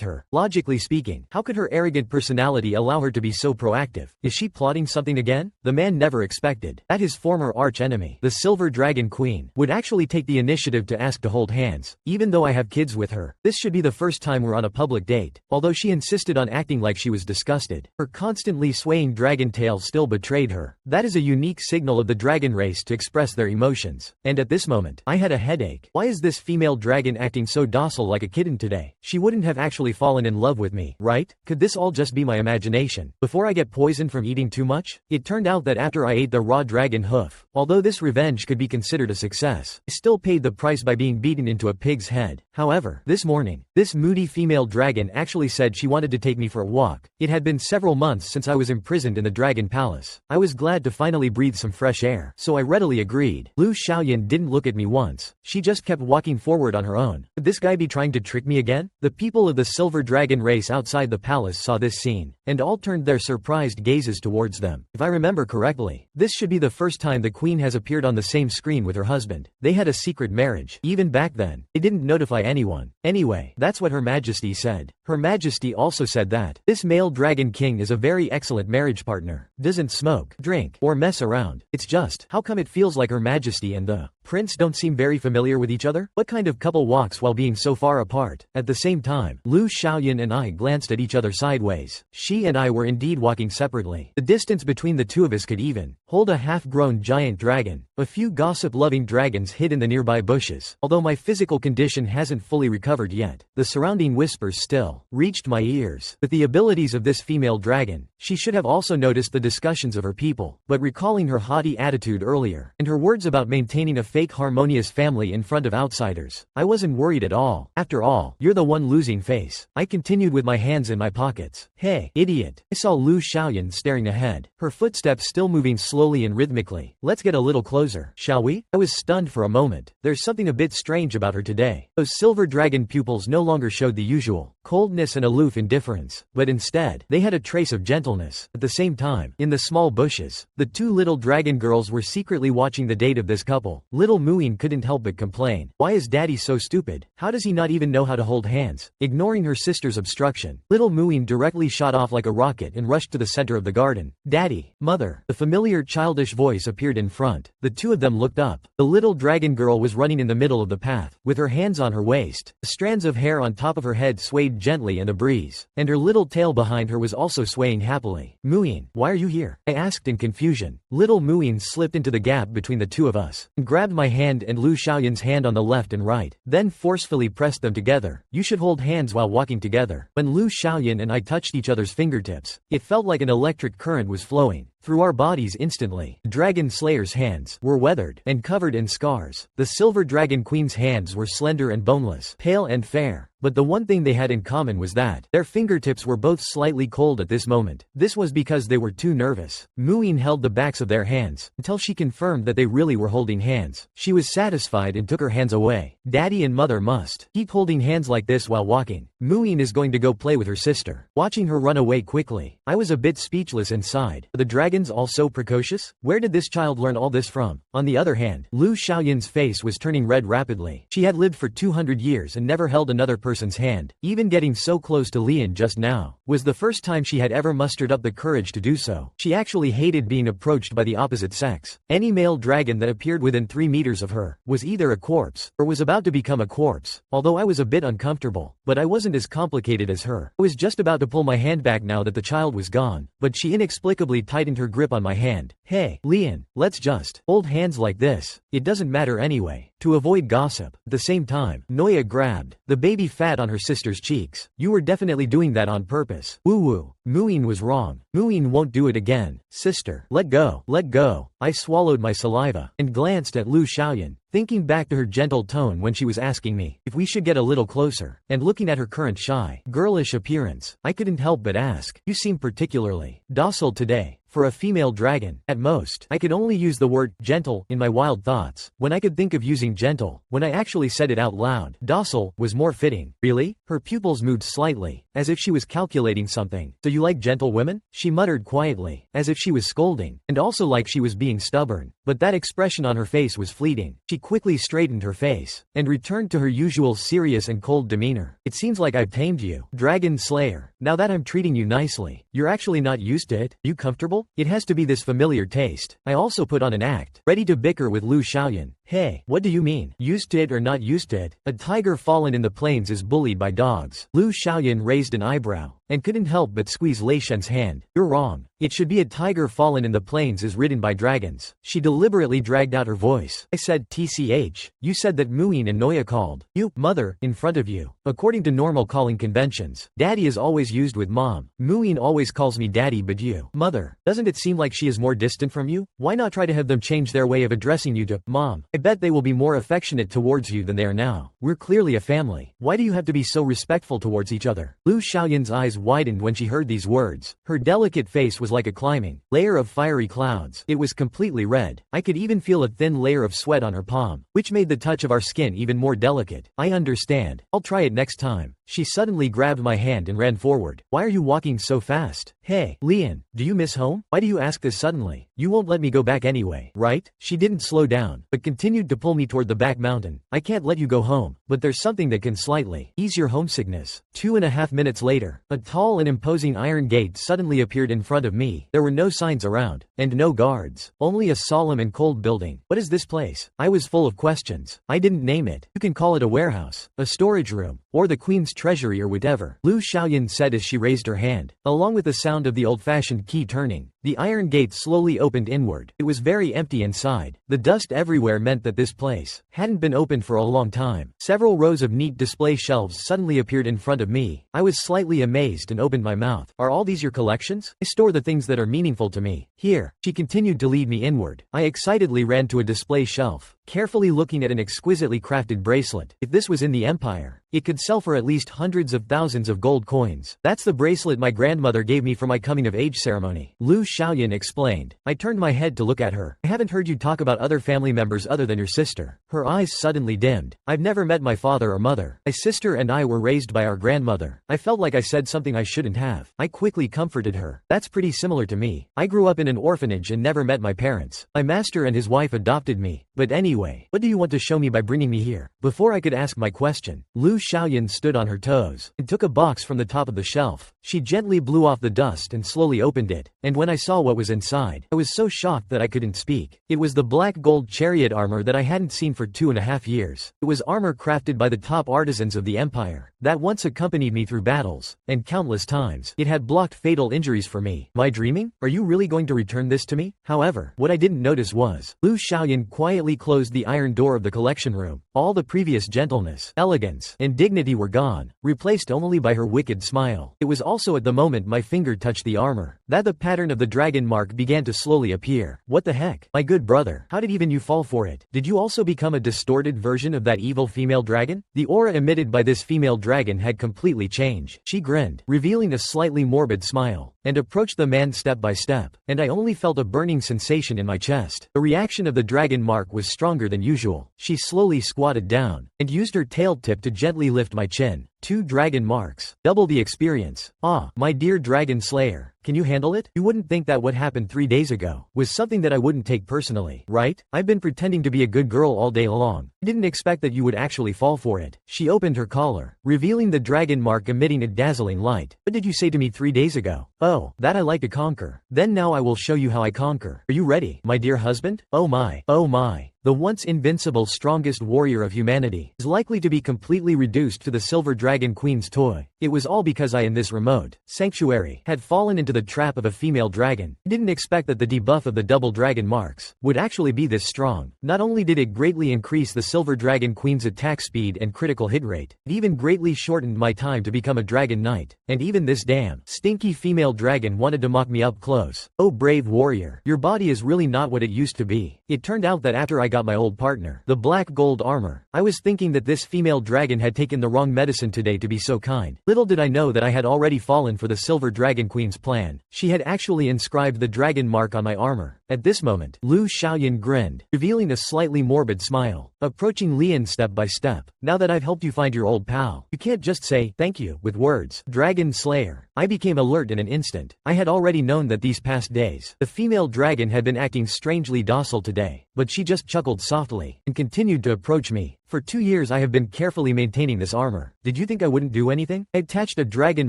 her. Logically speaking, how could her arrogant personality allow her to be so proactive? Is she plotting something again? The man never expected that his former arch-enemy, the Silver Dragon Queen, would actually take the initiative to ask to hold hands. Even though I have kids with her, this should be the first time we're on a public date. Although she insisted on acting like she was disgusted, her constantly swaying dragon tail still betrayed her. That is a unique signal of the dragon race to express their emotions. And at this moment, I had a headache. Why is this female dragon acting so docile like a kitten today? She wouldn't have actually fallen in love with me, right? Could this all just be my imagination? Before I get poisoned from eating too much? It turned out that after I ate the raw dragon hoof, although this revenge could be considered a success, I still paid the price by being beaten into a pig's head. However, this morning, this moody female dragon actually said she wanted to take me for a walk. It had been several months since I was imprisoned in the Dragon Palace. I was glad to finally breathe some fresh air, so I readily agreed. Liu Xiaoyan didn't look at me once. She just kept walking forward on her own. Could this guy be trying to trick me again? The people of the Silver Dragon race outside the palace saw this scene, and all turned their surprised gazes towards them. If I remember correctly, this should be the first time the queen has appeared on the same screen with her husband. They had a secret marriage. Even back then, they didn't notify anyone. Anyway, that's what Her Majesty said. Her Majesty also said that this male dragon king is a very excellent marriage partner. Doesn't smoke, drink, or mess around. It's just, how come it feels like Her Majesty and the prince don't seem very familiar with each other? What kind of couple walks while being so far apart? At the same time, Liu Xiaoyan and I glanced at each other sideways. She and I were indeed walking separately. The distance between the two of us could even hold a half-grown giant dragon. A few gossip-loving dragons hid in the nearby bushes. Although my physical condition hasn't fully recovered yet, the surrounding whispers still reached my ears. With the abilities of this female dragon, she should have also noticed the discussions of her people, but recalling her haughty attitude earlier, and her words about maintaining a fake harmonious family in front of outsiders, I wasn't worried at all. After all, you're the one losing face. I continued with my hands in my pockets. Hey, idiot. I saw Liu Xiaoyan staring ahead, her footsteps still moving slowly and rhythmically. Let's get a little closer, shall we? I was stunned for a moment. There's something a bit strange about her today. Those silver dragon pupils no longer showed the usual coldness and aloof indifference, but instead, they had a trace of gentleness. At the same time, in the small bushes, the two little dragon girls were secretly watching the date of this couple. Little Muin couldn't help but complain. Why is daddy so stupid? How does he not even know how to hold hands? Ignoring her sister's obstruction, little Muin directly shot off like a rocket and rushed to the center of the garden. Daddy, mother. The familiar childish voice appeared in front. The two of them looked up. The little dragon girl was running in the middle of the path, with her hands on her waist. The strands of hair on top of her head swayed gently in the breeze, and her little tail behind her was also swaying happily. Muin, why are you here? I asked in confusion. Little Muin slipped into the gap between the two of us, and grabbed my hand and Liu Xiaoyan's hand on the left and right, then forcefully pressed them together. You should hold hands while walking together. When Liu Xiaoyan and I touched each other's fingertips, it felt like an electric current was flowing through our bodies instantly. Dragon Slayer's hands were weathered and covered in scars. The Silver Dragon Queen's hands were slender and boneless, pale and fair. But the one thing they had in common was that their fingertips were both slightly cold at this moment. This was because they were too nervous. Muin held the backs of their hands until she confirmed that they really were holding hands. She was satisfied and took her hands away. Daddy and mother must keep holding hands like this while walking. Muin is going to go play with her sister. Watching her run away quickly, I was a bit speechless inside. Are the dragons all so precocious? Where did this child learn all this from? On the other hand, Liu Xiaoyan's face was turning red rapidly. She had lived for 200 years and never held another person's hand. Even getting so close to Lian just now was the first time she had ever mustered up the courage to do so. She actually hated being approached by the opposite sex. Any male dragon that appeared within 3 meters of her was either a corpse or was about to become a corpse. Although I was a bit uncomfortable, but I wasn't as complicated as her. I was just about to pull my hand back now that the child was gone, but she inexplicably tightened her grip on my hand. Hey, Lian, let's just hold hands like this. It doesn't matter anyway. To avoid gossip. At the same time, Nuoya grabbed the baby fat on her sister's cheeks. You were definitely doing that on purpose. Woo-woo. Muin was wrong. Muin won't do it again. Sister, let go. Let go. I swallowed my saliva and glanced at Liu Xiaoyan, thinking back to her gentle tone when she was asking me if we should get a little closer, and looking at her current shy, girlish appearance, I couldn't help but ask, you seem particularly docile today. For a female dragon, at most, I could only use the word gentle in my wild thoughts. When I could think of using gentle, when I actually said it out loud, docile was more fitting. Really? Her pupils moved slightly, as if she was calculating something. So you like gentle women? She muttered quietly, as if she was scolding, and also like she was being stubborn. But that expression on her face was fleeting. She quickly straightened her face, and returned to her usual serious and cold demeanor. It seems like I've tamed you, Dragon Slayer. Now that I'm treating you nicely, you're actually not used to it? You comfortable? It has to be this familiar taste. I also put on an act, ready to bicker with Liu Xiaoyan. Hey, what do you mean? Used to it or not used to it? A tiger fallen in the plains is bullied by dogs. Liu Xiaoyan raised an eyebrow, and couldn't help but squeeze Lei Shen's hand. You're wrong. It should be a tiger fallen in the plains is ridden by dragons. She deliberately dragged out her voice. I said TCH. You said that Muin and Nuoya called you mother in front of you. According to normal calling conventions, daddy is always used with mom. Muin always calls me daddy but you mother. Doesn't it seem like she is more distant from you? Why not try to have them change their way of addressing you to mom? I bet they will be more affectionate towards you than they are now. We're clearly a family. Why do you have to be so respectful towards each other? Liu Xiaoyan's eyes widened when she heard these words. Her delicate face was like a climbing layer of fiery clouds. It was completely red. I could even feel a thin layer of sweat on her palm, which made the touch of our skin even more delicate. I understand. I'll try it next time. She suddenly grabbed my hand and ran forward. Why are you walking so fast? Hey, Lian, do you miss home? Why do you ask this suddenly? You won't let me go back anyway, right? She didn't slow down, but continued to pull me toward the back mountain. I can't let you go home, but there's something that can slightly ease your homesickness. 2.5 minutes later, a tall and imposing iron gate suddenly appeared in front of me. There were no signs around, and no guards. Only a solemn and cold building. What is this place? I was full of questions. I didn't name it. You can call it a warehouse, a storage room, or the queen's treasury or whatever. Liu Xiaoyan said as she raised her hand. Along with the sound of the old-fashioned key turning, The iron gate slowly opened inward. It was very empty inside. The dust everywhere meant that this place hadn't been opened for a long time. Several rows of neat display shelves suddenly appeared in front of me. I was slightly amazed and opened my mouth. Are all these your collections? I store the things that are meaningful to me. Here. She continued to lead me inward. I excitedly ran to a display shelf, carefully looking at an exquisitely crafted bracelet. If this was in the Empire, it could sell for at least hundreds of thousands of gold coins. That's the bracelet my grandmother gave me for my coming-of-age ceremony, Liu Xiaoyan explained. I turned my head to look at her. I haven't heard you talk about other family members other than your sister. Her eyes suddenly dimmed. I've never met my father or mother. My sister and I were raised by our grandmother. I felt like I said something I shouldn't have. I quickly comforted her. That's pretty similar to me. I grew up in an orphanage and never met my parents. My master and his wife adopted me. But anyway, what do you want to show me by bringing me here? Before I could ask my question, Liu Xiaoyan stood on her toes and took a box from the top of the shelf. She gently blew off the dust and slowly opened it, and when I saw what was inside, I was so shocked that I couldn't speak. It was the black gold chariot armor that I hadn't seen for 2.5 years. It was armor crafted by the top artisans of the Empire, that once accompanied me through battles, and countless times. It had blocked fatal injuries for me. Am I dreaming? Are you really going to return this to me? However, what I didn't notice was, Liu Xiaoyan quietly closed the iron door of the collection room. All the previous gentleness, elegance, and dignity were gone, replaced only by her wicked smile. It was also at the moment my finger touched the armor that the pattern of the dragon mark began to slowly appear. What the heck? My good brother, how did even you fall for it? Did you also become a distorted version of that evil female dragon? The aura emitted by this female dragon had completely changed. She grinned, revealing a slightly morbid smile, and approached the man step by step, and I only felt a burning sensation in my chest. The reaction of the dragon mark was stronger than usual. She slowly squatted down, and used her tail tip to gently lift my chin. 2 dragon marks. Double the experience. Ah, my dear dragon slayer. Can you handle it? You wouldn't think that what happened 3 days ago was something that I wouldn't take personally, right? I've been pretending to be a good girl all day long. I didn't expect that you would actually fall for it. She opened her collar, revealing the dragon mark emitting a dazzling light. What did you say to me 3 days ago? Oh, that I like to conquer. Then now I will show you how I conquer. Are you ready, my dear husband? Oh my. Oh my. The once invincible strongest warrior of humanity is likely to be completely reduced to the Silver Dragon Queen's toy. It was all because I in this remote sanctuary had fallen into the trap of a female dragon. I didn't expect that the debuff of the double dragon marks would actually be this strong. Not only did it greatly increase the Silver Dragon Queen's attack speed and critical hit rate, it even greatly shortened my time to become a dragon knight. And even this damn stinky female dragon wanted to mock me up close. Oh brave warrior, your body is really not what it used to be. It turned out that after I got my old partner, the black gold armor, I was thinking that this female dragon had taken the wrong medicine today to be so kind. Little did I know that I had already fallen for the Silver Dragon Queen's plan. She had actually inscribed the dragon mark on my armor. At this moment, Liu Xiaoyan grinned, revealing a slightly morbid smile, approaching Lian step by step. Now that I've helped you find your old pal, you can't just say, thank you, with words. Dragon Slayer. I became alert in an instant. I had already known that these past days, the female dragon had been acting strangely docile today, but she just chuckled softly, and continued to approach me. For 2 years I have been carefully maintaining this armor. Did you think I wouldn't do anything? I attached a dragon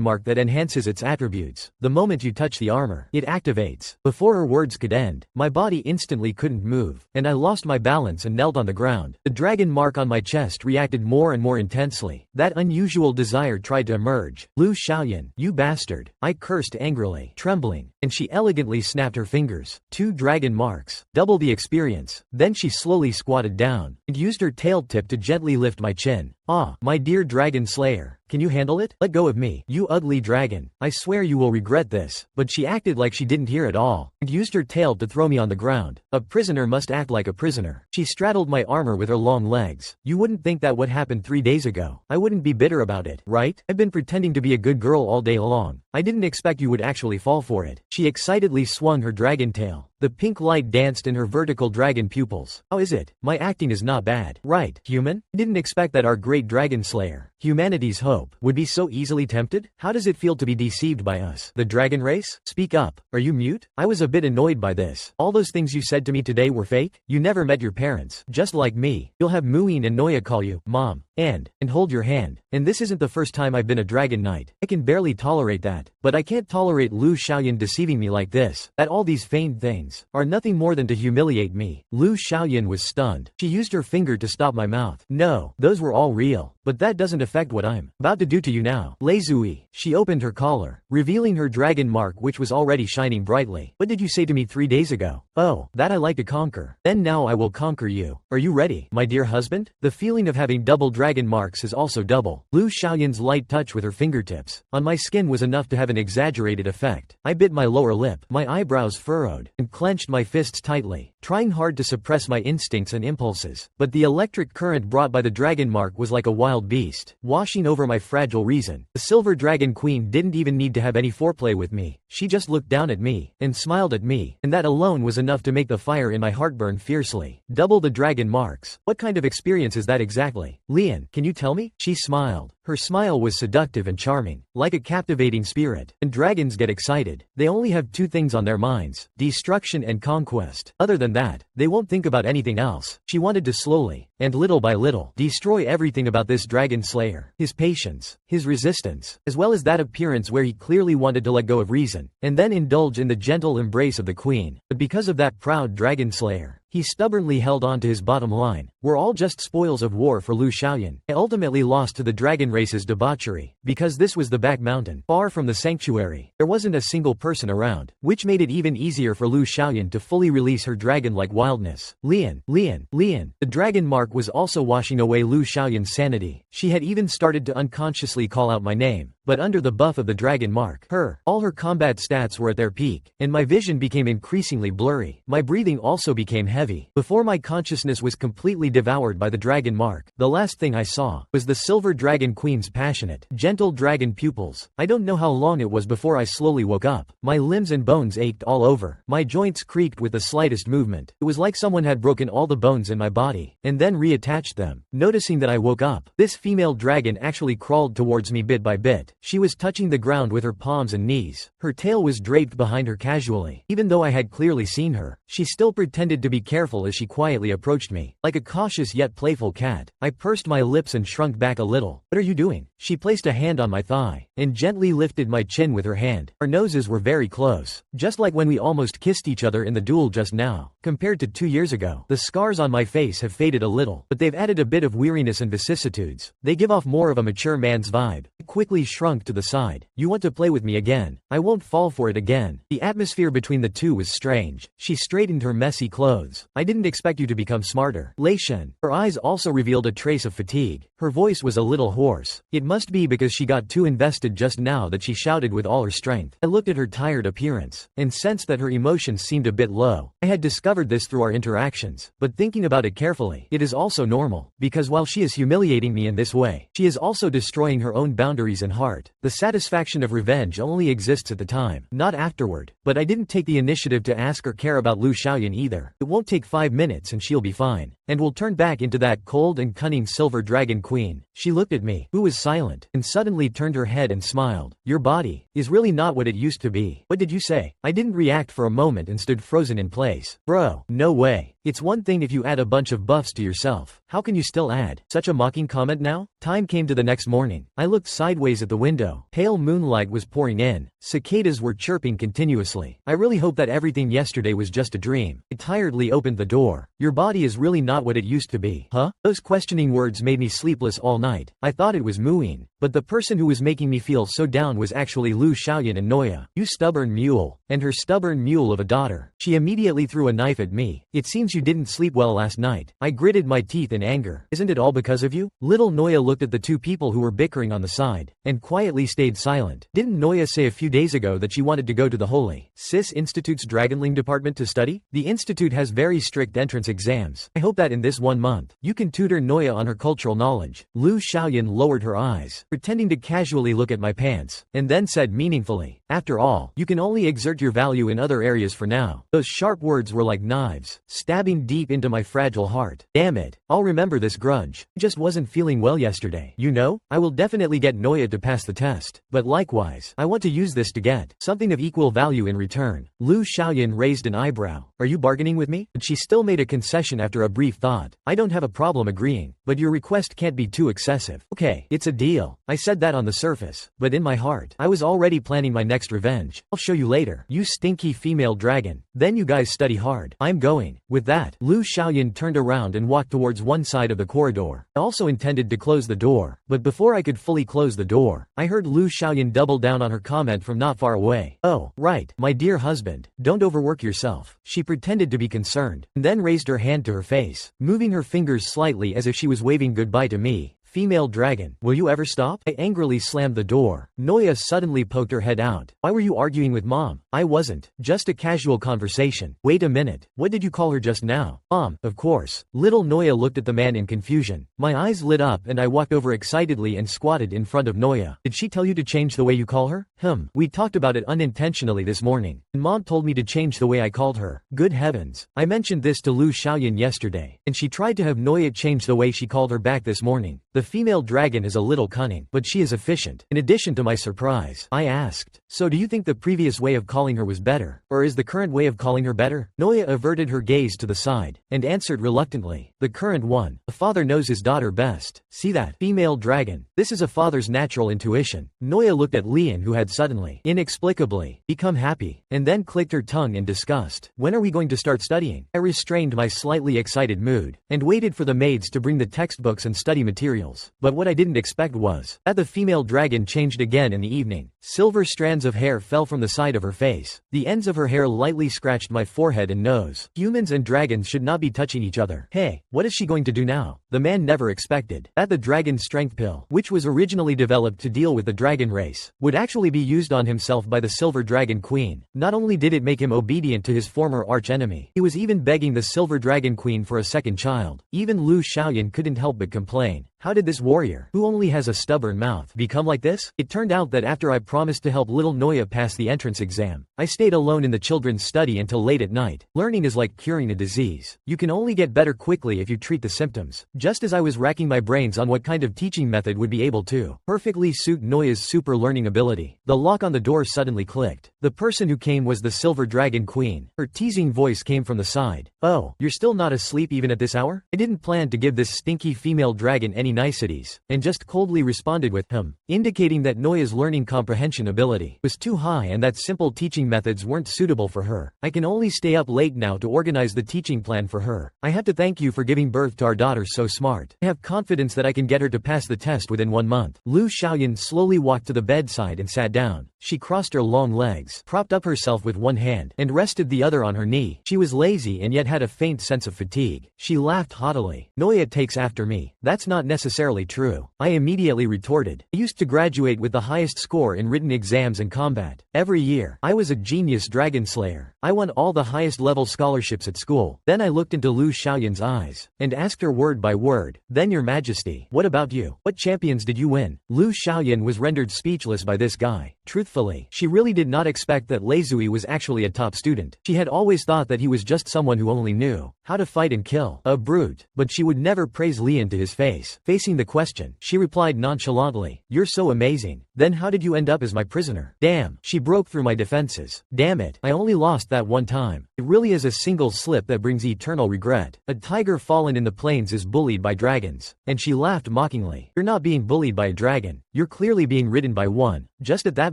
mark that enhances its attributes. The moment you touch the armor, it activates. Before her words could end, my body instantly couldn't move, and I lost my balance and knelt on the ground. The dragon mark on my chest reacted more and more intensely. That unusual desire tried to emerge. Liu Xiaoyan, you bastard. I cursed angrily, trembling, and she elegantly snapped her fingers. 2 dragon marks. Double the experience. Then she slowly squatted down, and used her tail tip to gently lift my chin. Ah, my dear dragon slayer. Can you handle it? Let go of me, you ugly dragon. I swear you will regret this. But she acted like she didn't hear at all, and used her tail to throw me on the ground. A prisoner must act like a prisoner. She straddled my armor with her long legs. You wouldn't think that what happened 3 days ago, I wouldn't be bitter about it, right? I've been pretending to be a good girl all day long. I didn't expect you would actually fall for it. She excitedly swung her dragon tail. The pink light danced in her vertical dragon pupils. How is it? My acting is not bad, right, human? I didn't expect that our great dragon slayer, humanity's hope, would be so easily tempted. How does it feel to be deceived by us, the dragon race? Speak up. Are you mute? I was a bit annoyed by this. All those things you said to me today were fake? You never met your parents. Just like me, you'll have Muin and Nuoya call you mom, and hold your hand. And this isn't the first time I've been a dragon knight. I can barely tolerate that. But I can't tolerate Liu Xiaoyan deceiving me like this. That all these feigned things are nothing more than to humiliate me. Liu Xiaoyan was stunned. She used her finger to stop my mouth. No, those were all real. real, but that doesn't affect what I'm about to do to you now. Lazuli. She opened her collar, revealing her dragon mark which was already shining brightly. What did you say to me 3 days ago? Oh, that I like to conquer. Then now I will conquer you. Are you ready, my dear husband? The feeling of having double dragon marks is also double. Liu Xiaoyan's light touch with her fingertips on my skin was enough to have an exaggerated effect. I bit my lower lip, my eyebrows furrowed, and clenched my fists tightly, trying hard to suppress my instincts and impulses. But the electric current brought by the dragon mark was like a wild beast, washing over my fragile reason. The silver dragon queen didn't even need to have any foreplay with me. She just looked down at me, and smiled at me, and that alone was enough to make the fire in my heart burn fiercely. Double the dragon marks. What kind of experience is that exactly? Lian, can you tell me? She smiled. Her smile was seductive and charming, like a captivating spirit. And dragons get excited. They only have two things on their minds: destruction and conquest. Other than that, they won't think about anything else. She wanted to slowly, and little by little, destroy everything about this dragon slayer. His patience, his resistance, as well as that appearance where he clearly wanted to let go of reason, and then indulge in the gentle embrace of the queen. But because of that proud dragon slayer, he stubbornly held on to his bottom line. We're all just spoils of war for Liu Xiaoyan. I ultimately lost to the dragon race's debauchery, because this was the back mountain, far from the sanctuary. There wasn't a single person around, which made it even easier for Liu Xiaoyan to fully release her dragon-like wildness. Lian. The dragon mark was also washing away Liu Xiaoyan's sanity. She had even started to unconsciously call out my name. But under the buff of the dragon mark, all her combat stats were at their peak, and my vision became increasingly blurry. My breathing also became heavy. Before my consciousness was completely devoured by the dragon mark, the last thing I saw was the silver dragon queen's passionate, gentle dragon pupils. I don't know how long it was before I slowly woke up. My limbs and bones ached all over. My joints creaked with the slightest movement. It was like someone had broken all the bones in my body, and then reattached them. Noticing that I woke up, this female dragon actually crawled towards me bit by bit. She was touching the ground with her palms and knees. Her tail was draped behind her casually. Even though I had clearly seen her, she still pretended to be careful as she quietly approached me, like a cautious yet playful cat. I pursed my lips and shrunk back a little. What are you doing? She placed a hand on my thigh, and gently lifted my chin with her hand. Our noses were very close, just like when we almost kissed each other in the duel just now. Compared to 2 years ago, the scars on my face have faded a little, but they've added a bit of weariness and vicissitudes. They give off more of a mature man's vibe. I quickly shrunk to the side. You want to play with me again? I won't fall for it again. The atmosphere between the two was strange. She straightened her messy clothes. I didn't expect you to become smarter. Lei Shen. Her eyes also revealed a trace of fatigue. Her voice was a little hoarse. It must be because she got too invested just now that she shouted with all her strength. I looked at her tired appearance, and sensed that her emotions seemed a bit low. I had discovered this through our interactions, but thinking about it carefully, it is also normal, because while she is humiliating me in this way, she is also destroying her own boundaries and heart. The satisfaction of revenge only exists at the time, not afterward. But I didn't take the initiative to ask or care about Liu Xiaoyan either. It won't take 5 minutes and she'll be fine, and will turn back into that cold and cunning silver dragon queen. She looked at me, who was silent, and suddenly turned her head and smiled. Your body is really not what it used to be. What did you say? I didn't react for a moment and stood frozen in place. Bro, no way. It's one thing if you add a bunch of buffs to yourself. How can you still add such a mocking comment now? Time came to the next morning. I looked sideways at the window. Pale moonlight was pouring in. Cicadas were chirping continuously. I really hope that everything yesterday was just a dream. I tiredly opened the door. Your body is really not what it used to be. Huh? Those questioning words made me sleepless all night. I thought it was Muin, but the person who was making me feel so down was actually Liu Xiaoyan and Nuoya. You stubborn mule. And her stubborn mule of a daughter. She immediately threw a knife at me. It seems you didn't sleep well last night. I gritted my teeth in anger. Isn't it all because of you? Little Nuoya looked at the two people who were bickering on the side, and quietly stayed silent. Didn't Nuoya say a few days ago that she wanted to go to the Holy Sis Institute's Dragonling department to study? The institute has very strict entrance exams. I hope that in this 1 month, you can tutor Nuoya on her cultural knowledge. Liu Xiaoyan lowered her eyes, pretending to casually look at my pants, and then said meaningfully, after all, you can only exert your value in other areas for now. Those sharp words were like knives, stabbing deep into my fragile heart. Damn it, I'll remember this grudge. I just wasn't feeling well yesterday. You know, I will definitely get Nuoya to pass the test. But likewise, I want to use this to get something of equal value in return. Liu Xiaoyan raised an eyebrow. Are you bargaining with me? But she still made a concession after a brief thought. I don't have a problem agreeing, but your request can't be too excessive. Okay, it's a deal. I said that on the surface, but in my heart, I was already planning my next revenge. I'll show you later, you stinky female dragon. Then you guys study hard. I'm going. With that, Liu Xiaoyan turned around and walked towards one side of the corridor. I also intended to close the door, but before I could fully close the door, I heard Liu Xiaoyan double down on her comment from not far away. Oh, right, my dear husband, don't overwork yourself. She pretended to be concerned, and then raised her hand to her face, moving her fingers slightly as if she was waving goodbye to me. Female dragon, will you ever stop? I angrily slammed the door. Nuoya suddenly poked her head out. Why were you arguing with mom? I wasn't. Just a casual conversation. Wait a minute. What did you call her just now? Mom, of course. Little Nuoya looked at the man in confusion. My eyes lit up and I walked over excitedly and squatted in front of Nuoya. Did she tell you to change the way you call her? We talked about it unintentionally this morning, and mom told me to change the way I called her. Good heavens. I mentioned this to Liu Xiaoyan yesterday, and she tried to have Nuoya change the way she called her back this morning. The female dragon is a little cunning, but she is efficient. In addition to my surprise, I asked, so do you think the previous way of calling her was better, or is the current way of calling her better? Nuoya averted her gaze to the side, and answered reluctantly, the current one. A father knows his daughter best. See that? Female dragon. This is a father's natural intuition. Nuoya looked at Lian, who had suddenly, inexplicably, become happy, and then clicked her tongue in disgust. When are we going to start studying? I restrained my slightly excited mood, and waited for the maids to bring the textbooks and study materials. But what I didn't expect was that the female dragon changed again in the evening. Silver strands of hair fell from the side of her face. The ends of her hair lightly scratched my forehead and nose. Humans and dragons should not be touching each other. Hey, what is she going to do now? The man never expected that the dragon strength pill, which was originally developed to deal with the dragon race, would actually be used on himself by the Silver Dragon Queen. Not only did it make him obedient to his former archenemy, he was even begging the Silver Dragon Queen for a second child. Even Liu Xiaoyan couldn't help but complain. How did this warrior, who only has a stubborn mouth, become like this? It turned out that after I promised to help little Nuoya pass the entrance exam, I stayed alone in the children's study until late at night. Learning is like curing a disease. You can only get better quickly if you treat the symptoms. Just as I was racking my brains on what kind of teaching method would be able to perfectly suit Nuoya's super learning ability, the lock on the door suddenly clicked. The person who came was the Silver Dragon Queen. Her teasing voice came from the side. Oh, you're still not asleep even at this hour? I didn't plan to give this stinky female dragon any niceties, and just coldly responded with indicating that Nuoya's learning comprehension ability was too high and that simple teaching methods weren't suitable for her. I can only stay up late now to organize the teaching plan for her. I have to thank you for giving birth to our daughter so smart. I have confidence that I can get her to pass the test within 1 month. Liu Xiaoyan slowly walked to the bedside and sat down. She crossed her long legs, propped up herself with one hand, and rested the other on her knee. She was lazy and yet had a faint sense of fatigue. She laughed haughtily. Nuoya takes after me. That's not necessarily true. I immediately retorted. I used to graduate with the highest score in written exams and combat. Every year, I was a genius dragon slayer. I won all the highest level scholarships at school. Then I looked into Liu Xiaoyan's eyes, and asked her word by word, then your majesty, what about you? What champions did you win? Liu Xiaoyan was rendered speechless by this guy. Truthfully, she really did not expect that Leizui was actually a top student. She had always thought that he was just someone who only knew how to fight and kill. A brute. But she would never praise Lian to his face. Facing the question, she replied nonchalantly, you're so amazing. Then how did you end up as my prisoner? Damn. She broke through my defenses. Damn it. I only lost that one time. It really is a single slip that brings eternal regret. A tiger fallen in the plains is bullied by dragons. And she laughed mockingly. You're not being bullied by a dragon. You're clearly being ridden by one. Just at that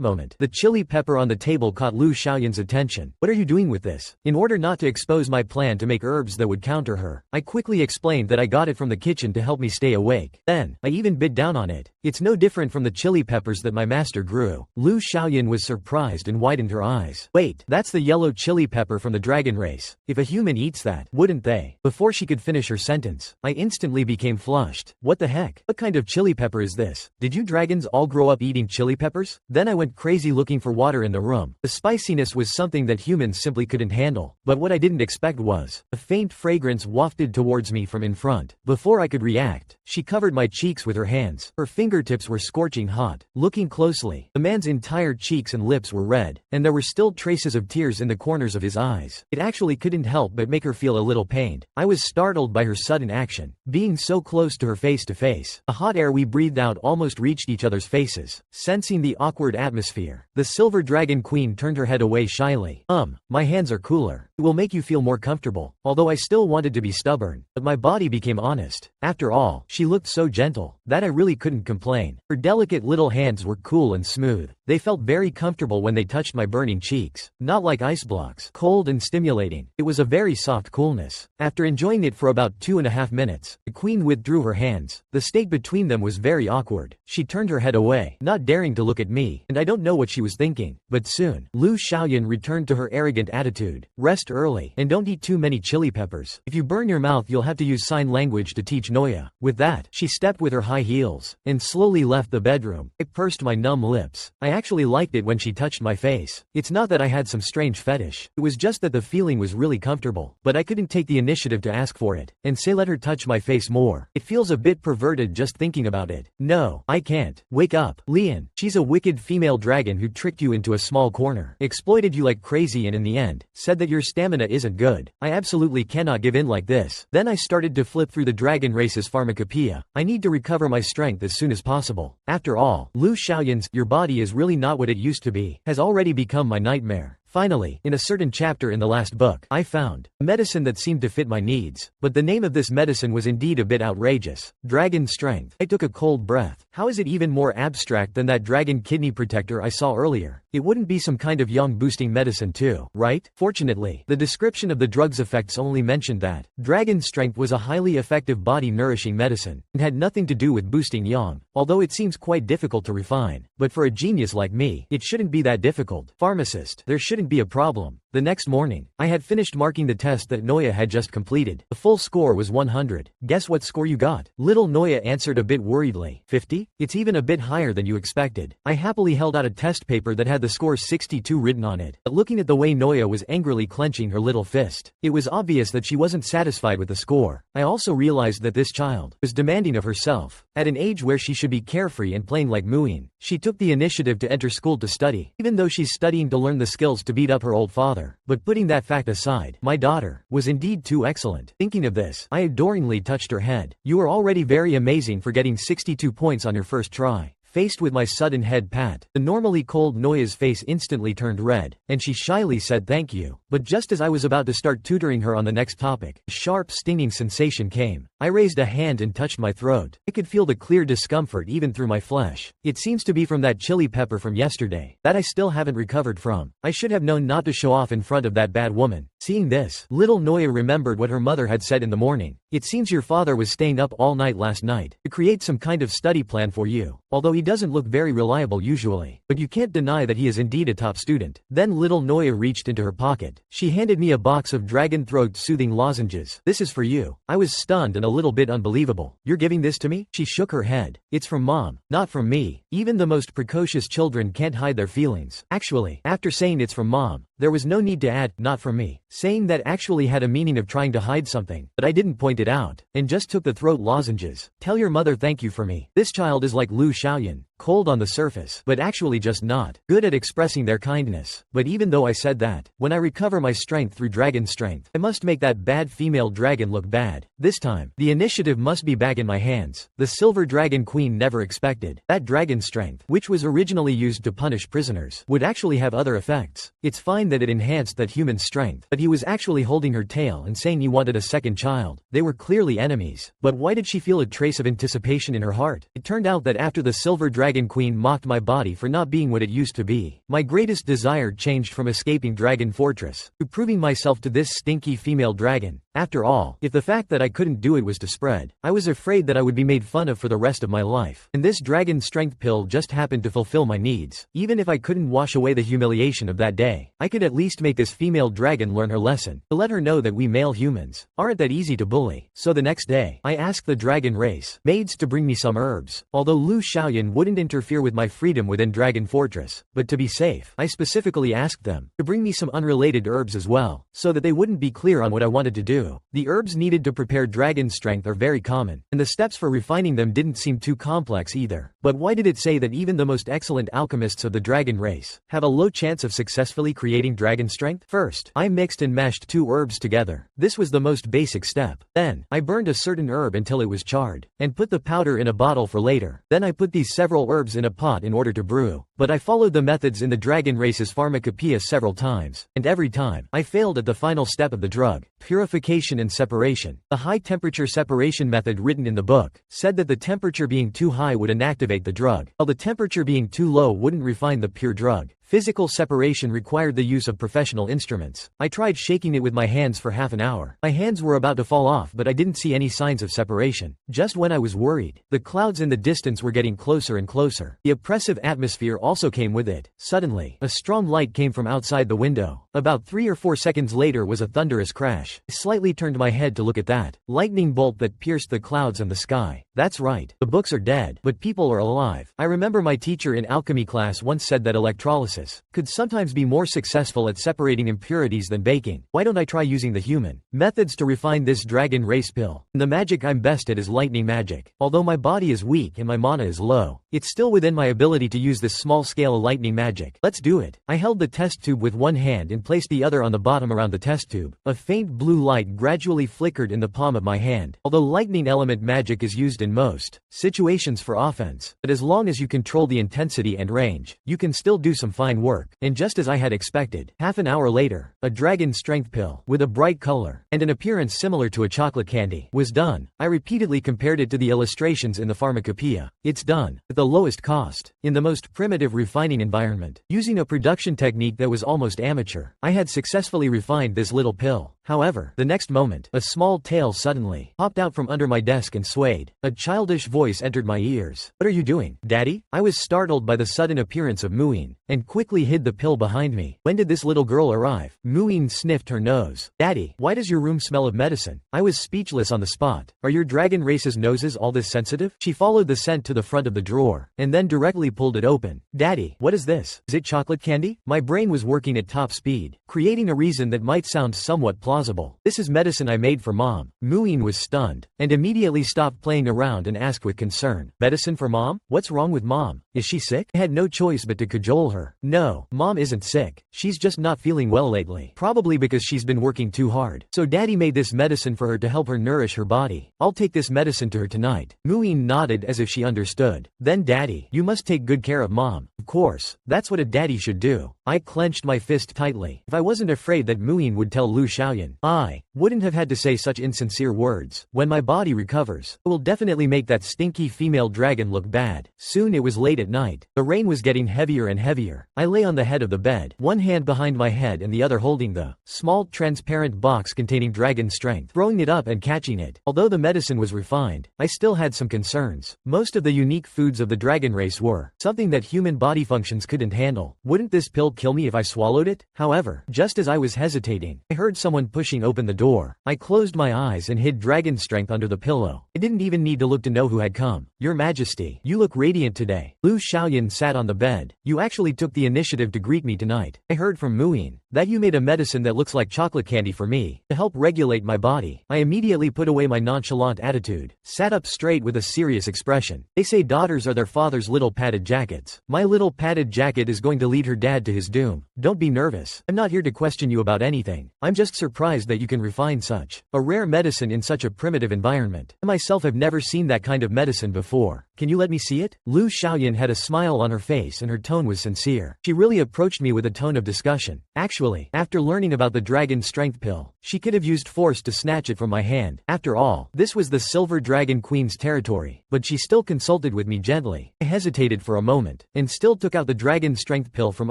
moment, the chili pepper on the table caught Liu Xiaoyan's attention. What are you doing with this? In order not to expose my plan to make herbs that would counter her, I quickly explained that I got it from the kitchen to help me stay awake. Then, I even bit down on it. It's no different from the chili peppers that my master grew. Liu Xiaoyan was surprised and widened her eyes. Wait, that's the yellow chili pepper from the dragon race. If a human eats that, wouldn't they? Before she could finish her sentence, I instantly became flushed. What the heck? What kind of chili pepper is this? Did you dragons all grow up eating chili peppers? Then I went crazy looking for water in the room. The spiciness was something that humans simply couldn't handle. But what I didn't expect was a faint fragrance wafted towards me from in front. Before I could react, she covered my cheeks with her hands. Her fingertips were scorching hot. Looking closely, the man's entire cheeks and lips were red, and there were still traces of tears in the corners of his eyes. It actually couldn't help but make her feel a little pained. I was startled by her sudden action, being so close to her face to face. The hot air we breathed out almost reached each other's faces. Sensing the awkward atmosphere, the Silver Dragon Queen turned her head away shyly. My hands are cooler. It will make you feel more comfortable. Although I still wanted to be stubborn, but my body became honest. After all, she looked so gentle that I really couldn't complain. Her delicate little hands were cool and smooth. They felt very comfortable when they touched my burning cheeks. Not like ice blocks, cold and stimulating. It was a very soft coolness. After enjoying it for about 2.5 minutes, the queen withdrew her hands. The state between them was very awkward. She turned her head away, not daring to look at me, and I don't know what she was thinking. But soon, Liu Xiaoyan returned to her arrogant attitude. Rest early, and don't eat too many chili peppers. If you burn your mouth, you'll have to use sign language to teach Nuoya. With that, she stepped with her high heels, and slowly left the bedroom. I pursed my numb lips. I actually liked it when she touched my face. It's not that I had some strange fetish. It was just that the feeling was really comfortable, but I couldn't take the initiative to ask for it, and say let her touch my face more. It feels a bit perverted just thinking about it. No, I can't. Wake up, Lian. She's a wicked female dragon who tricked you into a small corner, exploited you like crazy, and in the end, said that your stamina isn't good. I absolutely cannot give in like this. Then I started to flip through the dragon race's pharmacopoeia. I need to recover my strength as soon as possible. After all, Liu Xiaoyan's "your body is really not what it used to be" has already become my nightmare. Finally, in a certain chapter in the last book, I found a medicine that seemed to fit my needs. But the name of this medicine was indeed a bit outrageous. Dragon strength. I took a cold breath. How is it even more abstract than that dragon kidney protector I saw earlier? It wouldn't be some kind of young boosting medicine too, right? Fortunately, the description of the drug's effects only mentioned that dragon strength was a highly effective body nourishing medicine, and had nothing to do with boosting yang, although it seems quite difficult to refine. But for a genius like me, it shouldn't be that difficult. Pharmacist, there shouldn't be a problem. The next morning, I had finished marking the test that Nuoya had just completed. The full score was 100. Guess what score you got? Little Nuoya answered a bit worriedly. 50? It's even a bit higher than you expected. I happily held out a test paper that had the score 62 written on it. But looking at the way Nuoya was angrily clenching her little fist, it was obvious that she wasn't satisfied with the score. I also realized that this child was demanding of herself. At an age where she should be carefree and playing like Muin, she took the initiative to enter school to study, even though she's studying to learn the skills to beat up her old father. But putting that fact aside, my daughter was indeed too excellent. Thinking of this, I adoringly touched her head. You are already very amazing for getting 62 points on your first try. Faced with my sudden head pat, the normally cold Nuoya's face instantly turned red, and she shyly said thank you. But just as I was about to start tutoring her on the next topic, a sharp stinging sensation came. I raised a hand and touched my throat. I could feel the clear discomfort even through my flesh. It seems to be from that chili pepper from yesterday, that I still haven't recovered from. I should have known not to show off in front of that bad woman. Seeing this, little Nuoya remembered what her mother had said in the morning. It seems your father was staying up all night last night to create some kind of study plan for you, although he doesn't look very reliable usually. But you can't deny that he is indeed a top student. Then little Nuoya reached into her pocket. She handed me a box of dragon throat soothing lozenges. This is for you. I was stunned and a little bit unbelievable. You're giving this to me? She shook her head. It's from Mom, not from me. Even the most precocious children can't hide their feelings. Actually, after saying it's from Mom, there was no need to add, not from me. Saying that actually had a meaning of trying to hide something, but I didn't point it out, and just took the throat lozenges. Tell your mother thank you for me. This child is like Liu Xiaoyan. Cold on the surface, but actually just not good at expressing their kindness. But even though I said that, when I recover my strength through dragon strength, I must make that bad female dragon look bad. This time, the initiative must be back in my hands. The silver dragon queen never expected that dragon strength, which was originally used to punish prisoners, would actually have other effects. It's fine that it enhanced that human strength, but he was actually holding her tail and saying he wanted a second child. They were clearly enemies. But why did she feel a trace of anticipation in her heart? It turned out that after the silver dragon queen mocked my body for not being what it used to be, my greatest desire changed from escaping Dragon Fortress to proving myself to this stinky female dragon. After all, if the fact that I couldn't do it was to spread, I was afraid that I would be made fun of for the rest of my life. And this dragon strength pill just happened to fulfill my needs. Even if I couldn't wash away the humiliation of that day, I could at least make this female dragon learn her lesson, to let her know that we male humans aren't that easy to bully. So the next day, I asked the dragon race maids to bring me some herbs, although Liu Xiaoyan wouldn't interfere with my freedom within Dragon Fortress. But to be safe, I specifically asked them to bring me some unrelated herbs as well, so that they wouldn't be clear on what I wanted to do. The herbs needed to prepare dragon strength are very common, and the steps for refining them didn't seem too complex either. But why did it say that even the most excellent alchemists of the dragon race have a low chance of successfully creating dragon strength? First, I mixed and mashed 2 herbs together. This was the most basic step. Then, I burned a certain herb until it was charred, and put the powder in a bottle for later. Then I put these several herbs in a pot in order to brew. But I followed the methods in the dragon race's pharmacopoeia several times, and every time, I failed at the final step of the drug, purification and separation. The high-temperature separation method written in the book said that the temperature being too high would inactivate the drug, while the temperature being too low wouldn't refine the pure drug. Physical separation required the use of professional instruments. I tried shaking it with my hands for half an hour. My hands were about to fall off, but I didn't see any signs of separation. Just when I was worried, the clouds in the distance were getting closer and closer. The oppressive atmosphere also came with it. Suddenly, a strong light came from outside the window. About 3 or 4 seconds later was a thunderous crash. I slightly turned my head to look at that lightning bolt that pierced the clouds and the sky. That's right, the books are dead, but people are alive. I remember my teacher in alchemy class once said that electrolysis could sometimes be more successful at separating impurities than baking. Why don't I try using the human methods to refine this dragon race pill? And the magic I'm best at is lightning magic. Although my body is weak and my mana is low, it's still within my ability to use this small-scale lightning magic. Let's do it. I held the test tube with one hand and placed the other on the bottom around the test tube. A faint blue light gradually flickered in the palm of my hand. Although lightning element magic is used in most situations for offense, but as long as you control the intensity and range, you can still do some fine work. And just as I had expected, half an hour later, a dragon strength pill, with a bright color, and an appearance similar to a chocolate candy, was done. I repeatedly compared it to the illustrations in the pharmacopoeia. It's done, at the lowest cost, in the most primitive refining environment. Using a production technique that was almost amateur, I had successfully refined this little pill. However, the next moment, a small tail suddenly popped out from under my desk and swayed. A childish voice entered my ears. "What are you doing, Daddy?" I was startled by the sudden appearance of Muin, and quickly hid the pill behind me. "When did this little girl arrive?" Muin sniffed her nose. "Daddy, why does your room smell of medicine?" I was speechless on the spot. "Are your dragon race's noses all this sensitive?" She followed the scent to the front of the drawer, and then directly pulled it open. "Daddy, what is this? Is it chocolate candy?" My brain was working at top speed, creating a reason that might sound somewhat plausible. "This is medicine I made for Mom." Muin was stunned, and immediately stopped playing around and asked with concern, "Medicine for Mom? What's wrong with Mom? Is she sick?" I had no choice but to cajole her. "No, Mom isn't sick. She's just not feeling well lately. Probably because she's been working too hard. So Daddy made this medicine for her to help her nourish her body. I'll take this medicine to her tonight." Muin nodded as if she understood. "Then Daddy, you must take good care of Mom." "Of course, that's what a daddy should do." I clenched my fist tightly. If I wasn't afraid that Muin would tell Liu Xiaoyan, I wouldn't have had to say such insincere words. "When my body recovers, I will definitely make that stinky female dragon look bad." Soon it was late at night. The rain was getting heavier and heavier. I lay on the head of the bed, one hand behind my head and the other holding the small transparent box containing dragon strength, throwing it up and catching it. Although the medicine was refined, I still had some concerns. Most of the unique foods of the dragon race were something that human body functions couldn't handle. Wouldn't this pill kill me if I swallowed it? However, just as I was hesitating, I heard someone pushing open the door. I closed my eyes and hid dragon strength under the pillow. I didn't even need to look to know who had come. "Your Majesty, you look radiant today." Liu Xiaoyan sat on the bed. "You actually took the initiative to greet me tonight. I heard from Muin that you made a medicine that looks like chocolate candy for me, to help regulate my body." I immediately put away my nonchalant attitude, sat up straight with a serious expression. "They say daughters are their father's little padded jackets. My little padded jacket is going to lead her dad to his doom. Don't be nervous. I'm not here to question you about anything. I'm just surprised that you can refine such a rare medicine in such a primitive environment. I myself have never seen that kind of medicine before. Can you let me see it?" Liu Xiaoyan had a smile on her face and her tone was sincere. She really approached me with a tone of discussion. Actually, after learning about the dragon strength pill, she could have used force to snatch it from my hand. After all, this was the Silver Dragon Queen's territory. But she still consulted with me gently. I hesitated for a moment, and still took out the dragon strength pill from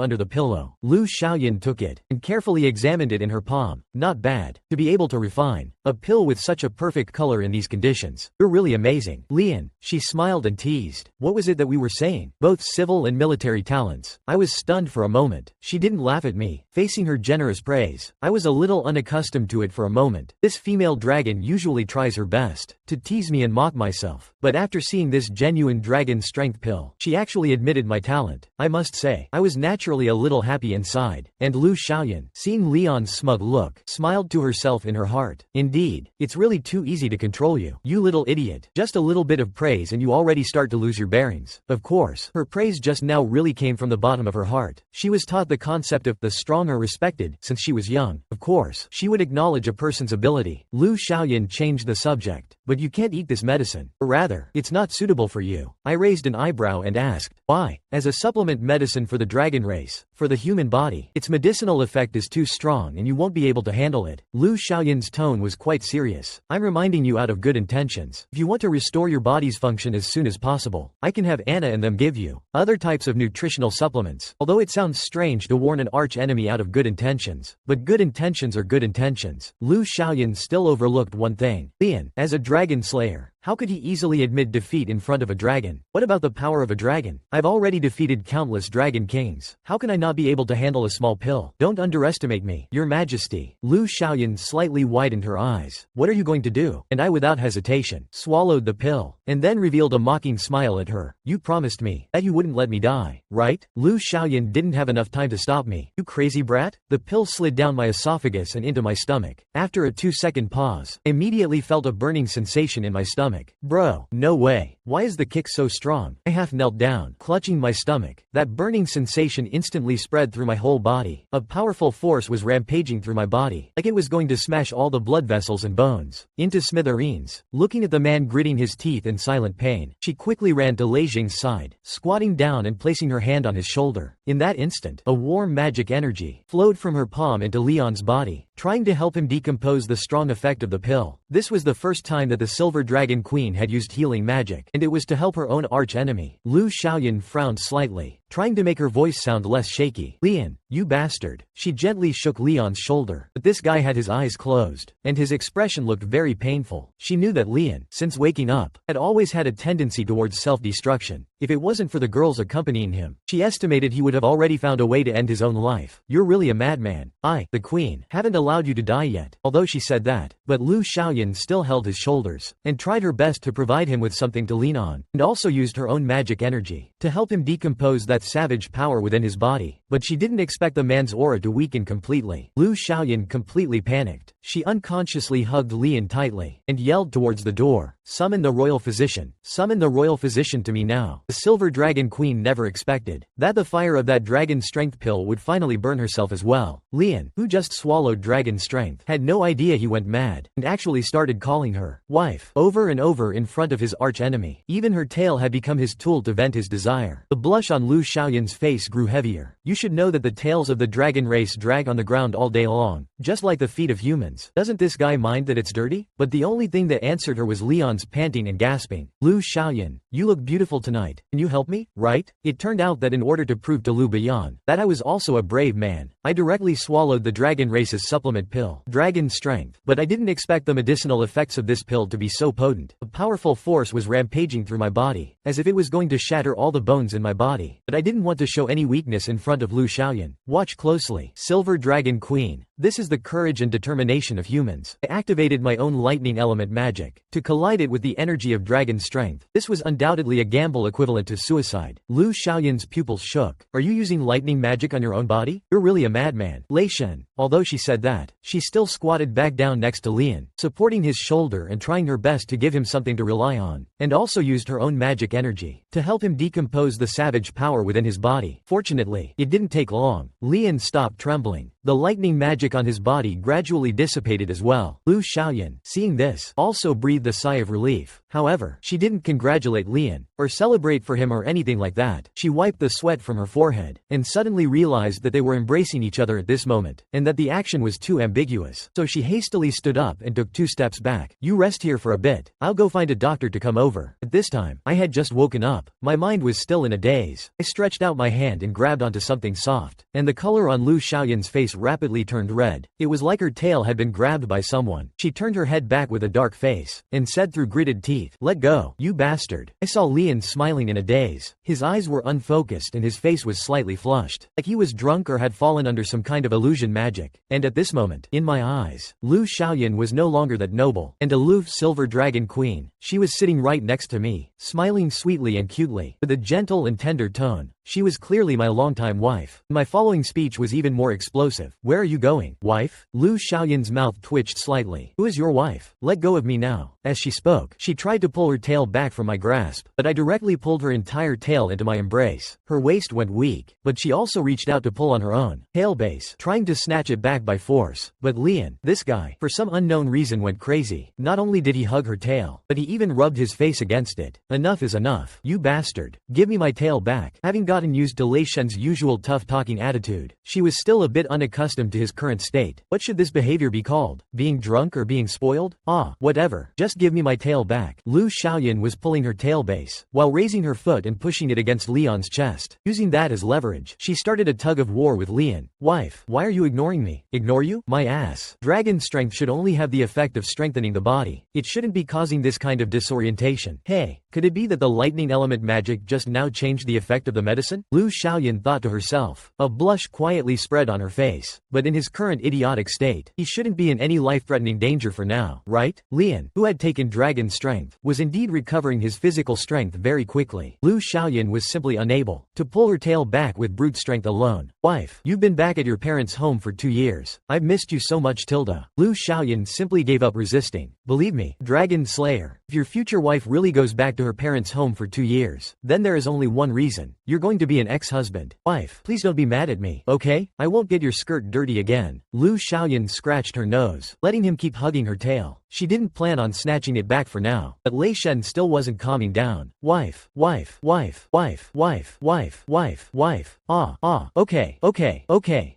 under the pillow. Liu Xiaoyan took it, and carefully examined it in her palm. Not bad. To be able to refine a pill with such a perfect color in these conditions. You're really amazing, Lian. She smiled and teased. What was it that we were saying? Both civil and military talents. I was stunned for a moment. She didn't laugh at me, facing her generous praise. I was a little unaccustomed to it for a moment. This female dragon usually tries her best to tease me and mock myself. But after seeing this genuine dragon strength pill, she actually admitted my talent. I must say, I was naturally a little happy inside. And Liu Xiaoyan, seeing Leon's smug look, smiled to herself in her heart. Indeed, it's really too easy to control you. You little idiot. Just a little bit of praise and you already start to lose your bearings. Of course, her praise just now really came from the bottom of her heart. She was taught the concept of the strong are respected since she was young. Of course, she would acknowledge a person's ability. Liu Xiaoyan changed the subject. But you can't eat this medicine. Or rather, it's not suitable for you. I raised an eyebrow and asked, why? As a supplement medicine for the dragon race, for the human body, its medicinal effect is too strong and you won't be able to handle it. Liu Xiaoyan's tone was quite serious. I'm reminding you out of good intentions. If you want to restore your body's function as soon as possible, I can have Anna and them give you other types of nutritional supplements. Although it sounds strange to warn an arch enemy out of good intentions, but good intentions are good intentions. Liu Xiaoyan still overlooked one thing. Lian, as a dragon slayer, how could he easily admit defeat in front of a dragon? What about the power of a dragon? I've already defeated countless dragon kings. How can I not be able to handle a small pill? Don't underestimate me, Your Majesty. Liu Xiaoyan slightly widened her eyes. What are you going to do? And I without hesitation swallowed the pill, and then revealed a mocking smile at her. You promised me that you wouldn't let me die, right? Liu Xiaoyan didn't have enough time to stop me. You crazy brat? The pill slid down my esophagus and into my stomach. After a 2-second pause, I immediately felt a burning sensation in my stomach. Bro, no way. Why is the kick so strong? I half knelt down, clutching my stomach. That burning sensation instantly spread through my whole body. A powerful force was rampaging through my body, like it was going to smash all the blood vessels and bones into smithereens. Looking at the man gritting his teeth in silent pain, she quickly ran to Lei Jing's side, squatting down and placing her hand on his shoulder. In that instant, a warm magic energy flowed from her palm into Leon's body, trying to help him decompose the strong effect of the pill. This was the first time that the Silver Dragon Queen had used healing magic, and it was to help her own arch-enemy. Liu Xiaoyan frowned slightly, trying to make her voice sound less shaky. Lian, you bastard. She gently shook Leon's shoulder, but this guy had his eyes closed, and his expression looked very painful. She knew that Lian, since waking up, had always had a tendency towards self-destruction. If it wasn't for the girls accompanying him, she estimated he would have already found a way to end his own life. You're really a madman. I, the queen, haven't allowed you to die yet. Although she said that, but Liu Xiaoyan still held his shoulders, and tried her best to provide him with something to lean on, and also used her own magic energy to help him decompose that savage power within his body. But she didn't expect the man's aura to weaken completely. Liu Xiaoyan completely panicked. She unconsciously hugged Lian tightly, and yelled towards the door, "Summon the royal physician. Summon the royal physician to me now." The Silver Dragon Queen never expected that the fire of that dragon strength pill would finally burn herself as well. Lian, who just swallowed dragon strength, had no idea he went mad, and actually started calling her wife over and over in front of his arch-enemy. Even her tail had become his tool to vent his desire. The blush on Liu Xiaoyan's face grew heavier. You should know that the tails of the dragon race drag on the ground all day long, just like the feet of humans. Doesn't this guy mind that it's dirty? But the only thing that answered her was Leon's panting and gasping. Liu Xiaoyan, you look beautiful tonight. Can you help me? Right? It turned out that in order to prove to Liu Bian that I was also a brave man, I directly swallowed the dragon race's supplement pill, Dragon Strength. But I didn't expect the medicinal effects of this pill to be so potent. A powerful force was rampaging through my body, as if it was going to shatter all the bones in my body. But I didn't want to show any weakness in front of Liu Xiaoyan. Watch closely. Silver Dragon Queen. This is the courage and determination of humans. I activated my own lightning element magic to collide it with the energy of dragon strength. This was undoubtedly a gamble equivalent to suicide. Liu Xiaoyan's pupils shook. Are you using lightning magic on your own body? You're really a madman. Lei Shen. Although she said that, she still squatted back down next to Lian, supporting his shoulder and trying her best to give him something to rely on, and also used her own magic energy to help him decompose the savage power within his body. Fortunately, it didn't take long. Lian stopped trembling. The lightning magic on his body gradually dissipated as well. Liu Xiaoyan, seeing this, also breathed a sigh of relief. However, she didn't congratulate Lian, or celebrate for him or anything like that. She wiped the sweat from her forehead, and suddenly realized that they were embracing each other at this moment, and that the action was too ambiguous. So she hastily stood up and took 2 steps back. You rest here for a bit. I'll go find a doctor to come over. At this time, I had just woken up. My mind was still in a daze. I stretched out my hand and grabbed onto something soft, and the color on Liu Xiaoyan's face rapidly turned red. It was like her tail had been grabbed by someone. She turned her head back with a dark face, and said through gritted teeth, "Let go, you bastard." I saw Lian smiling in a daze. His eyes were unfocused and his face was slightly flushed, like he was drunk or had fallen under some kind of illusion magic. And at this moment, in my eyes, Liu Xiaoyan was no longer that noble and aloof Silver Dragon Queen. She was sitting right next to me, smiling sweetly and cutely, with a gentle and tender tone. She was clearly my longtime wife. My following speech was even more explosive. Where are you going, wife? Liu Xiaoyan's mouth twitched slightly. Who is your wife? Let go of me now. As she spoke, she tried to pull her tail back from my grasp, but I directly pulled her entire tail into my embrace. Her waist went weak, but she also reached out to pull on her own tail base, trying to snatch it back by force. But Lian, this guy, for some unknown reason went crazy. Not only did he hug her tail, but he even rubbed his face against it. Enough is enough. You bastard. Give me my tail back. Having gotten used to Lei Shen's usual tough-talking attitude, she was still a bit unaccustomed to his current state. What should this behavior be called? Being drunk or being spoiled? Ah, whatever. Just give me my tail back. Liu Xiaoyan was pulling her tail base, while raising her foot and pushing it against Leon's chest. Using that as leverage, she started a tug of war with Lian. Wife, why are you ignoring me? Ignore you? My ass. Dragon strength should only have the effect of strengthening the body. It shouldn't be causing this kind of disorientation. Hey, could it be that the lightning element magic just now changed the effect of the medicine? Liu Xiaoyan thought to herself. A blush quietly spread on her face. But in his current idiotic state, he shouldn't be in any life-threatening danger for now, right? Lian, who had taken dragon strength, was indeed recovering his physical strength very quickly. Liu Xiaoyan was simply unable to pull her tail back with brute strength alone. Wife, you've been back at your parents' home for 2 years. I've missed you so much, Tilda. Liu Xiaoyan simply gave up resisting. Believe me, Dragon Slayer, if your future wife really goes back to her parents' home for 2 years, then there is only one reason. You're going to be an ex-husband. Wife, please don't be mad at me, okay? I won't get your skirt dirty again. Liu Xiaoyan scratched her nose, letting him keep hugging her tail. She didn't plan on snatching it back for now, but Lei Shen still wasn't calming down. Wife, wife, wife, wife, wife, wife, wife, wife. Okay.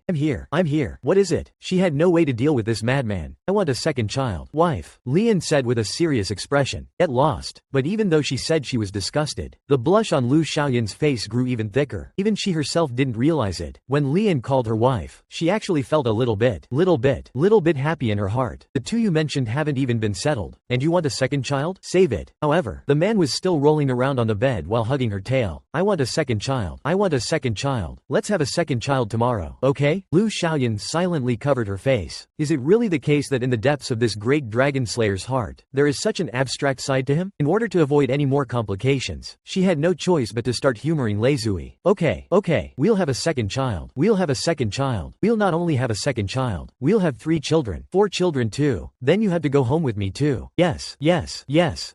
I'm here. What is it? She had no way to deal with this madman. I want a second child. Wife, Lian said with a serious expression. Get lost. But even though she said she was disgusted, the blush on Liu Xiaoyan's face grew even thicker. Even she herself didn't realize it. When Lian called her wife, she actually felt a little bit happy in her heart. The two you mentioned haven't even been settled. And you want a second child? Save it. However, the man was still rolling around on the bed while hugging her tail. I want a second child. Let's have a second child tomorrow, okay? Liu Xiaoyan silently covered her face. Is it really the case that in the depths of this great dragon slayer's heart, there is such an abstract side to him? In order to avoid any more complications, she had no choice but to start humoring Lei Zui. Okay, we'll have a second child. We'll not only have a second child, we'll have 3 children, 4 children too. Then you have to go home with me too. Yes.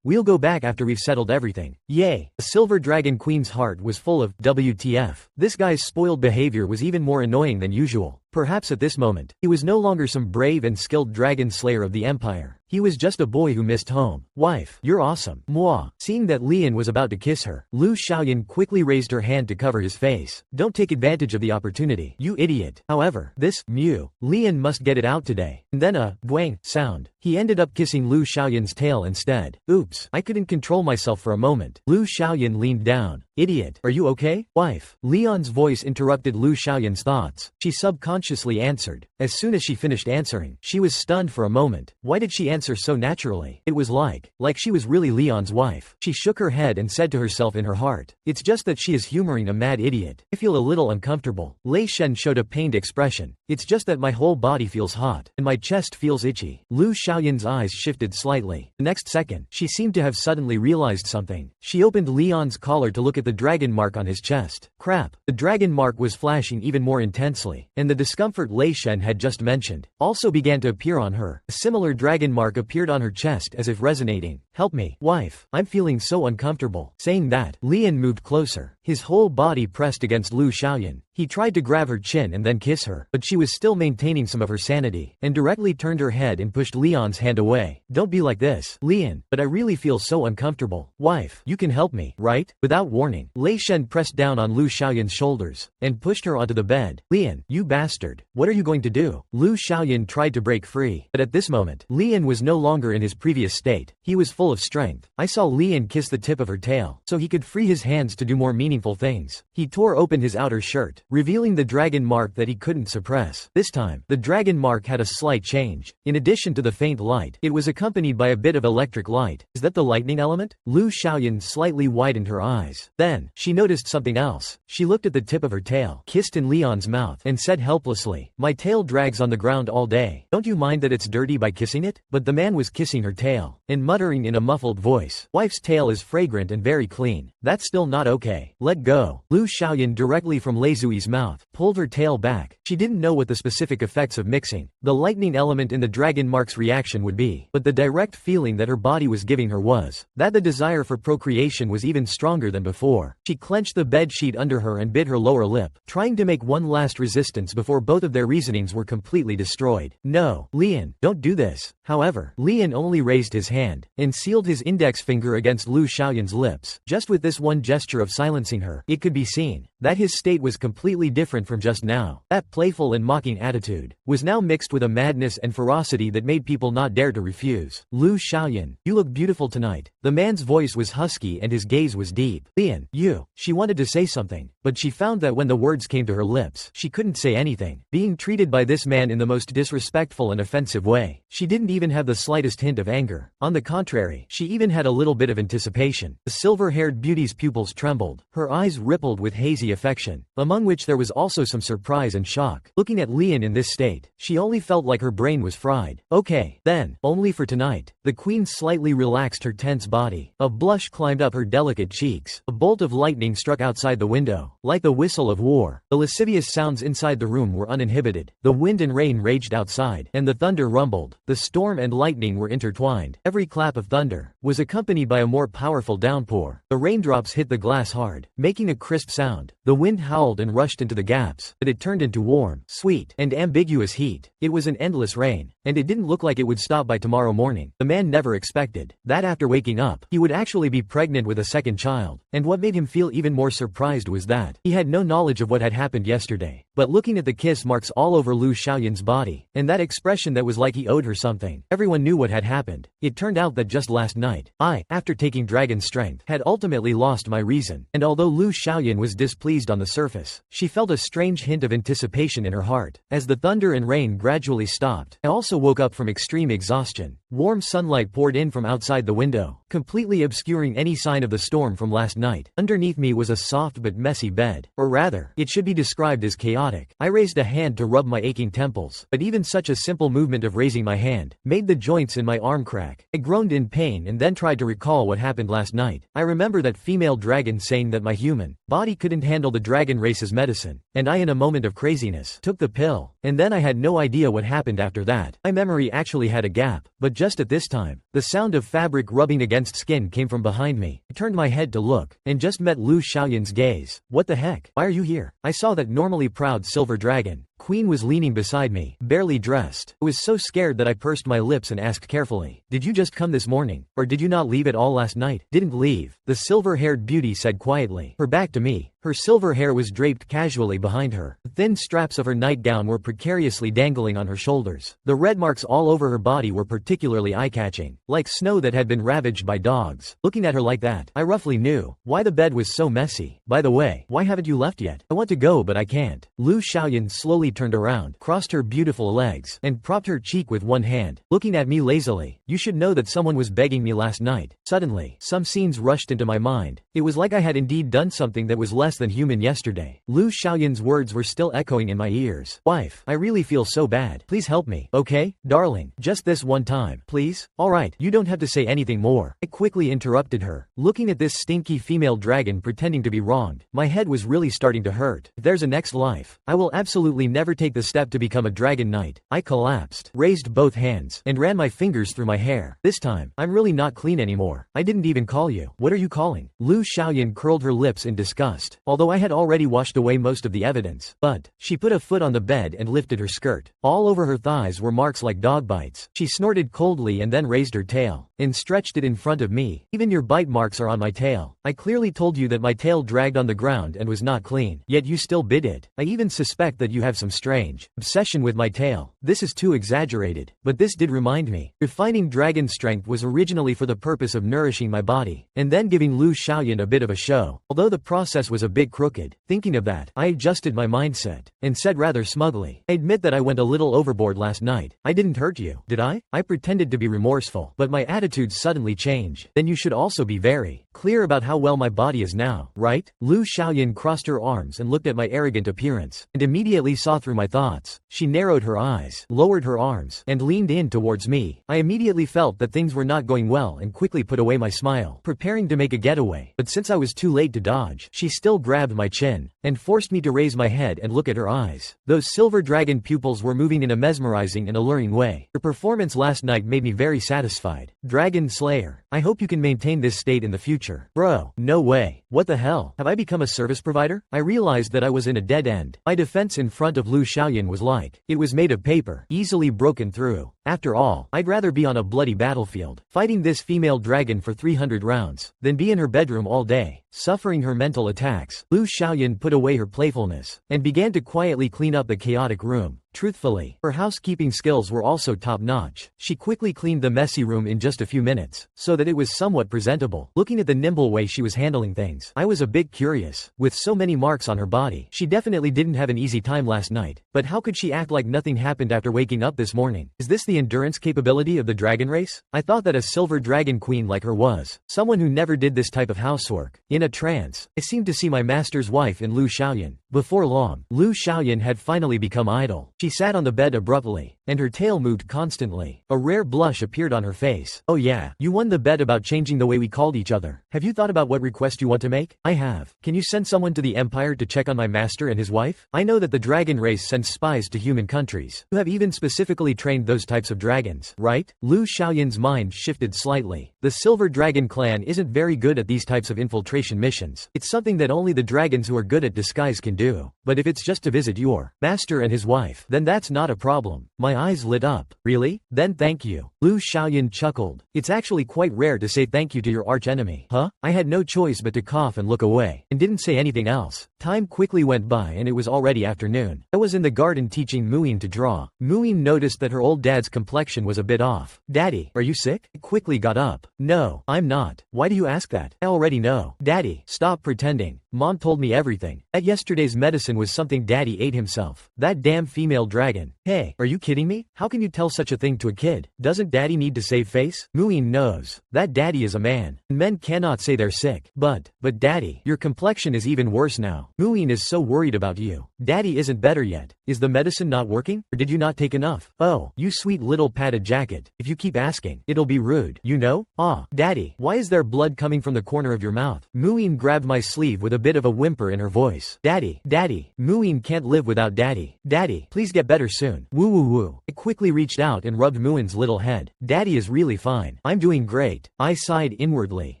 We'll go back after we've settled everything. Yay. The Silver Dragon Queen's heart was full of WTF. This guy's spoiled behavior was even more annoying than usual. Perhaps at this moment, he was no longer some brave and skilled dragon slayer of the empire. He was just a boy who missed home. Wife, you're awesome. Mwah. Seeing that Lian was about to kiss her, Liu Xiaoyan quickly raised her hand to cover his face. Don't take advantage of the opportunity, you idiot. However, this Lian must get it out today. And then a bwang sound. He ended up kissing Liu Xiaoyan's tail instead. Oops, I couldn't control myself for a moment. Liu Xiaoyan leaned down. Idiot, are you okay? Wife. Leon's voice interrupted Liu Xiaoyan's thoughts. She subconsciously answered. As soon as she finished answering, she was stunned for a moment. Why did she answer so naturally? It was like she was really Leon's wife. She shook her head and said to herself in her heart, it's just that she is humoring a mad idiot. I feel a little uncomfortable. Lei Shen showed a pained expression. It's just that my whole body feels hot, and my chest feels itchy. Liu Xiaoyan's eyes shifted slightly. The next second, she seemed to have suddenly realized something. She opened Leon's collar to look at the dragon mark on his chest. Crap. The dragon mark was flashing even more intensely, and the discomfort Lei Shen had just mentioned also began to appear on her. A similar dragon mark appeared on her chest as if resonating. Help me, wife. I'm feeling so uncomfortable. Saying that, Lian moved closer. His whole body pressed against Liu Xiaoyan. He tried to grab her chin and then kiss her, but she was still maintaining some of her sanity, and directly turned her head and pushed Leon's hand away. Don't be like this, Lian, but I really feel so uncomfortable. Wife, you can help me, right? Without warning, Lei Shen pressed down on Liu Xiaoyan's shoulders, and pushed her onto the bed. Lian, you bastard. What are you going to do? Liu Xiaoyan tried to break free, but at this moment, Lian was no longer in his previous state. He was full of strength. I saw Lian kiss the tip of her tail, so he could free his hands to do more meaningful things. He tore open his outer shirt, revealing the dragon mark that he couldn't suppress. This time, the dragon mark had a slight change. In addition to the faint light, it was accompanied by a bit of electric light. Is that the lightning element? Liu Xiaoyan slightly widened her eyes. Then, she noticed something else. She looked at the tip of her tail, kissed in Leon's mouth, and said helplessly, helplessly. My tail drags on the ground all day. Don't you mind that it's dirty by kissing it? But the man was kissing her tail, and muttering in a muffled voice, wife's tail is fragrant and very clean. That's still not okay. Let go. Liu Xiaoyan directly from Lei Zui's mouth, pulled her tail back. She didn't know what the specific effects of mixing the lightning element in the dragon mark's reaction would be, but the direct feeling that her body was giving her was that the desire for procreation was even stronger than before. She clenched the bed sheet under her and bit her lower lip, trying to make one last resistance before both of their reasonings were completely destroyed. No, Lian, don't do this. However, Lian only raised his hand and sealed his index finger against Liu Xiaoyan's lips. Just with this one gesture of silencing her, it could be seen that his state was completely different from just now. That playful and mocking attitude was now mixed with a madness and ferocity that made people not dare to refuse. Liu Xiaoyan, you look beautiful tonight. The man's voice was husky and his gaze was deep. Lian, you. She wanted to say something, but she found that when the words came to her lips, she couldn't say anything. Being treated by this man in the most disrespectful and offensive way, she didn't even have the slightest hint of anger. On the contrary, she even had a little bit of anticipation. The silver-haired beauty's pupils trembled, her eyes rippled with hazy affection, among which there was also some surprise and shock. Looking at Lian in this state, she only felt like her brain was fried. Okay, then, only for tonight. The queen slightly relaxed her tense body. A blush climbed up her delicate cheeks. A bolt of lightning struck outside the window, like the whistle of war. The lascivious sounds inside the room were uninhibited. The wind and rain raged outside, and the thunder rumbled. The storm and lightning were intertwined. Every clap of thunder was accompanied by a more powerful downpour. The raindrops hit the glass hard, making a crisp sound. The wind howled and rushed into the gaps, but it turned into warm, sweet, and ambiguous heat. It was an endless rain, and it didn't look like it would stop by tomorrow morning. The man never expected that after waking up, he would actually be pregnant with a second child. And what made him feel even more surprised was that he had no knowledge of what had happened yesterday. But looking at the kiss marks all over Liu Xiaoyan's body, and that expression that was like he owed her something, everyone knew what had happened. It turned out that just last night, I, after taking dragon strength, had ultimately lost my reason. And although Liu Xiaoyan was displeased on the surface, she felt a strange hint of anticipation in her heart. As the thunder and rain gradually stopped, I also woke up from extreme exhaustion. Warm sunlight poured in from outside the window, completely obscuring any sign of the storm from last night. Underneath me was a soft but messy bed, or rather, it should be described as chaotic. I raised a hand to rub my aching temples, but even such a simple movement of raising my hand made the joints in my arm crack. I groaned in pain and then tried to recall what happened last night. I remember that female dragon saying that my human body couldn't handle the dragon race's medicine, and I, in a moment of craziness, took the pill, and then I had no idea what happened after that. My memory actually had a gap, but just at this time, the sound of fabric rubbing against skin came from behind me. I turned my head to look, and just met Liu Xiaoyan's gaze. What the heck? Why are you here? I saw that normally proud silver dragon queen was leaning beside me, barely dressed. I was so scared that I pursed my lips and asked carefully, did you just come this morning, or did you not leave at all last night? Didn't leave, the silver-haired beauty said quietly, her back to me. Her silver hair was draped casually behind her. The thin straps of her nightgown were precariously dangling on her shoulders. The red marks all over her body were particularly eye-catching, like snow that had been ravaged by dogs. Looking at her like that, I roughly knew why the bed was so messy. By the way, why haven't you left yet? I want to go but I can't. Liu Xiaoyan slowly turned around, crossed her beautiful legs, and propped her cheek with one hand, looking at me lazily. You should know that someone was begging me last night. Suddenly, some scenes rushed into my mind. It was like I had indeed done something that was less than human yesterday. Liu Xiaoyan's words were still echoing in my ears. Wife, I really feel so bad. Please help me, okay? Darling, just this one time, please? Alright, you don't have to say anything more. I quickly interrupted her, looking at this stinky female dragon pretending to be wronged. My head was really starting to hurt. If there's a next life, I will absolutely never take the step to become a dragon knight. I collapsed, raised both hands, and ran my fingers through my hair. This time, I'm really not clean anymore. I didn't even call you. What are you calling? Liu Xiaoyan curled her lips in disgust, although I had already washed away most of the evidence. But she put a foot on the bed and lifted her skirt. All over her thighs were marks like dog bites. She snorted coldly and then raised her tail and stretched it in front of me. Even your bite marks are on my tail. I clearly told you that my tail dragged on the ground and was not clean, yet you still bit it. I even suspect that you have some strange obsession with my tail. This is too exaggerated, but this did remind me. Refining dragon strength was originally for the purpose of nourishing my body, and then giving Liu Xiaoyan a bit of a show. Although the process was a bit crooked, thinking of that, I adjusted my mindset, and said rather smugly, I admit that I went a little overboard last night. I didn't hurt you, did I? I pretended to be remorseful, but my attitude suddenly changed. Then you should also be very clear about how well my body is now, right? Liu Xiaoyan crossed her arms and looked at my arrogant appearance, and immediately saw through my thoughts. She narrowed her eyes, lowered her arms, and leaned in towards me. I immediately felt that things were not going well and quickly put away my smile, preparing to make a getaway. But since I was too late to dodge, she still grabbed my chin, and forced me to raise my head and look at her eyes. Those silver dragon pupils were moving in a mesmerizing and alluring way. Her performance last night made me very satisfied. Dragon Slayer, I hope you can maintain this state in the future. Bro, no way. What the hell? Have I become a service provider? I realized that I was in a dead end. My defense in front of Liu Xiaoyan was like, it was made of paper, easily broken through. After all, I'd rather be on a bloody battlefield, fighting this female dragon for 300 rounds, than be in her bedroom all day, suffering her mental attacks. Liu Xiaoyan put away her playfulness, and began to quietly clean up the chaotic room. Truthfully, her housekeeping skills were also top-notch. She quickly cleaned the messy room in just a few minutes, so that it was somewhat presentable. Looking at the nimble way she was handling things, I was a bit curious. With so many marks on her body, she definitely didn't have an easy time last night. But how could she act like nothing happened after waking up this morning? Is this the endurance capability of the dragon race? I thought that a silver dragon queen like her was someone who never did this type of housework. In a trance, I seemed to see my master's wife in Liu Xiaoyan. Before long, Liu Xiaoyan had finally become idle. She sat on the bed abruptly, and her tail moved constantly. A rare blush appeared on her face. Oh yeah, you won the bet about changing the way we called each other. Have you thought about what request you want to make? I have. Can you send someone to the Empire to check on my master and his wife? I know that the dragon race sends spies to human countries, who have even specifically trained those types of dragons, right? Liu Xiaoyan's mind shifted slightly. The Silver Dragon clan isn't very good at these types of infiltration missions. It's something that only the dragons who are good at disguise can do. But if it's just to visit your master and his wife, then that's not a problem. My eyes lit up. Really? Then thank you. Liu Xiaoyan chuckled. It's actually quite rare to say thank you to your archenemy. Huh? I had no choice but to cough and look away, and didn't say anything else. Time quickly went by and it was already afternoon. I was in the garden teaching Muin to draw. Muin noticed that her old dad's complexion was a bit off. Daddy, are you sick? I quickly got up. No, I'm not. Why do you ask that? I already know. Daddy, stop pretending. Mom told me everything. That yesterday's medicine was something Daddy ate himself. That damn female dragon. Hey, are you kidding me? How can you tell such a thing to a kid? Doesn't Daddy need to save face? Muin knows that Daddy is a man, and men cannot say they're sick. But Daddy, your complexion is even worse now. Muin is so worried about you. Daddy isn't better yet. Is the medicine not working? Or did you not take enough? Oh, you sweet little padded jacket. If you keep asking, it'll be rude. You know? Ah, Daddy, why is there blood coming from the corner of your mouth? Muin grabbed my sleeve with a bit of a whimper in her voice. Daddy, Daddy, Muin can't live without Daddy. Daddy, please get better soon. Woo woo woo. I quickly reached out and rubbed Muin's little head. Daddy is really fine. I'm doing great. I sighed inwardly.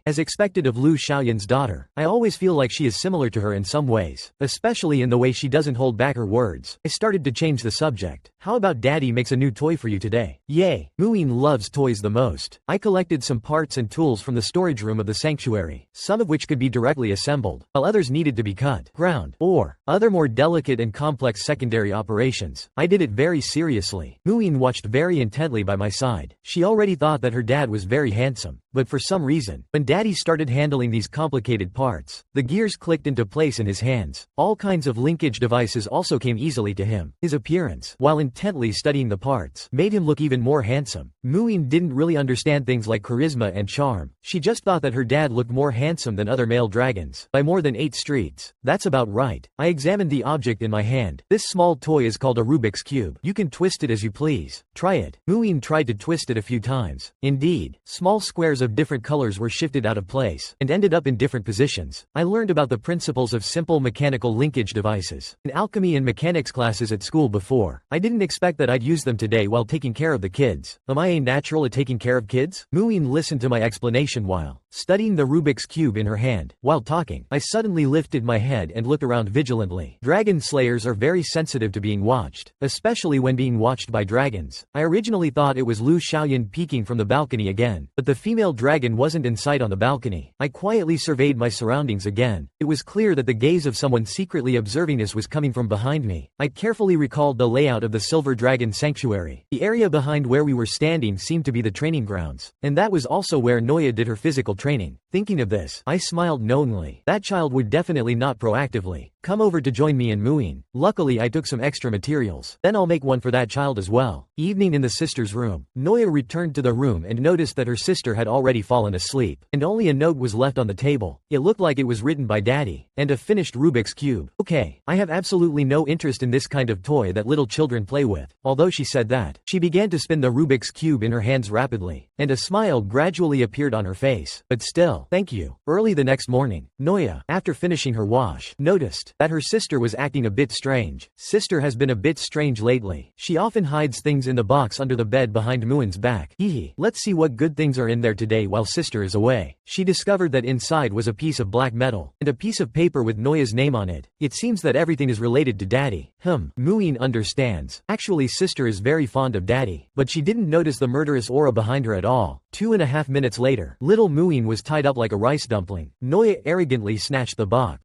As expected of Liu Xiaoyan's daughter, I always feel like she is similar to her in some ways, especially in the way she doesn't hold back her words. I started to change the subject. How about Daddy makes a new toy for you today? Yay. Muin loves toys the most. I collected some parts and tools from the storage room of the sanctuary, some of which could be directly assembled, while others needed to be cut, ground, or other more delicate and complex secondary operations. I did it very seriously. Muin watched very intently by my side. She already thought that her dad was very handsome, but for some reason, when Daddy started handling these complicated parts, the gears clicked into place in his hands. All kinds of linkage devices also came easily to him. His appearance, while intently studying the parts, made him look even more handsome. Muin didn't really understand things like charisma and charm. She just thought that her dad looked more handsome than other male dragons, by more than 8 streets. That's about right. I examined the object in my hand. This small toy is called a Rubik's Cube. You can twist it as you please. Try it. Muin tried to twist it a few times. Indeed, small squares of different colors were shifted out of place, and ended up in different positions. I learned about the principles of simple mechanical linkage devices in alchemy and mechanics classes at school before. I didn't expect that I'd use them today while taking care of the kids. Am I a natural at taking care of kids? Muin listened to my explanation while studying the Rubik's Cube in her hand. While talking, I suddenly lifted my head and looked around vigilantly. Dragon slayers are very sensitive to being watched, especially when being watched by dragons. I originally thought it was Liu Xiaoyan peeking from the balcony again, but the female dragon wasn't in sight on the balcony. I quietly surveyed my surroundings again. It was clear that the gaze of someone secretly observing us was coming from behind me. I carefully recalled the layout of the Silver Dragon Sanctuary. The area behind where we were standing seemed to be the training grounds, and that was also where Nuoya did her physical training. Thinking of this, I smiled knowingly. That child would definitely not proactively come over to join me in mooing. Luckily I took some extra materials. Then I'll make one for that child as well. Evening in the sister's room. Nuoya returned to the room and noticed that her sister had already fallen asleep, and only a note was left on the table. It looked like it was written by Daddy, and a finished Rubik's Cube. Okay, I have absolutely no interest in this kind of toy that little children play with. Although she said that, she began to spin the Rubik's Cube in her hands rapidly, and a smile gradually appeared on her face. But still, thank you. Early the next morning, Nuoya, after finishing her wash, noticed that her sister was acting a bit strange. Sister has been a bit strange lately. She often hides things in the box under the bed behind Muin's back. Hehe. Let's see what good things are in there today while sister is away. She discovered that inside was a piece of black metal, and a piece of paper with Noya's name on it. It seems that everything is related to Daddy. Muin understands. Actually sister is very fond of Daddy, but she didn't notice the murderous aura behind her at all. 2.5 minutes later, little Muin was tied up like a rice dumpling. Nuoya arrogantly snatched the box.